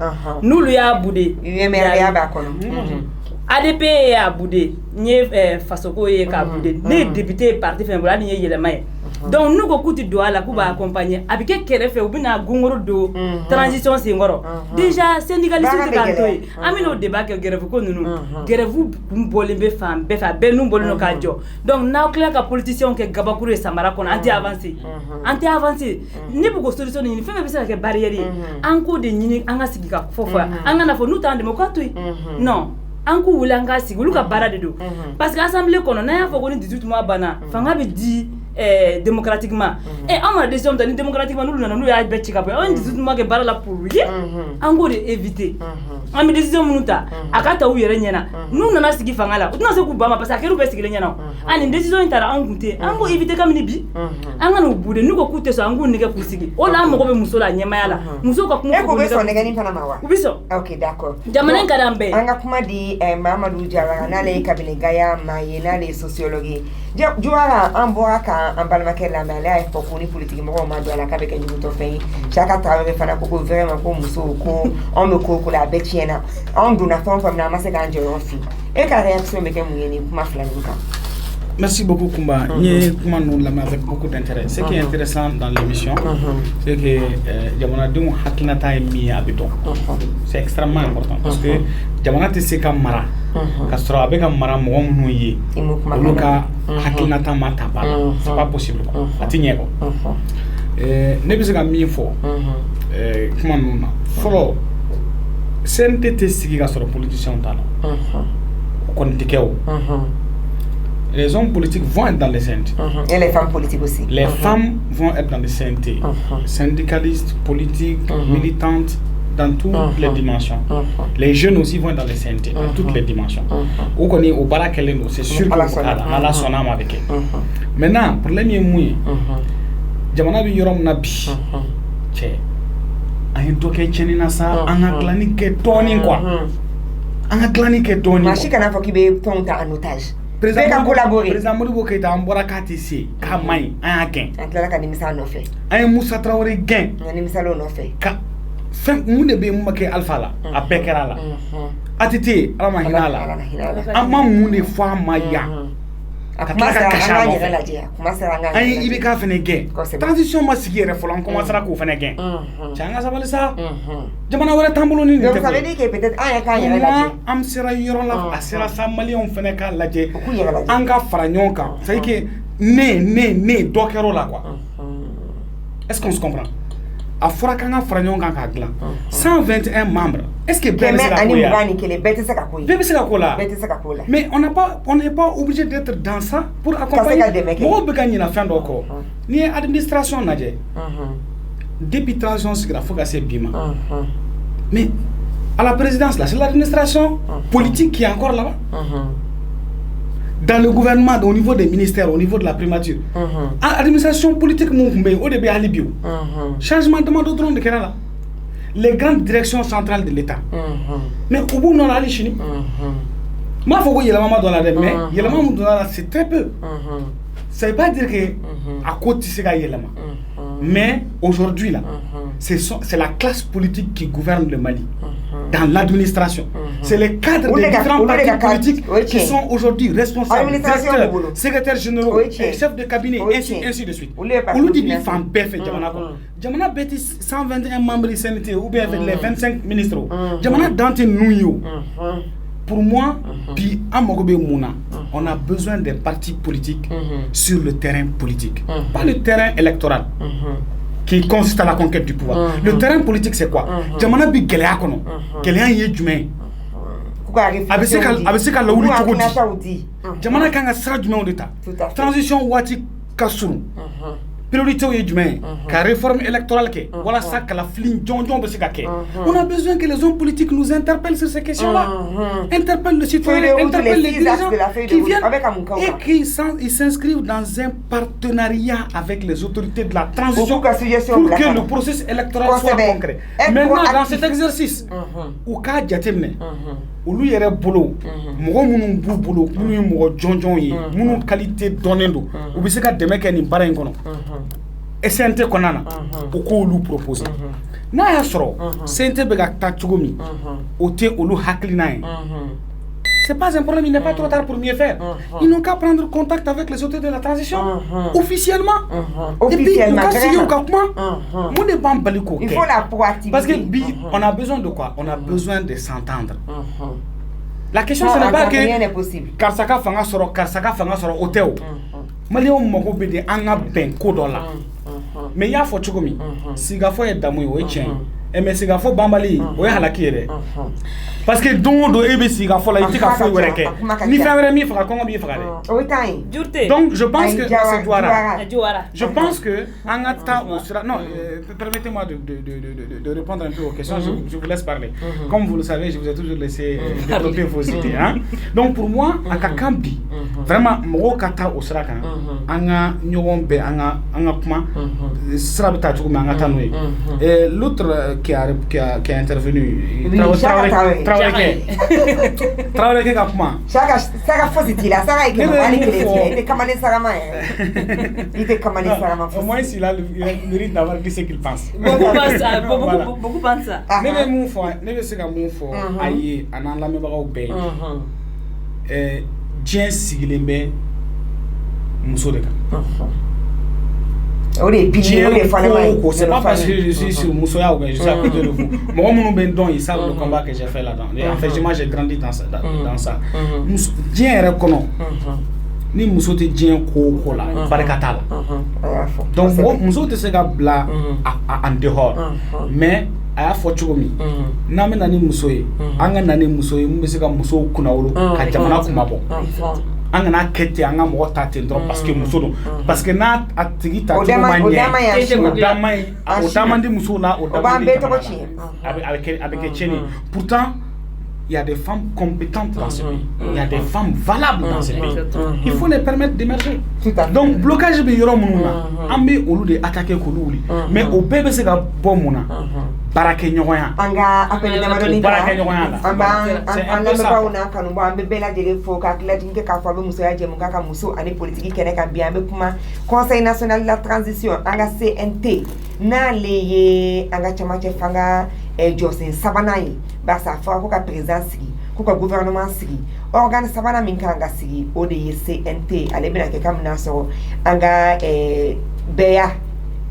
n'olu y'a bude UMRA b'a kɔnɔ ADP y'a bude n ye fasoko ye k'a bude ne ye député ye parti fɛn bolo hali ni ye yɛlɛma ye donc n'u ko k'u tɛ don a la k'u b'a accompagner a bɛ kɛ kɛrɛfɛ u bɛna gongoro don transition senkɔrɔ déjà syndicaliste tɛ k'an to yen an bɛna o débat kɛ grève ko ninnu grève kun bɔlen bɛ fan bɛɛ fɛ a bɛɛ nun bɔlen don k'a jɔ donc n'aw tilala ka politiciens kɛ gabakuru ye samara kɔnɔ an tɛ avancer ne bɛ ko solution ɲini fɛn fɛn bɛ se ka kɛ barrière ye an k'o de ɲini an ka sigi ka fɔ an kana fɔ n'u t'an dɛmɛ u k'a to yen non an k'u wele an k'a sigi olu ka baara de don parce que assemblée kɔnɔ n'an y'a fɔ ko ni 18 mois banna fanga bɛ di démocratiquement an mana décision ta ni démocratiquement n'olu nana n'u y'a bɛɛ ci ka bɔ an ye 18 mois kɛ baara la pour rien an k'o de éviter an bɛ décision minnu ta a ka ta u yɛrɛ ɲɛna n'u nana sigi fanga la u tɛna se k'u ban ma parce que a kɛr'u bɛɛ sigilen ɲɛna a nin décision in taara an kun tɛ an k'o éviter kabini bi an ka n'u bude n'u ko k'u tɛ sɔn an k'u nɛgɛ k'u sigi o la an mago bɛ muso la ɲɛmaya la musow ka kuma fɔ k'u bɛ sɔn nɛgɛnin fana ma wa u bɛ sɔn ok d'accord jamana in ka d'an bɛɛ an ka kuma di Mamadou Diawara n'ale ye kabini Gaya maa ye n'ale ye sociologue ye Diawara an bɔra ka an balimakɛ lamɛn ale y'a fɔ ko ni politique mɔgɔw ma don a la k'a bɛ kɛ ɲugutɔfɛn ye Saka Traoré fana ko vraiment ko musow ko anw bɛ ko o ko la a bɛɛ tiɲɛna anw donna fɛn o fɛn na an ma se k'an jɔyɔrɔ fi e ka réaction bɛ kɛ mun ye nin kuma fila ninnu kan. Merci beaucoup Kumba. Nous commençons avec beaucoup d'intérêt. Ce qui est intéressant dans l'émission, c'est que Jamanadenw hakilinata ye min ye a bɛ dɔn. C'est extrêmement important parce que jamana tɛ se ka mara ka sɔrɔ a bɛ ka mara mɔgɔ minnu ye olu ka hakilinata ma ta ba la. C'est pas possible quoi. A tɛ ɲɛ quoi. Ne bɛ se ka min fɔ kuma ninnu na fɔlɔ CNT tɛ sigi ka sɔrɔ politicien t'a la o kɔni tɛ kɛ o. Les hommes politiques vont être dans les CNT. Et les femmes politiques aussi. Les femmes vont être dans les CNT. Syndicalistes, politiques, militantes, dans toutes les dimensions. Les jeunes aussi vont être dans les CNT, dans toutes les dimensions. Où connaît au Barakeleno, c'est sûr que Allah sonne avec eux. Maintenant, pour les miens, jamana bi yorom na bi. Che. Ayin to ke chenina sa anga glani ke toni quoi. Anga glani ke toni. Machi kana fo ki be tonta en otage. Président Modibo Keïta an bɔra k'a tɛ se k'a man ɲi an y'a gɛn. An tilala ka nimisa nɔfɛ. An ye Musa Traoré gɛn. An nimisala o nɔfɛ. Ka fɛn mun de bɛ mun ma kɛ Alpha la a bɛɛ kɛra la. ATT Ala ma hinɛ a la. An ma mun de fɔ a ma yan. Ka tila ka kasi a nɔfɛ. An ye IBK fɛnɛ gɛn. Transition ma sigi yɛrɛ fɔlɔ an commencera k'o fɛnɛ gɛn. Cɛ an ka sabali sa. Jamana wɛrɛ t'an bolo ni nin tɛ. Donc ça veut dire que peut-être an yɛrɛ k'an yɛrɛ lajɛ. An sera yɔrɔ la a sera sa maliyɛnw fɛnɛ k'a lajɛ. An ka fara ɲɔgɔn kan. C'est à dire que ne dɔ kɛr'o la quoi. Est-ce qu'on se comprend? A fɔra k'an ka fara ɲɔgɔn kan k'a dilan. 121 membres. Est-ce que bɛɛ bɛ se ka ko ya? Bɛɛ bɛ se ka ko la. Mais on n'est pas obligé d'être dans ça pour accompagner. Mɔgɔw bɛ ka ɲinɛ fɛn dɔ kɔ. N'i ye administration lajɛ. Depuis transition sigira fo ka se bi ma. Mais à la présidence là, c'est l'administration politique qui est encore là-bas. Dans le gouvernement, au niveau des ministères, au niveau de la primature. L'administration politique, au début, à Libye. Changement de mode de Kerala. Les grandes directions centrales de l'État. Mais au bout, on a les Chine. Moi, il faut que y ait la maman dans la mais il y a la maman dans la c'est très peu. Ça ne veut pas dire que à côté, c'est qu'il y a la maman. Mais aujourd'hui, là, c'est la classe politique qui gouverne le Mali. Dans l'administration. C'est les cadres des différents partis politiques qui sont aujourd'hui responsables, directeurs, secrétaires généraux, chefs de cabinet, ainsi de suite. On dit qu'il faut un perfect Jamana. Jamana bêti 121 membres de CNT ou bien avec les 25 ministres. Jamana Dante Nouyo. Pour moi, puis à Mogobe Mouna, on a besoin des partis politiques sur le terrain politique, pas le terrain électoral. Qui consiste à la conquête du pouvoir. Le terrain politique, c'est quoi? Jamana bi gɛlɛya kɔnɔ. Gɛlɛya ye jumɛn? A bɛ se ka lawuli cogo di? Jamana kan ka sira jumɛnw de ta? Transition waati ka surun. Priorité ye jumɛn? Ka réforme électorale kɛ. Walasa ka lafili jɔnjɔn bɛ se ka kɛ. On a besoin que les hommes politiques nous interpellent sur ces questions-là. Interpellent le citoyen, interpellent les dirigeants qui viennent et qui s'inscrivent dans un partenariat avec les autorités de la transition pour que le processus électoral soit concret. Maintenant, dans cet exercice, au cas jatemne, olu yɛrɛ bolo, mɔgɔ minnu b'u bolo, minnu ye mɔgɔ jɔnjɔn ye, minnu qualité dɔnnen don, u bɛ se ka dɛmɛ kɛ nin baara in kɔnɔ. SNT kɔnɔna na, u k'olu proposer. N'a y'a sɔrɔ CNT bɛ ka taa cogo min, o tɛ olu hakilina ye. C'est pas un problème, il n'est pas trop tard pour mieux faire. Ils n'ont qu'à prendre contact avec les autorités de la transition, officiellement. Et puis, il faut la proactivité. Parce que on a besoin de quoi? On a besoin de s'entendre. La question, ce n'est pas que Karsaka Fanga soro Oteo. Malio Mogo Bede Anga Ben Kodola. Mais il y a fo Chogomi. Sigafo et Damou, et mais Sigafo Bambali, ouais, à la kire. Parce que donc do EBC ga fola itika fo wereke ni fawre mi fera kongo bi fera donc je pense que c'est Douara je pense que angata sera non permettez-moi de répondre un peu aux questions je vous laisse parler comme vous le savez je vous ai toujours laissé développer vos idées hein donc pour moi akakambi vraiment mo kata osra kan anga nyogon be anga kuma sera bita tuko anga tanwe et l'autre qui a intervenu Traoré ke kapuma. Saka fositila, saka ikamani kile. Il kamani sarama. Il kamani sarama. Au moins il a le mérite d'avoir dit ce qu'il pense. Beaucoup pensent ça. Nebe mun fo, nebe se ka mun fo ayi anan la me bagaw be. Dien sigilen bɛ muso de kan. C'est pas parce que je suis sur Moussoya ou je suis à côté de vous. Moi, mon nom ils savent le combat que j'ai fait là-dedans. En fait, moi, j'ai grandi dans ça. Bien reconnu. ni muso tɛ diɲɛ ko ko la barika t'a la donc muso tɛ se ka bila en dehors mais a y'a fɔ cogo min n'an bɛ na ni muso ye an ka na ni muso ye mun bɛ se ka musow kunnawolo ka jamana kuma bɔ an kana kɛ ten an ka mɔgɔ ta ten dɔrɔn parce que muso don parce que n'a a tigi ta cogo ma ɲɛ o da man di musow la o da man di jamana la a bɛ kɛ tiɲɛni pourtant il y a des femmes compétentes dans ce pays. Il y a des femmes valables dans ce pays. Il faut les permettre d'émerger. Donc, blocage de yoro mouna, ambe olu de attaquer kolouli. Mais au bébé c'est ka bon mouna. Barake nyoya. Anga appelé d'amadoni. Barake nyoya. Anga ba una kanu ba ambe bela dele fo ka kila dinke ka fo be muso ya jemu ka muso ani politique kene ka bien be kuma Conseil national de la transition anga CNT na leye anga chamache fanga Johnson Sabanayi basa fa ko ka président sigi ko ka gouvernement sigi organe sabana min ka anga sigi o de CNT ale bena ke kamna so anga beya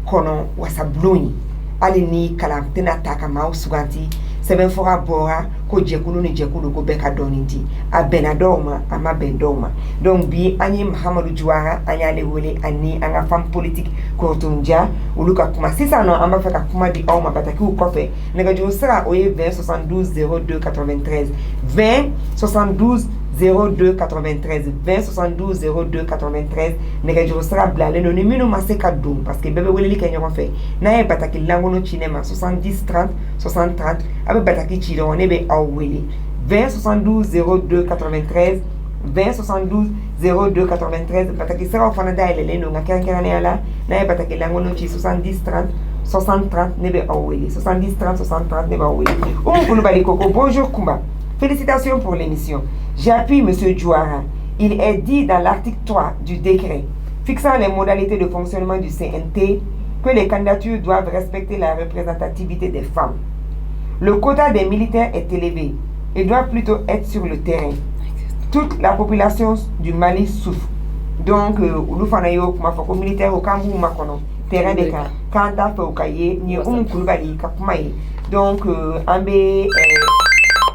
kono wasa bloni ali ni kala tena taka ma usuganti seben fora bora ko jekulu ni jekulu ko beka donindi a benadoma ama bendoma donc bi ani Mahamadou Jouara anyale wole ani anga femme politique ko tunja uluka kuma sisa no amba feka kuma di awma bataki u kofe nega jo sera oye 20 72 02 93 20 72 02 93 20 72 02 93 nega jo sera blale no ni minu maseka dum parce que bebe wole li kenyo fait na e bataki langono cinema 70 30 60 30 abe bataki chiro on be aweli 20 72 02 93 20 72 02 93 bataki sera ofana daile no ngakera ne ala na e bataki langono ci 70 30 60 30 nebe aweli 70 30 60 30 nebe aweli Koulibaly Coco. Bonjour Kumba, félicitations pour l'émission. J'appuie monsieur Jouara. Il est dit dans l'article 3 du décret fixant les modalités de fonctionnement du CNT que les candidatures doivent respecter la représentativité des femmes. Le quota des militaires est élevé et doit plutôt être sur le terrain. Toute la population du Mali souffre. Donc, Oulufanayo, Kumafoko militaire au Kambou Makono, terrain de camp, Kanta Faukaye, Nye Koulibaly, Kapumaye. Donc, Ambe,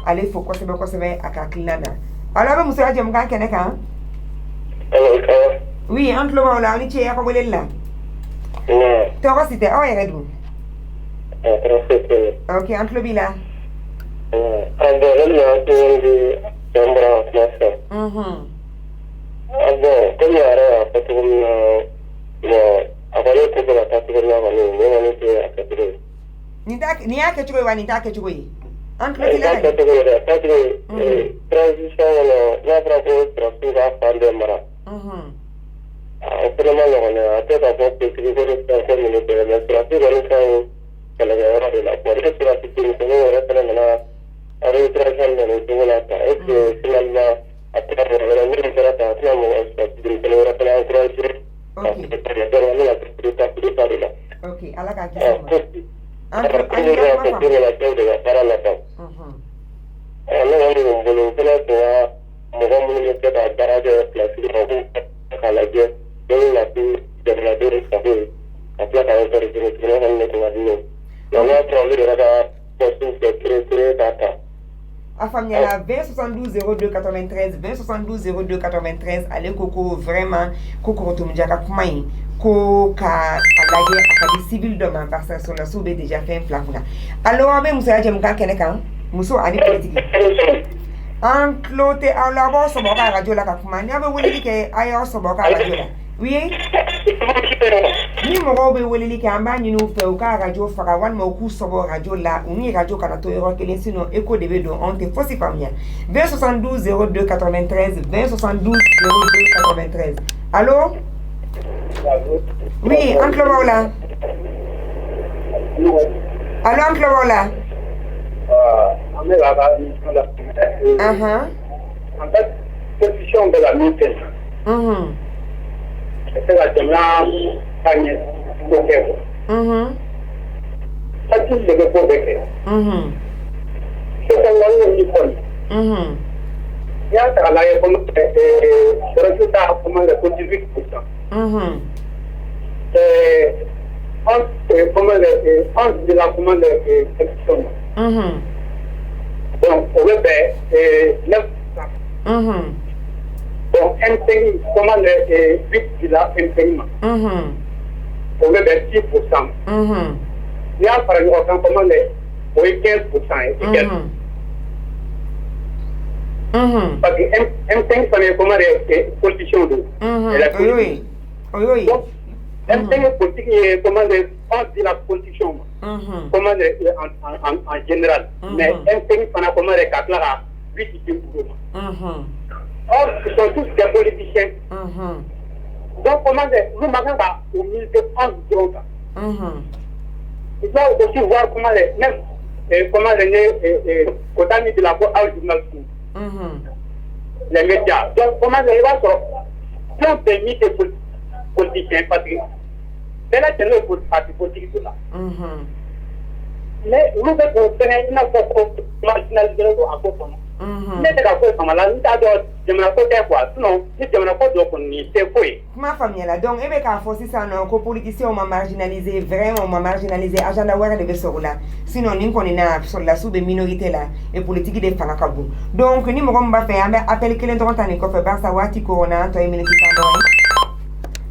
allez, faut qu'on se mette à Kakilana. Alors, monsieur Adjamga Keneka? Oui, entre le moment là, on est à Kabolella. Tu as cité, oh, il est d'où? Ok, entre le bilan. Ni a que tu veux, ni a que tu veux. Entre le bilan. Transition, la proposition va faire de mara. Autrement, on a peut-être à voir que les gens communauté, mais la situation que la guerre de la police sur la situation est rétractée dans le tout là. Est-ce que finalement, après la militaire a été ok, à la carte. Afamniala 20 72 02 93 20 72 02 93 allez Coco vraiment Coco Rotumjaka Kumaï ko ka alage akadi civil demain parce que son soube déjà fait un flacon. Alors avec Moussa Djemka Keneka Mousso ani politique. En cloté à la voix sur la radio la Kakuma, n'y avait voulu que ailleurs sur la radio. Oui, ni mo be wele ki amba ni no fe o ka radio fara wan mo ku so radio la uni radio kana to ero kele sino eco de do on te fosi famia 20 72 02 93 20 72 02 93. Allô? Oui, Uncle Mola. Allô, Uncle Mola. En fait, position de la militaire. C'est la demande gagnée pour faire. Ça tout le monde peut faire. C'est un grand niveau. Il y a un travail comme le résultat comme le 18%. C'est comme le de la commande de section. Donc, on veut faire 9%. Bon, M5, comment les 8 villas M5, on met 10%. Il y a par exemple comment les 15%. Parce que M5, ça veut comment les politiciens d'eau. Oui. Donc, M5 politique, comment les pense de la politique, comment en général. Mais M5, ça n'a comment les 4 là, 8 Or, ce sont tous des politiciens. Donc, comment nous m'avons au milieu de 11 drogues. Il faut aussi voir comment les Kotami de la voie journalistique. Les médias. Donc, comment les va sur permis des politiciens parce que c'est là que nous parti politique de là. Mais nous devons faire une marginalisation à cause de ne tɛ ka foyi fama la n t'a dɔn jamana ko tɛ quoi sinon ni jamana ko dɔ kɔni tɛ foyi. Kuma faamuyala donc e bɛ k'a fɔ sisan nɔ ko politiciens ma marginaliser vraiment ma marginaliser agenda wɛrɛ de bɛ sɔrɔ o la sinon nin kɔni na sɔrɔlasiw bɛ minorité la et politique de fanga ka bon donc ni mɔgɔ min b'a fɛ an bɛ appel kelen dɔrɔn ta nin kɔfɛ barisa waati koronna an tɔ ye minute tan dɔrɔn ye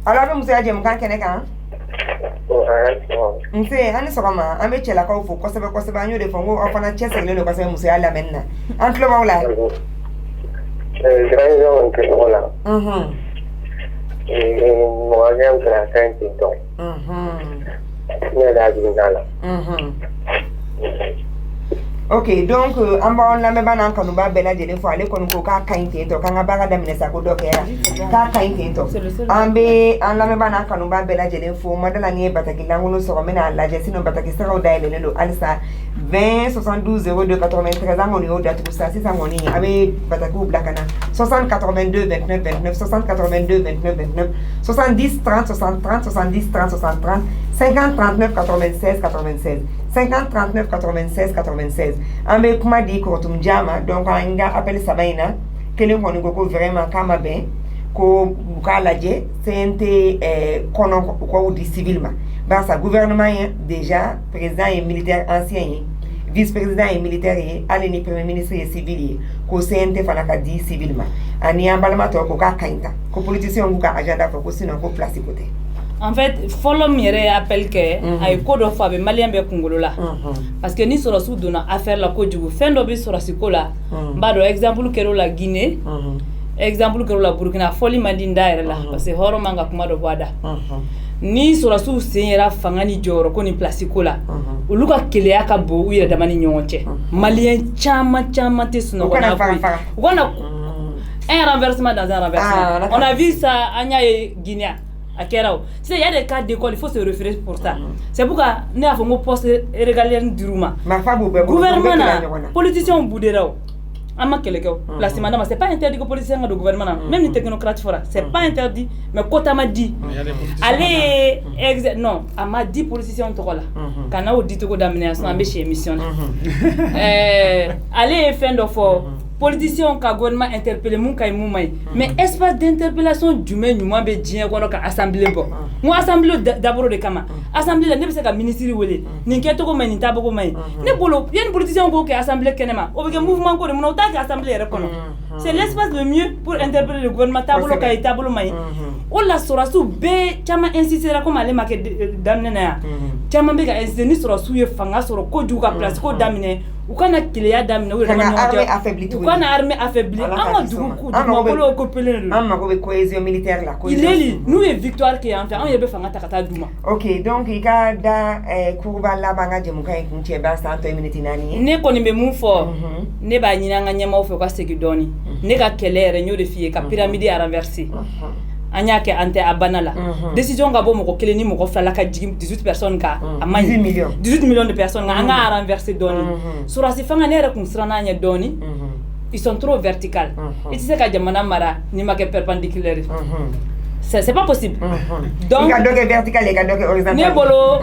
alors an bɛ musoya jɛmukan kɛnɛ kan. Nse an ni sɔgɔma an bɛ cɛlakaw fo kosɛbɛ kosɛbɛ an y'o de fɔ n ko aw fana cɛsirilen don kosɛbɛ musoya lamɛnni na an tulo b'aw la. Transition kɛ tɔgɔ la. Mɔgɔ ɲɛ fila kan ten tɔ. Ne yɛrɛ hakili t'a la. Ok donc an b'aw lamɛnba n'an kanuba bɛɛ lajɛlen fo ale kɔni ko k'a ka ɲi ten tɔ k'an ka baara daminɛ sa ko dɔ kɛra k'a ka ɲi ten tɔ an bɛ an lamɛnba n'an kanuba bɛɛ lajɛlen fo madala ni ye bataki lankolon sɔrɔ n bɛna lajɛ sinon bataki siraw dayɛlɛlen don halisa 20 72 02 93 an kɔni y'o datugu sa sisan kɔni an bɛ batakiw bila ka na 60 82 29 29 60 82 29 29 70 30 60 30 70 30 60 30 50 39 96 96 50 39 96 96 an bɛ kuma di Korotum Jama donc an ka appel saba in na kelen kɔni ko vraiment k'a ma bɛn ko u k'a lajɛ CNT kɔnɔ u k'o di civil ma barisa gouvernement ye déjà président ye militaire ancien ye vice-président ye militaire ye hali ni premier ministre ye civil ye ko CNT fana ka di civil ma ani an balima tɔw ko k'a ka ɲi ta ko politiciens k'u ka agenda fɔ ko sinon ko place ko tɛ. En fait, fɔlɔ min yɛrɛ appel kɛ a ye ko dɔ fɔ a bɛ maliyɛn bɛɛ kunkolo la parce que ni sɔrɔsiw donna affaire la kojugu fɛn dɔ bɛ sɔrɔsi ko la n b'a dɔn exemple kɛra o la Guinée exemple kɛra o la Burkina fɔli man di n da yɛrɛ la parce que hɔrɔn man ka kuma dɔ bɔ a da ni sɔrɔsiw sen yɛrɛ fanga ni jɔyɔrɔ ko ni place ko la olu ka keleya ka bon u yɛrɛ dama ni ɲɔgɔn cɛ maliyɛn caman tɛ sunɔgɔ n'a ko ye u kana un renversement dans un renversement on a vu ça an y'a ye Guinée a kɛra o sisan il y a des cas d'école il faut se référer pour ça c'est pourquoi ne y'a fɔ n ko poste régalienne dir'u ma gouvernement na politiciens budera o an ma kɛlɛ kɛ o placement dama c'est pas interdit que politicien ka don gouvernement na même ni technocrate fɔra c'est pas interdit mais kota ma di ale non a ma di politicien tɔgɔ la ka n'aw di cogo daminɛ sinon an bɛ si émission na ale ye fɛn dɔ fɔ politiciens ka gouvernement interpellé mun ka mun mai mais espace d'interpellation jumɛn ɲuman bɛ diɲɛ kɔnɔ ka assemblée bɔ n ko assemblée d'abord de kama assemblée la ne bɛ se ka ministre wele nin kɛcogo man nin taabolo man ɲi ne bolo yanni politiciens k'o kɛ assemblée kɛnɛma o bɛ kɛ mouvement ko de mun na o t'a kɛ assemblée yɛrɛ kɔnɔ c'est l'espace le mieux pour interpeller le gouvernement taabolo ka ɲi taabolo man ɲi o la sɔrɔsiw bɛɛ caman insistera comme ale ma kɛ daminɛ na yan caman bɛ ka insister ni sɔrɔsiw ye fanga sɔrɔ kojugu ka place ko daminɛ u kana keleya daminɛ u yɛrɛ ka ɲɔgɔn cɛ u kana armée affaiblie an ka dugukolo occupelen don an mago bɛ cohésion militaire la ileli n'u ye victoire kɛ yan fɛ an yɛrɛ bɛ fanga ta ka taa d'u ma. Ok donc i ka da kuruba laban ka jɛmukan in kun cɛ barisa an tɔ ye minute 4 ye. Ne kɔni bɛ mun fɔ ne b'a ɲini an ka ɲɛmaaw fɛ u ka segin dɔɔni ne ka kɛlɛ yɛrɛ n y'o de f'i ye ka pyramide renverser an y'a kɛ an tɛ a banna la décision ka bɔ mɔgɔ kelen ni mɔgɔ fila ka jigin 18 personnes kan a man ɲi 18 millions de personnes kan an ka renverser dɔɔni sɔrɔsi fanga ne yɛrɛ kun siranna an ɲɛ dɔɔni ils sont trop verticales i tɛ se ka jamana mara ni ma kɛ perpendiculaire c'est pas possible donc i ka dɔ kɛ vertical i ka dɔ kɛ horizontal ne bolo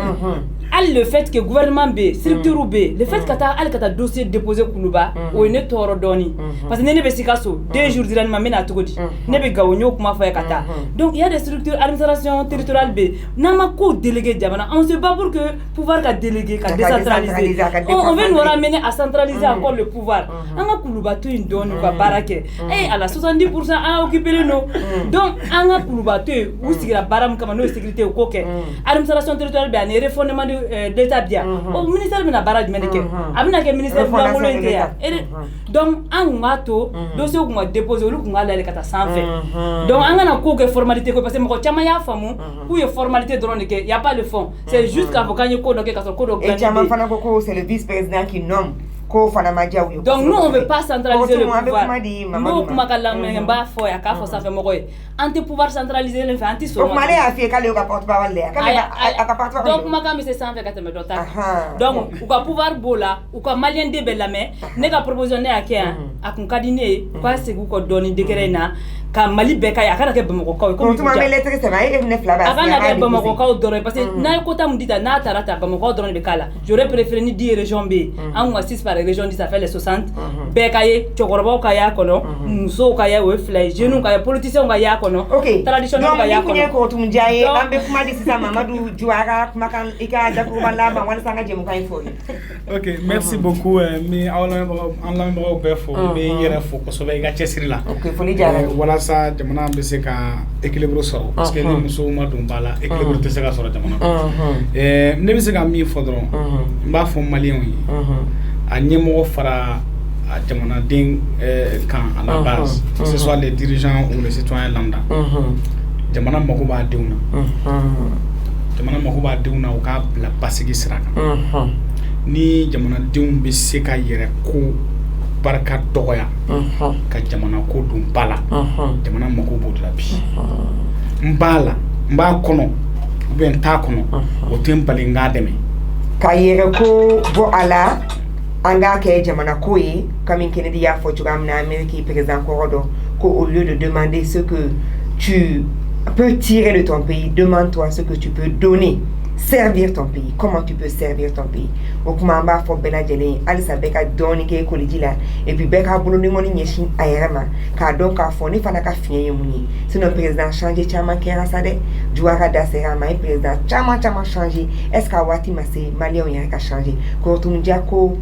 le fait que le gouvernement B, structure B, le fait que tu as dossier déposé Koulouba, ou une toro doni. Parce que ne be sikaso 2 jours d'irani mamena à Togodi. Ne be gaonyo kuma fa kata. Donc il y a des structures administration territoriale B. Nama ko délégué diamana. On se bat pour que pouvoir ka déléguer, ka décentraliser. On veut nous ramener à centraliser encore le pouvoir. Anga Koulouba tout une donne ou barake. Et à la 70% a occupé le nom. Donc anga Koulouba tout ou sigira baram kama no sécurité au coquet. Administration territoriale B, un refondement d'état bien. Au ministère de la barrage médical. Abina ke ministère de la volonté. Donc an mato dossier ko ma déposer lu ko ngala le kata sanfé. Donc an na ko ke formalité ko parce que mo chama ya famu ou ye formalité drone ke y a pas le fond. C'est juste qu'avocat ni ko do ke kaso ko do et chama fana ko c'est le vice-président qui nomme. Donc nous on veut pas centraliser le pouvoir. Nous kuma kala mba fo ya ka fo ça fait mokoy. Anti pouvoir centraliser le fait anti so. Donc malé a fait kale ka porte parole le. Donc kuma ka mi c'est 124 me dota. Donc ou ka pouvoir bola ou ka malien de belame ne ka proposition ne akia akun kadine kwa se ko doni décret na ka mali beka ya kana ke bamako ko comme tu m'as lettre c'est vrai et nef là-bas. Avant na ke bamako ko doro parce que na ko tam dita na tarata bamako doro be kala. J'aurais préféré ni 10 régions B. En 6 par région dit ça fait les 60 bekaye chokoroba kaya kono muso kaya we fly jeune kaya politicien kaya kono traditionnel kaya kono donc ko tum jaye ambe kuma di sisa Mamadou Diouara kuma kan ika da ko bala ba wala sanga jemu kay fo. OK, merci beaucoup mais en langue befo mais yere fo ko so be ga chesiri la. OK, fo li jara wala sa jamana be se ka équilibre so parce que ni muso ma dum bala équilibre te se ka so jamana. Ne be se ka mi fo dron mba fo malien yi. A ñemo fara à jamana ding quand à la base que ce soit les dirigeants ou les citoyens lambda jamana mako ba deuna jamana mako ba deuna o ka la basigi siraka ni jamana deum be se ka yere ko barka doya ka jamana ko dum bala jamana mako bo de la bi mbala mba kono ben ta kono o tempali ngademe ka yere ko bo ala anga ke jamana koyi comme Kennedy a fait na Amérique président Korodo ko au lieu de demander ce que tu peux tirer de ton pays, demande-toi ce que tu peux donner, servir ton pays. Comment tu peux servir ton pays? Okumamba fo bena jele alisa beka doni ke ko lidila et puis beka buloni ngoni nyeshin ayama ka donc ka fo ni fana ka fiye yemuni sinon président changer chama kera sade Diouara dasera mai président chama changer est-ce ka wati masse malien ya ka changer ko tumja ko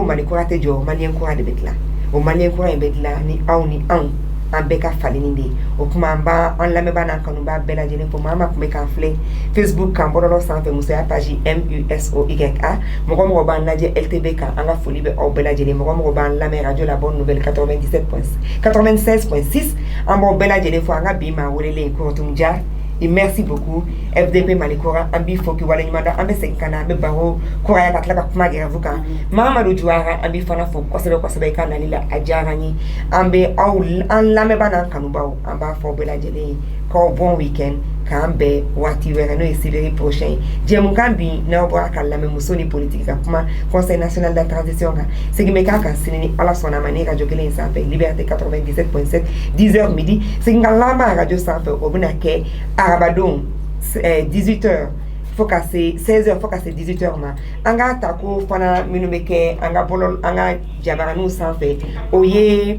malikora te jo malien ko de betla o malien ko e betla ni an ambeka falininde okumamba on la mebana kanuba bela jene pour mama kumeka fle Facebook kan bororo sanfe musa page MUSOYA mo ban naje LTB kan anga folibe o bela jene mo ban la radio la bonne nouvelle 96.6 ambo bela jene fo anga bima wolele ko tumja. Et merci beaucoup FDP Malikora ambi foki wala nyimanda ambe senkana ambe baro koraya katlaka kuma geravuka Mamadou Diouara ambi fana fo ko sebe kana lila ajarani ambe au an lame bana kanubao amba fo bela jele ko bon weekend kambe wati wera no esiberi prochain jemu kambi na obwa kalame musoni politique kuma Conseil national de la transition c'est qui me kaka sinini ala sona mani radio kele sanfe Liberté 97.7 10h midi c'est ngalama radio sanfe obuna ke arabadon 18h faut casser 16h faut casser 18h ma anga tako fana minumeke anga bolol anga jabaranu sanfe oye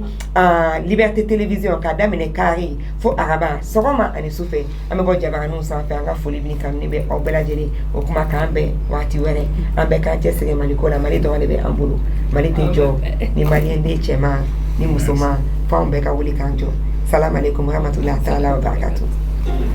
Liberté télévision kada mene kari faut araba soroma ani soufe amebo jabaranu sanfe anga foli bini kamnebe obela jeli okuma kambe wati were ambe ka jesere malikola mali do lebe ambulu mali tejo ni maliende chema ni musoma fa ombe ka wuli kanjo. Salam alaikum warahmatullahi ta'ala wa barakatuh.